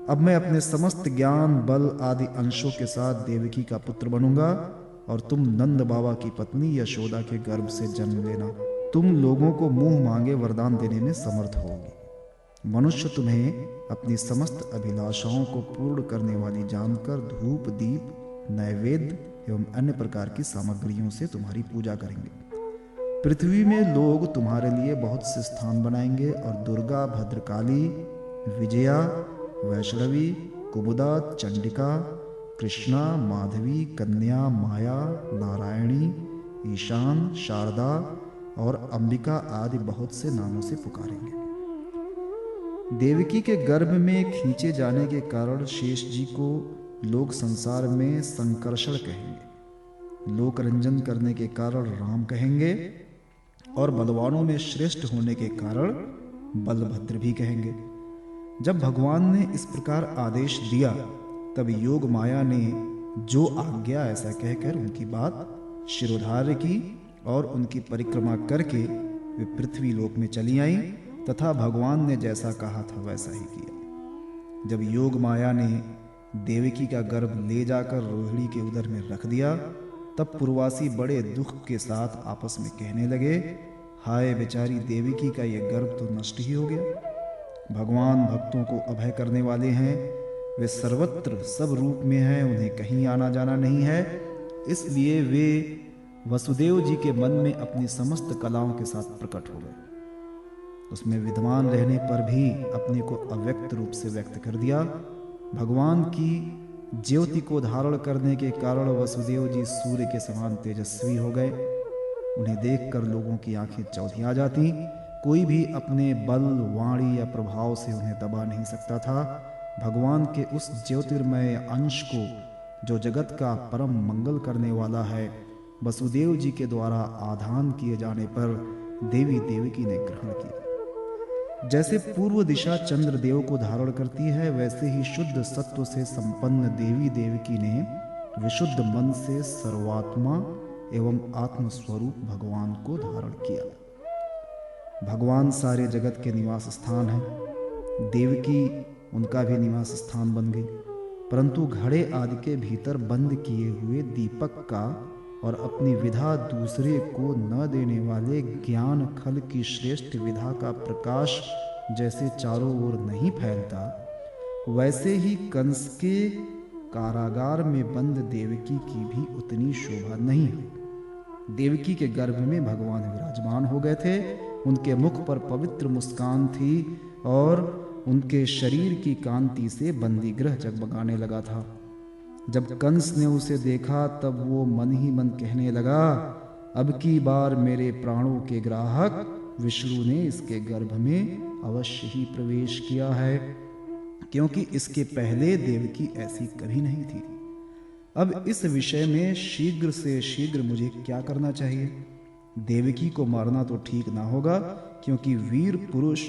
अब मैं अपने समस्त ज्ञान, बल आदि अंशों के साथ देवकी का पुत्र बनूंगा और तुम नंद बाबा की पत्नी यशोदा के गर्भ से जन्म लेना। तुम लोगों को मुंह मांगे वरदान देने में समर्थ होगी। मनुष्य तुम्हें अपनी समस्त अभिलाषाओं को पूर्ण करने वाली जानकर धूप, दीप, नैवेद्य एवं अन्य प्रकार की सामग्रियों से तुम्हारी पूजा करेंगे। पृथ्वी में लोग तुम्हारे लिए बहुत से स्थान बनाएंगे और दुर्गा, भद्रकाली, विजया, वैष्णवी, कुमुदा, चंडिका, कृष्णा, माधवी, कन्या, माया, नारायणी, ईशान, शारदा और अंबिका आदि बहुत से नामों से पुकारेंगे। देवकी के गर्भ में खींचे जाने के कारण शेष जी को लोग संसार में संकर्षण कहेंगे, लोक रंजन करने के कारण राम कहेंगे और बलवानों में श्रेष्ठ होने के कारण बलभद्र भी कहेंगे। जब भगवान ने इस प्रकार आदेश दिया, तब योग माया ने जो आज्ञा ऐसा कहकर उनकी बात शिरोधार्य की और उनकी परिक्रमा करके वे पृथ्वी लोक में चली आई तथा भगवान ने जैसा कहा था वैसा ही किया। जब योग माया ने देवकी का गर्भ ले जाकर रोहिणी के उदर में रख दिया, तब पूर्वासी बड़े दुख के साथ आपस में कहने लगे, हाय बेचारी देवकी का यह गर्भ तो नष्ट ही हो गया। भगवान भक्तों को अभय करने वाले हैं, वे सर्वत्र सब रूप में हैं, उन्हें कहीं आना जाना नहीं है। इसलिए वे वसुदेव जी के मन में अपनी समस्त कलाओं के साथ प्रकट हो गए। उसमें विद्वान रहने पर भी अपने को अव्यक्त रूप से व्यक्त कर दिया। भगवान की ज्योति को धारण करने के कारण वसुदेव जी सूर्य के समान तेजस्वी हो गए। उन्हें देखकर लोगों की आंखें चौधिया जाती। कोई भी अपने बल, वाणी या प्रभाव से उन्हें दबा नहीं सकता था। भगवान के उस ज्योतिर्मय अंश को, जो जगत का परम मंगल करने वाला है, वसुदेव जी के द्वारा आधान किए जाने पर देवी देवकी ने ग्रहण किया। जैसे पूर्व दिशा चंद्रदेव को धारण करती है, वैसे ही शुद्ध सत्व से संपन्न देवी देवकी ने विशुद्ध मन से सर्वात्मा एवं आत्मस्वरूप भगवान को धारण किया। भगवान सारे जगत के निवास स्थान है। देवकी उनका भी निवास स्थान बन गई, परंतु घड़े आदि के भीतर बंद किए हुए दीपक का और अपनी विधा दूसरे को न देने वाले ज्ञान खल की श्रेष्ठ विधा का प्रकाश जैसे चारों ओर नहीं फैलता, वैसे ही कंस के कारागार में बंद देवकी की भी उतनी शोभा नहीं है। देवकी के गर्भ में भगवान विराजमान हो गए थे। उनके मुख पर पवित्र मुस्कान थी और उनके शरीर की कांति से बंदी गृह जगमगाने लगा था। जब कंस ने उसे देखा, तब वो मन ही मन कहने लगा, अब की बार मेरे प्राणों के ग्राहक विष्णु ने इसके गर्भ में अवश्य ही प्रवेश किया है, क्योंकि इसके पहले देवकी ऐसी कभी नहीं थी। अब इस विषय में शीघ्र से शीघ्र मुझे क्या करना चाहिए? देवकी को मारना तो ठीक ना होगा, क्योंकि वीर पुरुष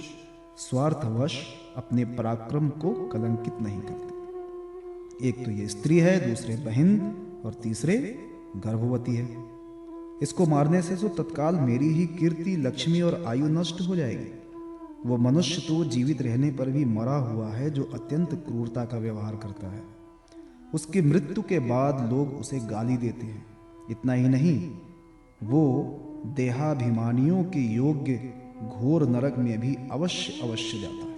स्वार्थवश अपने पराक्रम को कलंकित नहीं करते। एक तो ये स्त्री है, दूसरे बहन और तीसरे गर्भवती है। इसको मारने से तो तत्काल मेरी ही कीर्ति, लक्ष्मी और आयु नष्ट हो जाएगी। वो मनुष्य तो जीवित रहने पर भी मरा हुआ है जो अत्यंत क्रूरता का व्यवहार करता है। उसकी मृत्यु के बाद लोग उसे गाली देते हैं। इतना ही नहीं, वो देहाभिमानियों के योग्य घोर नरक में भी अवश्य जाता है।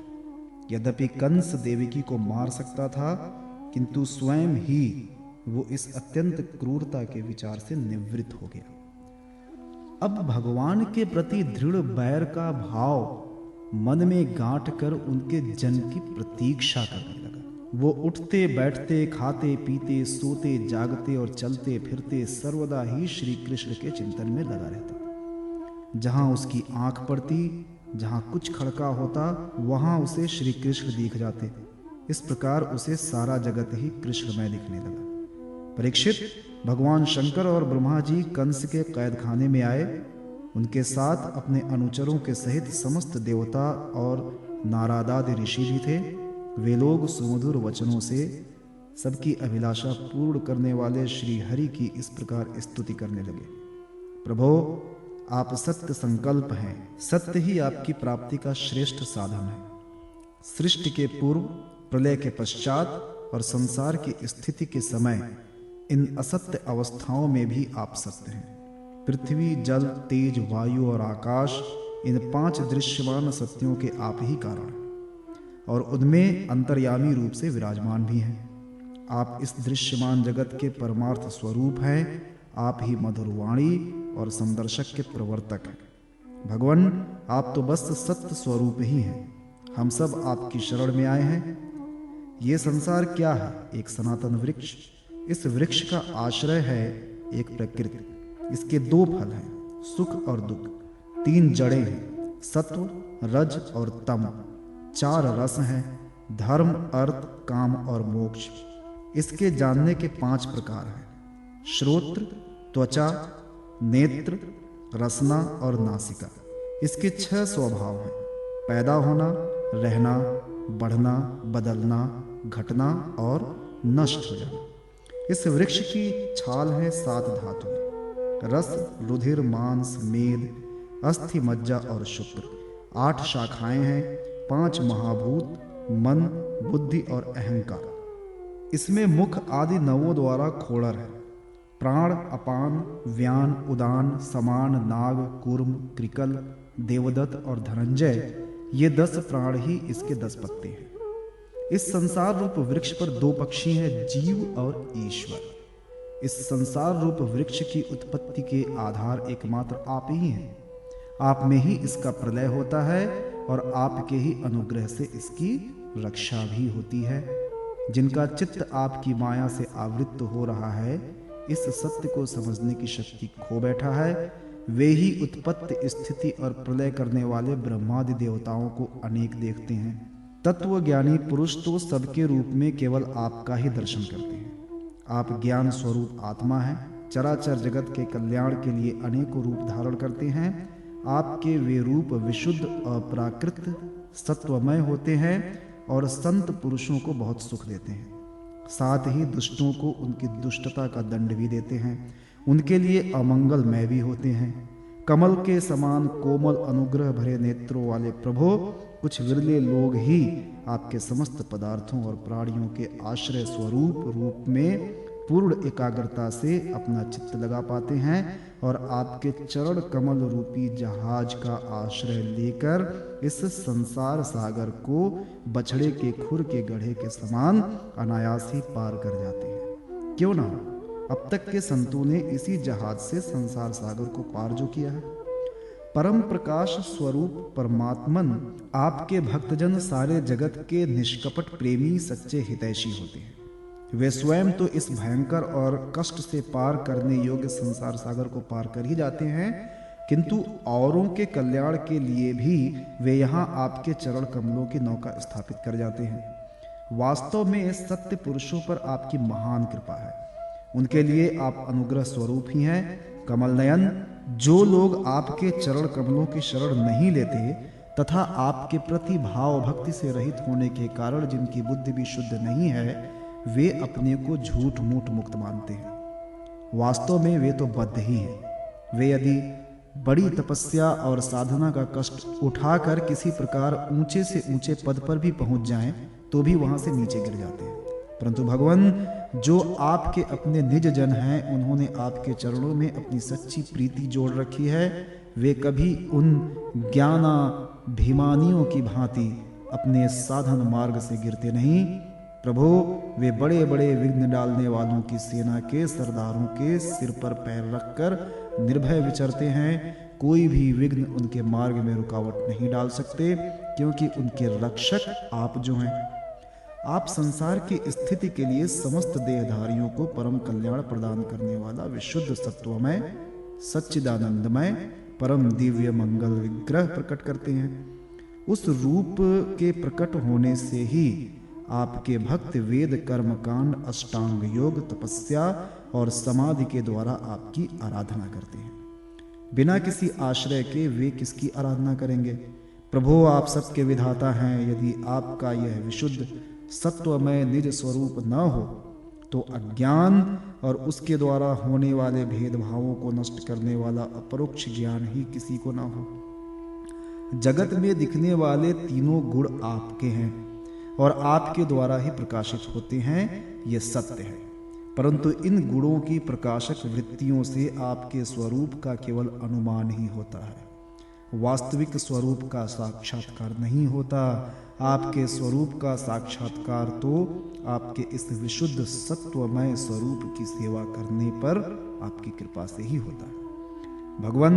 यद्यपि कंस देवकी को मार सकता था, किंतु स्वयं ही वो इस अत्यंत क्रूरता के विचार से निवृत्त हो गया। अब भगवान के प्रति दृढ़ बैर का भाव मन में गांठ कर उनके जन्म की प्रतीक्षा करने लगा। वो उठते बैठते, खाते पीते, सोते जागते और चलते फिरते सर्वदा ही श्री कृष्ण के चिंतन में लगा रहता। जहां उसकी आंख पड़ती, जहां कुछ खड़का होता, वहां उसे श्री कृष्ण दिख जाते। इस प्रकार उसे सारा जगत ही कृष्णमय दिखने लगा। परीक्षित, भगवान शंकर और ब्रह्मा जी कंस के कैद खाने में आए। उनके साथ अपने अनुचरों के सहित समस्त देवता और नारदादि ऋषि भी थे। वे लोग सुमधुर वचनों से सबकी अभिलाषा पूर्ण करने वाले श्री हरि की इस प्रकार स्तुति करने लगे। प्रभो, आप सत्य संकल्प हैं। सत्य ही आपकी प्राप्ति का श्रेष्ठ साधन है। सृष्टि के पूर्व, प्रलय के पश्चात और संसार की स्थिति के समय इन असत्य अवस्थाओं में भी आप सत्य हैं। पृथ्वी, जल, तेज, वायु और आकाश, इन 5 दृश्यमान सत्यों के आप ही कारण हैं और उनमें अंतर्यामी रूप से विराजमान भी हैं। आप इस दृश्यमान जगत के परमार्थ स्वरूप हैं। आप ही मधुरवाणी और संदर्शक के प्रवर्तक हैं। भगवान, आप तो बस सत्य स्वरूप ही हैं। हम सब आपकी शरण में आए हैं। ये संसार क्या है? एक सनातन वृक्ष। इस वृक्ष का आश्रय है एक प्रकृति। इसके 2 फल हैं, सुख और दुख। 3 जड़ें हैं, सत्व, रज और तम। 4 रस हैं, धर्म, अर्थ, काम और मोक्ष। इसके जानने के 5 प्रकार हैं, श्रोत्र, त्वचा, नेत्र, रसना और नासिका। इसके 6 स्वभाव हैं, पैदा होना, रहना, बढ़ना, बदलना, घटना और नष्ट हो जाना। इस वृक्ष की छाल है 7 धातु, रस, रुधिर, मांस, मेद, अस्थि, मज्जा और शुक्र। 8 शाखाएं हैं, 5 महाभूत, मन, बुद्धि और अहंकार। इसमें मुख आदि 9 द्वारा खोड़र है। प्राण, अपान, व्यान, उदान, समान, नाग, कूर्म, कृकल, देवदत्त और धनंजय, ये 10 प्राण ही इसके 10 पत्ते हैं। इस संसार रूप वृक्ष पर 2 पक्षी हैं, जीव और ईश्वर। इस संसार रूप वृक्ष की उत्पत्ति के आधार एकमात्र आप ही हैं। आप में ही इसका प्रलय होता है और आपके ही अनुग्रह से इसकी रक्षा भी होती है। जिनका चित्त आपकी माया से आवृत्त हो रहा है, इस सत्य को समझने की शक्ति खो बैठा है। वे ही उत्पत्ति, स्थिति और प्रलय करने वाले ब्रह्मादि देवताओं को अनेक देखते हैं। तत्वज्ञानी पुरुष तो सबके रूप में केवल आपका ही दर्शन करते हैं। आप ज्ञान स्वरूप आत्मा हैं, चराचर जगत के कल्याण के लिए अनेकों रूप धारण करते हैं। आपके वे रूप विशुद्ध, अपराकृत, सत्वमय होते हैं और संत पुरुषों को बहुत सुख देते हैं। साथ ही दुष्टों को उनकी दुष्टता का दंड भी देते हैं। उनके लिए अमंगलमय भी होते हैं। कमल के समान कोमल अनुग्रह भरे नेत्रों वाले प्रभो, कुछ विरले लोग ही आपके समस्त पदार्थों और प्राणियों के आश्रय स्वरूप रूप में पूर्ण एकाग्रता से अपना चित्त लगा पाते हैं और आपके चरण कमल रूपी जहाज का आश्रय लेकर इस संसार सागर को बछड़े के खुर के गड्ढे के समान अनायास ही पार कर जाते हैं। क्यों ना, अब तक के संतों ने इसी जहाज से संसार सागर को पार जो किया है। परम प्रकाश स्वरूप परमात्मन आपके भक्तजन सारे जगत के निष्कपट प्रेमी सच्चे हितैषी होते हैं। वे स्वयं तो इस भयंकर और कष्ट से पार करने योग्य संसार सागर को पार कर ही जाते हैं, किंतु औरों के कल्याण के लिए भी वे यहाँ आपके चरण कमलों की नौका स्थापित कर जाते हैं। वास्तव में सत्य पुरुषों पर आपकी महान कृपा है। उनके लिए आप अनुग्रह स्वरूप ही हैं। कमल नयन, जो लोग आपके चरण कमलों की शरण नहीं लेते तथा आपके प्रति भाव भक्ति से रहित होने के कारण जिनकी बुद्धि भी शुद्ध नहीं है, वे अपने को झूठ मूठ मुक्त मानते हैं। वास्तव में वे तो बद्ध ही हैं। वे यदि बड़ी तपस्या और साधना का कष्ट उठाकर किसी प्रकार ऊंचे से ऊंचे पद पर भी पहुंच जाएं, तो भी वहां से नीचे गिर जाते हैं। परंतु भगवान, जो आपके अपने निज जन हैं, उन्होंने आपके चरणों में अपनी सच्ची प्रीति जोड़ रखी है। वे कभी उन ज्ञानाभिमानियों की भांति अपने साधन मार्ग से गिरते नहीं। प्रभु, वे बड़े बड़े विघ्न डालने वालों की सेना के सरदारों के सिर पर पैर रखकर निर्भय विचरते हैं। कोई भी विघ्न उनके मार्ग में रुकावट नहीं डाल सकते, क्योंकि उनके रक्षक आप जो हैं। आप संसार की स्थिति के लिए समस्त देहधारियों को परम कल्याण प्रदान करने वाला विशुद्ध सत्वमय, सच्चिदानंदमय, परम दिव्य मंगल विग्रह प्रकट करते हैं। उस रूप के प्रकट होने से ही आपके भक्त वेद, कर्म कांड, अष्टांग योग, तपस्या और समाधि के द्वारा आपकी आराधना करते हैं। बिना किसी आश्रय के वे किसकी आराधना करेंगे? प्रभु, आप सबके विधाता हैं। यदि आपका यह विशुद्ध सत्वमय निज स्वरूप न हो, तो अज्ञान और उसके द्वारा होने वाले भेदभावों को नष्ट करने वाला अपरोक्ष ज्ञान ही किसी को न हो। जगत में दिखने वाले तीनों गुण आपके हैं और आपके द्वारा ही प्रकाशित होते हैं, ये सत्य है। परंतु इन गुणों की प्रकाशक वृत्तियों से आपके स्वरूप का केवल अनुमान ही होता है, वास्तविक स्वरूप का साक्षात्कार नहीं होता। आपके स्वरूप का साक्षात्कार तो आपके इस विशुद्ध सत्वमय स्वरूप की सेवा करने पर आपकी कृपा से ही होता है। भगवान,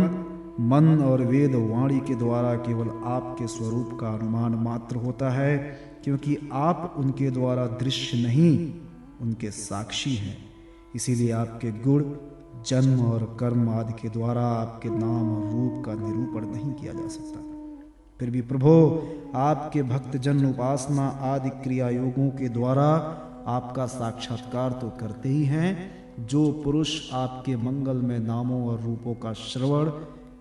मन और वेद वाणी के द्वारा केवल आपके स्वरूप का अनुमान मात्र होता है, क्योंकि आप उनके द्वारा दृश्य नहीं, उनके साक्षी हैं। इसीलिए आपके गुण, जन्म और कर्म आदि के द्वारा आपके नाम और रूप का निरूपण नहीं किया जा सकता। फिर भी प्रभु, आपके भक्तजन उपासना आदि क्रिया योगों के द्वारा आपका साक्षात्कार तो करते ही हैं। जो पुरुष आपके मंगल में नामों और रूपों का श्रवण,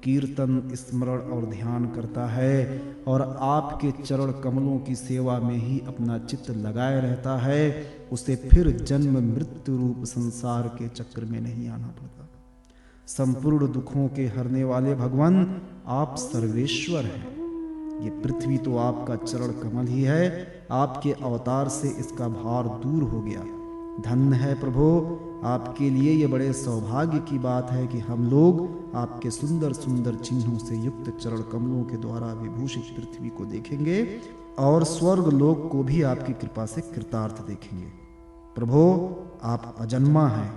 कीर्तन, स्मरण और ध्यान करता है और आपके चरण कमलों की सेवा में ही अपना चित्त लगाए रहता है, उसे फिर जन्म मृत्यु रूप संसार के चक्र में नहीं आना पड़ता। संपूर्ण दुखों के हरने वाले भगवान, आप सर्वेश्वर हैं। ये पृथ्वी तो आपका चरण कमल ही है। आपके अवतार से इसका भार दूर हो गया। धन्य है प्रभु, आपके लिए ये बड़े सौभाग्य की बात है कि हम लोग आपके सुंदर सुंदर चिन्हों से युक्त चरण कमलों के द्वारा विभूषित पृथ्वी को देखेंगे और स्वर्ग लोक को भी आपकी कृपा से कृतार्थ देखेंगे। प्रभु, आप अजन्मा हैं।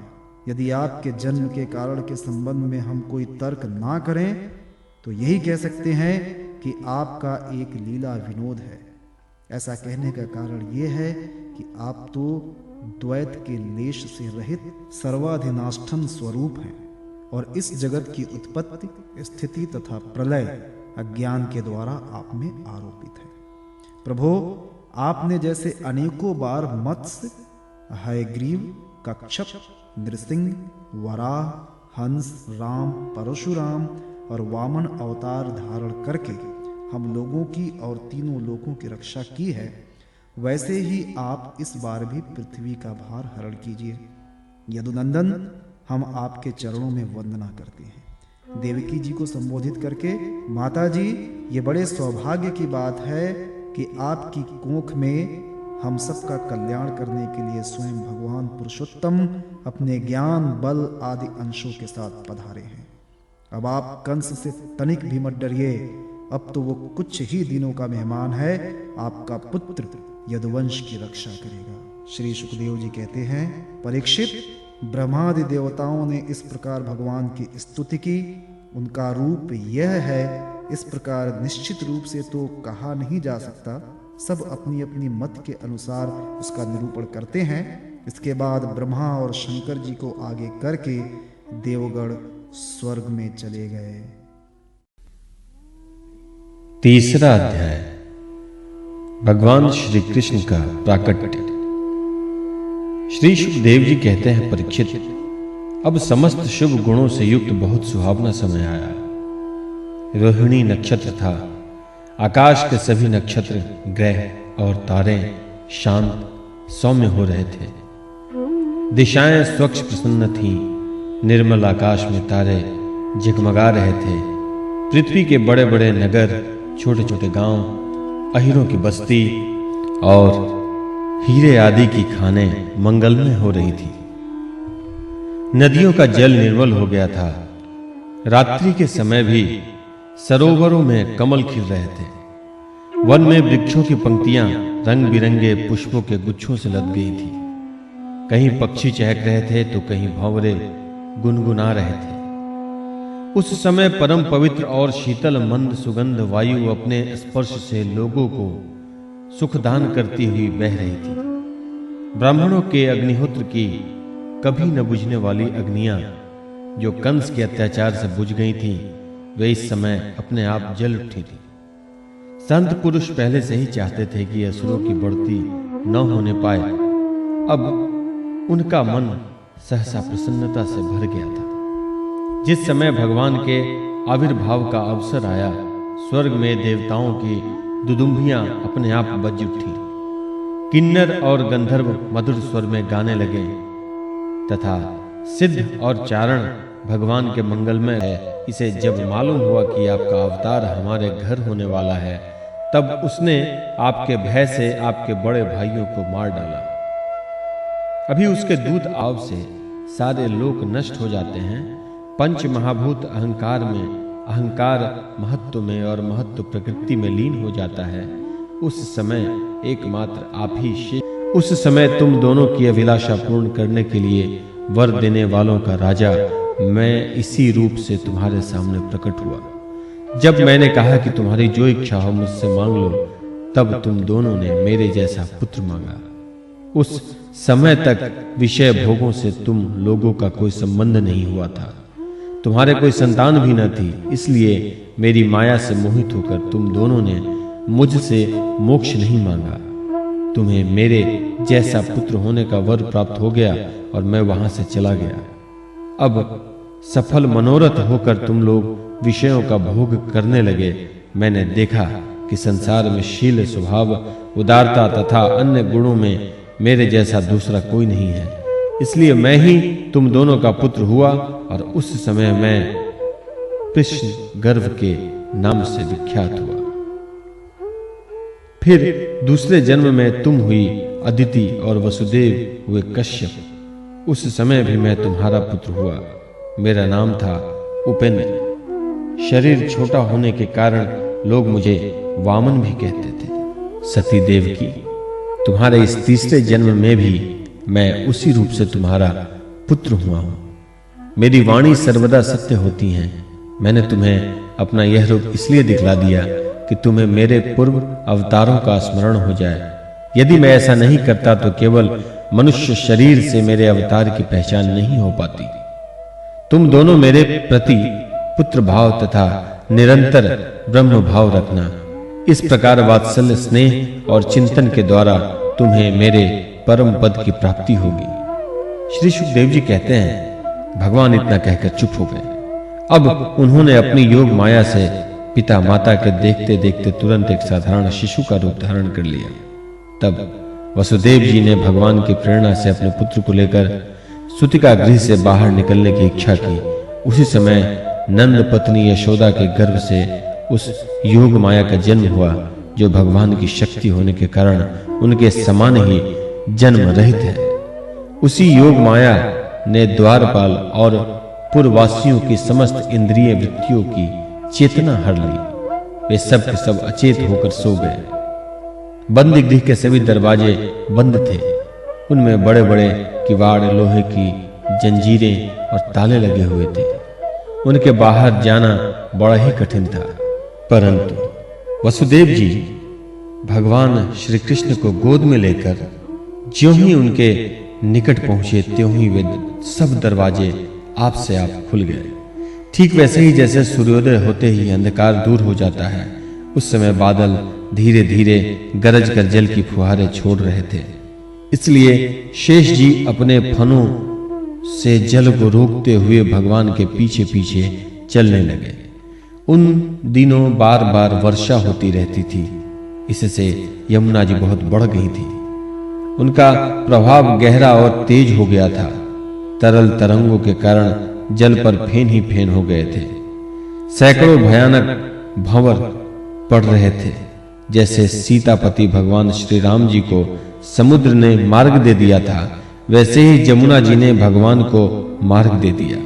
यदि आपके जन्म के कारण के संबंध में हम कोई तर्क ना करें, तो यही कह सकते हैं कि आपका एक लीला विनोद है। ऐसा कहने का कारण यह है कि आप तो द्वैत के लेश से रहित सर्वाधिनाष्ठन स्वरूप हैं और इस जगत की उत्पत्ति, स्थिति तथा प्रलय अज्ञान के द्वारा आप में आरोपित है। प्रभु, आपने जैसे अनेकों बार मत्स्य, हयग्रीव, कच्छप, नृसिंह, वराह, हंस, राम, परशुराम और वामन अवतार धारण करके हम लोगों की और तीनों लोकों की रक्षा की है, वैसे ही आप इस बार भी पृथ्वी का भार हरण कीजिए। यदुनंदन, हम आपके चरणों में वंदना करते हैं। देवकी जी को संबोधित करके, माता जी, ये बड़े सौभाग्य की बात है कि आपकी कोख में हम सबका कल्याण करने के लिए स्वयं भगवान पुरुषोत्तम अपने ज्ञान, बल आदि अंशों के साथ पधारे हैं। अब आप कंस से तनिक भी मत डरिए। अब तो वो कुछ ही दिनों का मेहमान है। आपका पुत्र यदुवंश की रक्षा करेगा। श्री सुखदेव जी कहते हैं, परीक्षित, ब्रह्मादि देवताओं ने इस प्रकार भगवान की स्तुति की। उनका रूप यह है, इस प्रकार निश्चित रूप से तो कहा नहीं जा सकता। सब अपनी अपनी मत के अनुसार उसका निरूपण करते हैं। इसके बाद ब्रह्मा और शंकर जी को आगे करके देवगण स्वर्ग में चले गए। तीसरा अध्याय, भगवान श्री कृष्ण का प्राकट्य। श्री सुखदेव जी कहते हैं, परीक्षित, अब समस्त शुभ गुणों से युक्त बहुत सुहावना समय आया। रोहिणी नक्षत्र था। आकाश के सभी नक्षत्र, ग्रह और तारे शांत सौम्य हो रहे थे। दिशाएं स्वच्छ प्रसन्न थीं। निर्मल आकाश में तारे जगमगा रहे थे। पृथ्वी के बड़े बड़े नगर, छोटे छोटे गांव, अहीरों की बस्ती और हीरे आदि की खानें मंगलमय हो रही थी। नदियों का जल निर्मल हो गया था। रात्रि के समय भी सरोवरों में कमल खिल रहे थे। वन में वृक्षों की पंक्तियां रंग बिरंगे पुष्पों के गुच्छों से लद गई थी। कहीं पक्षी चहक रहे थे तो कहीं भंवरे गुनगुना रहे थे। उस समय परम पवित्र और शीतल मंद सुगंध वायु अपने स्पर्श से लोगों को सुखदान करती हुई बह रही थी। ब्राह्मणों के अग्निहोत्र की कभी न बुझने वाली अग्नियां जो कंस के अत्याचार से बुझ गई थीं, वे इस समय अपने आप जल उठी थी। संत पुरुष पहले से ही चाहते थे कि असुरों की बढ़ती न होने पाए। अब उनका मन सहसा प्रसन्नता से भर गया था। जिस समय भगवान के आविर्भाव का अवसर आया, स्वर्ग में देवताओं की दुदुम्बियां अपने आप बज उठी। किन्नर और गंधर्व मधुर स्वर में गाने लगे तथा सिद्ध और चारण भगवान के मंगलमय है। इसे जब मालूम हुआ कि आपका अवतार हमारे घर होने वाला है, तब उसने आपके भय से आपके बड़े भाइयों को मार डाला। अभी उसके दूत आव से सारे लोक नष्ट हो जाते हैं। पंच महाभूत अहंकार में, अहंकार महत्व में और महत्व प्रकृति में लीन हो जाता है। उस समय एकमात्र आप ही शेष। उस समय तुम दोनों की अभिलाषा पूर्ण करने के लिए वर देने वालों का राजा मैं इसी रूप से तुम्हारे सामने प्रकट हुआ। जब मैंने कहा कि तुम्हारी जो इच्छा हो मुझसे मांग लो, तब तुम दोनों ने मेरे जैसा पुत्र मांगा। उस समय तक विषय भोगों से तुम लोगों का कोई संबंध नहीं हुआ था। तुम्हारे कोई संतान भी न थी, इसलिए मेरी माया से मोहित होकर तुम दोनों ने मुझसे मोक्ष नहीं मांगा। तुम्हें मेरे जैसा पुत्र होने का वर प्राप्त हो गया और मैं वहां से चला गया। अब सफल मनोरथ होकर तुम लोग विषयों का भोग करने लगे। मैंने देखा कि संसार में शील स्वभाव, उदारता तथा अन्य गुणों में मेरे जैसा दूसरा कोई नहीं है। इसलिए मैं ही तुम दोनों का पुत्र हुआ और उस समय मैं कृष्ण गर्भ के नाम से विख्यात हुआ। फिर दूसरे जन्म में तुम हुई अदिति और वसुदेव हुए कश्यप। उस समय भी मैं तुम्हारा पुत्र हुआ। मेरा नाम था उपेंद्र। शरीर छोटा होने के कारण लोग मुझे वामन भी कहते थे। सती देवकी, तुम्हारे इस तीसरे जन्म में भी मैं उसी रूप से तुम्हारा पुत्र हुआ हूं। मेरी वाणी सर्वदा सत्य होती है। मैंने तुम्हें अपना यह रूप इसलिए दिखला दिया कि तुम्हें मेरे पूर्व अवतारों का स्मरण हो जाए। यदि मैं ऐसा नहीं करता तो केवल मनुष्य शरीर से मेरे अवतार की पहचान नहीं हो पाती। तुम दोनों मेरे प्रति पुत्र भाव तथा निरंतर ब्रह्म भाव रखना। इस प्रकार वात्सल्य, स्नेह और चिंतन के द्वारा तुम्हें मेरे परम पद की प्राप्ति होगी। श्री सुखदेव जी कहते हैं, भगवान इतना कहकर चुप हो गए। अब उन्होंने अपनी योग माया से पिता माता के देखते देखते तुरंत एक साधारण शिशु का रूप धारण कर लिया। तब वसुदेव जी ने भगवान की प्रेरणा से अपने पुत्र को लेकर सुतिका गृह से बाहर निकलने की इच्छा की। उसी समय नंद पत्नी यशोदा के गर्भ से उस योग माया का जन्म हुआ, जो भगवान की शक्ति होने के कारण उनके समान ही जन्म रहित है। उसी योग माया ने द्वारपाल और पुरवासियों की समस्त इंद्रिय वृत्तियों की चेतना हर ली। वे सब के सब अचेत होकर सो गए। बंदी गृह के सभी दरवाजे बंद थे। उनमें बड़े बड़े किवाड़, लोहे की जंजीरें और ताले लगे हुए थे। उनके बाहर जाना बड़ा ही कठिन था। परंतु वसुदेव जी भगवान श्री कृष्ण को गोद में लेकर ज्यों ही उनके निकट पहुंचे, त्यों ही वे सब दरवाजे आप से आप खुल गए। ठीक वैसे ही जैसे सूर्योदय होते ही अंधकार दूर हो जाता है, उस समय बादल धीरे धीरे गरज कर जल की फुहारें छोड़ रहे थे। इसलिए शेष जी अपने फनों से जल को रोकते हुए भगवान के पीछे पीछे चलने लगे। उन दिनों बार बार वर्षा होती रहती थी। इससे यमुना जी बहुत बढ़ गई थी। उनका प्रभाव गहरा और तेज हो गया था तरल तरंगों के कारण जल पर फेन ही फेन हो गए थे। सैकड़ों भयानक भंवर पड़ रहे थे। जैसे सीतापति भगवान श्री राम जी को समुद्र ने मार्ग दे दिया था, वैसे ही जमुना जी ने भगवान को मार्ग दे दिया।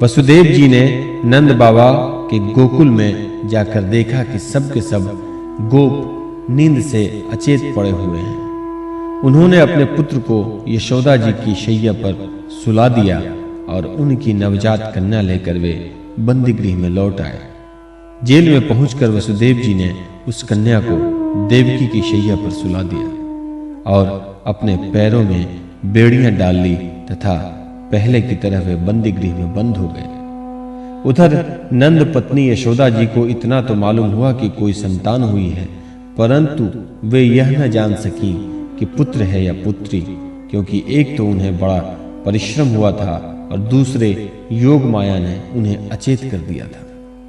वसुदेव जी ने नंद बाबा के गोकुल में जाकर देखा कि सब के सब गोप नींद से अचेत पड़े हुए हैं। उन्होंने अपने पुत्र को यशोदा जी की शैया पर सुला दिया और उनकी नवजात कन्या लेकर वे बंदी गृह में लौट आए। जेल में पहुंचकर वसुदेव जी ने उस कन्या को देवकी की शैया पर सुला दिया और अपने पैरों में बेड़ियां डाल ली तथा पहले की तरह वे बंदी गृह में बंद हो गए। उधर नंद पत्नी यशोदा जी को इतना तो मालूम हुआ कि कोई संतान हुई है, परंतु वे यह न जान सकी कि पुत्र है या पुत्री, क्योंकि एक तो उन्हें बड़ा परिश्रम हुआ था और दूसरे योग माया ने उन्हें अचेत कर दिया था।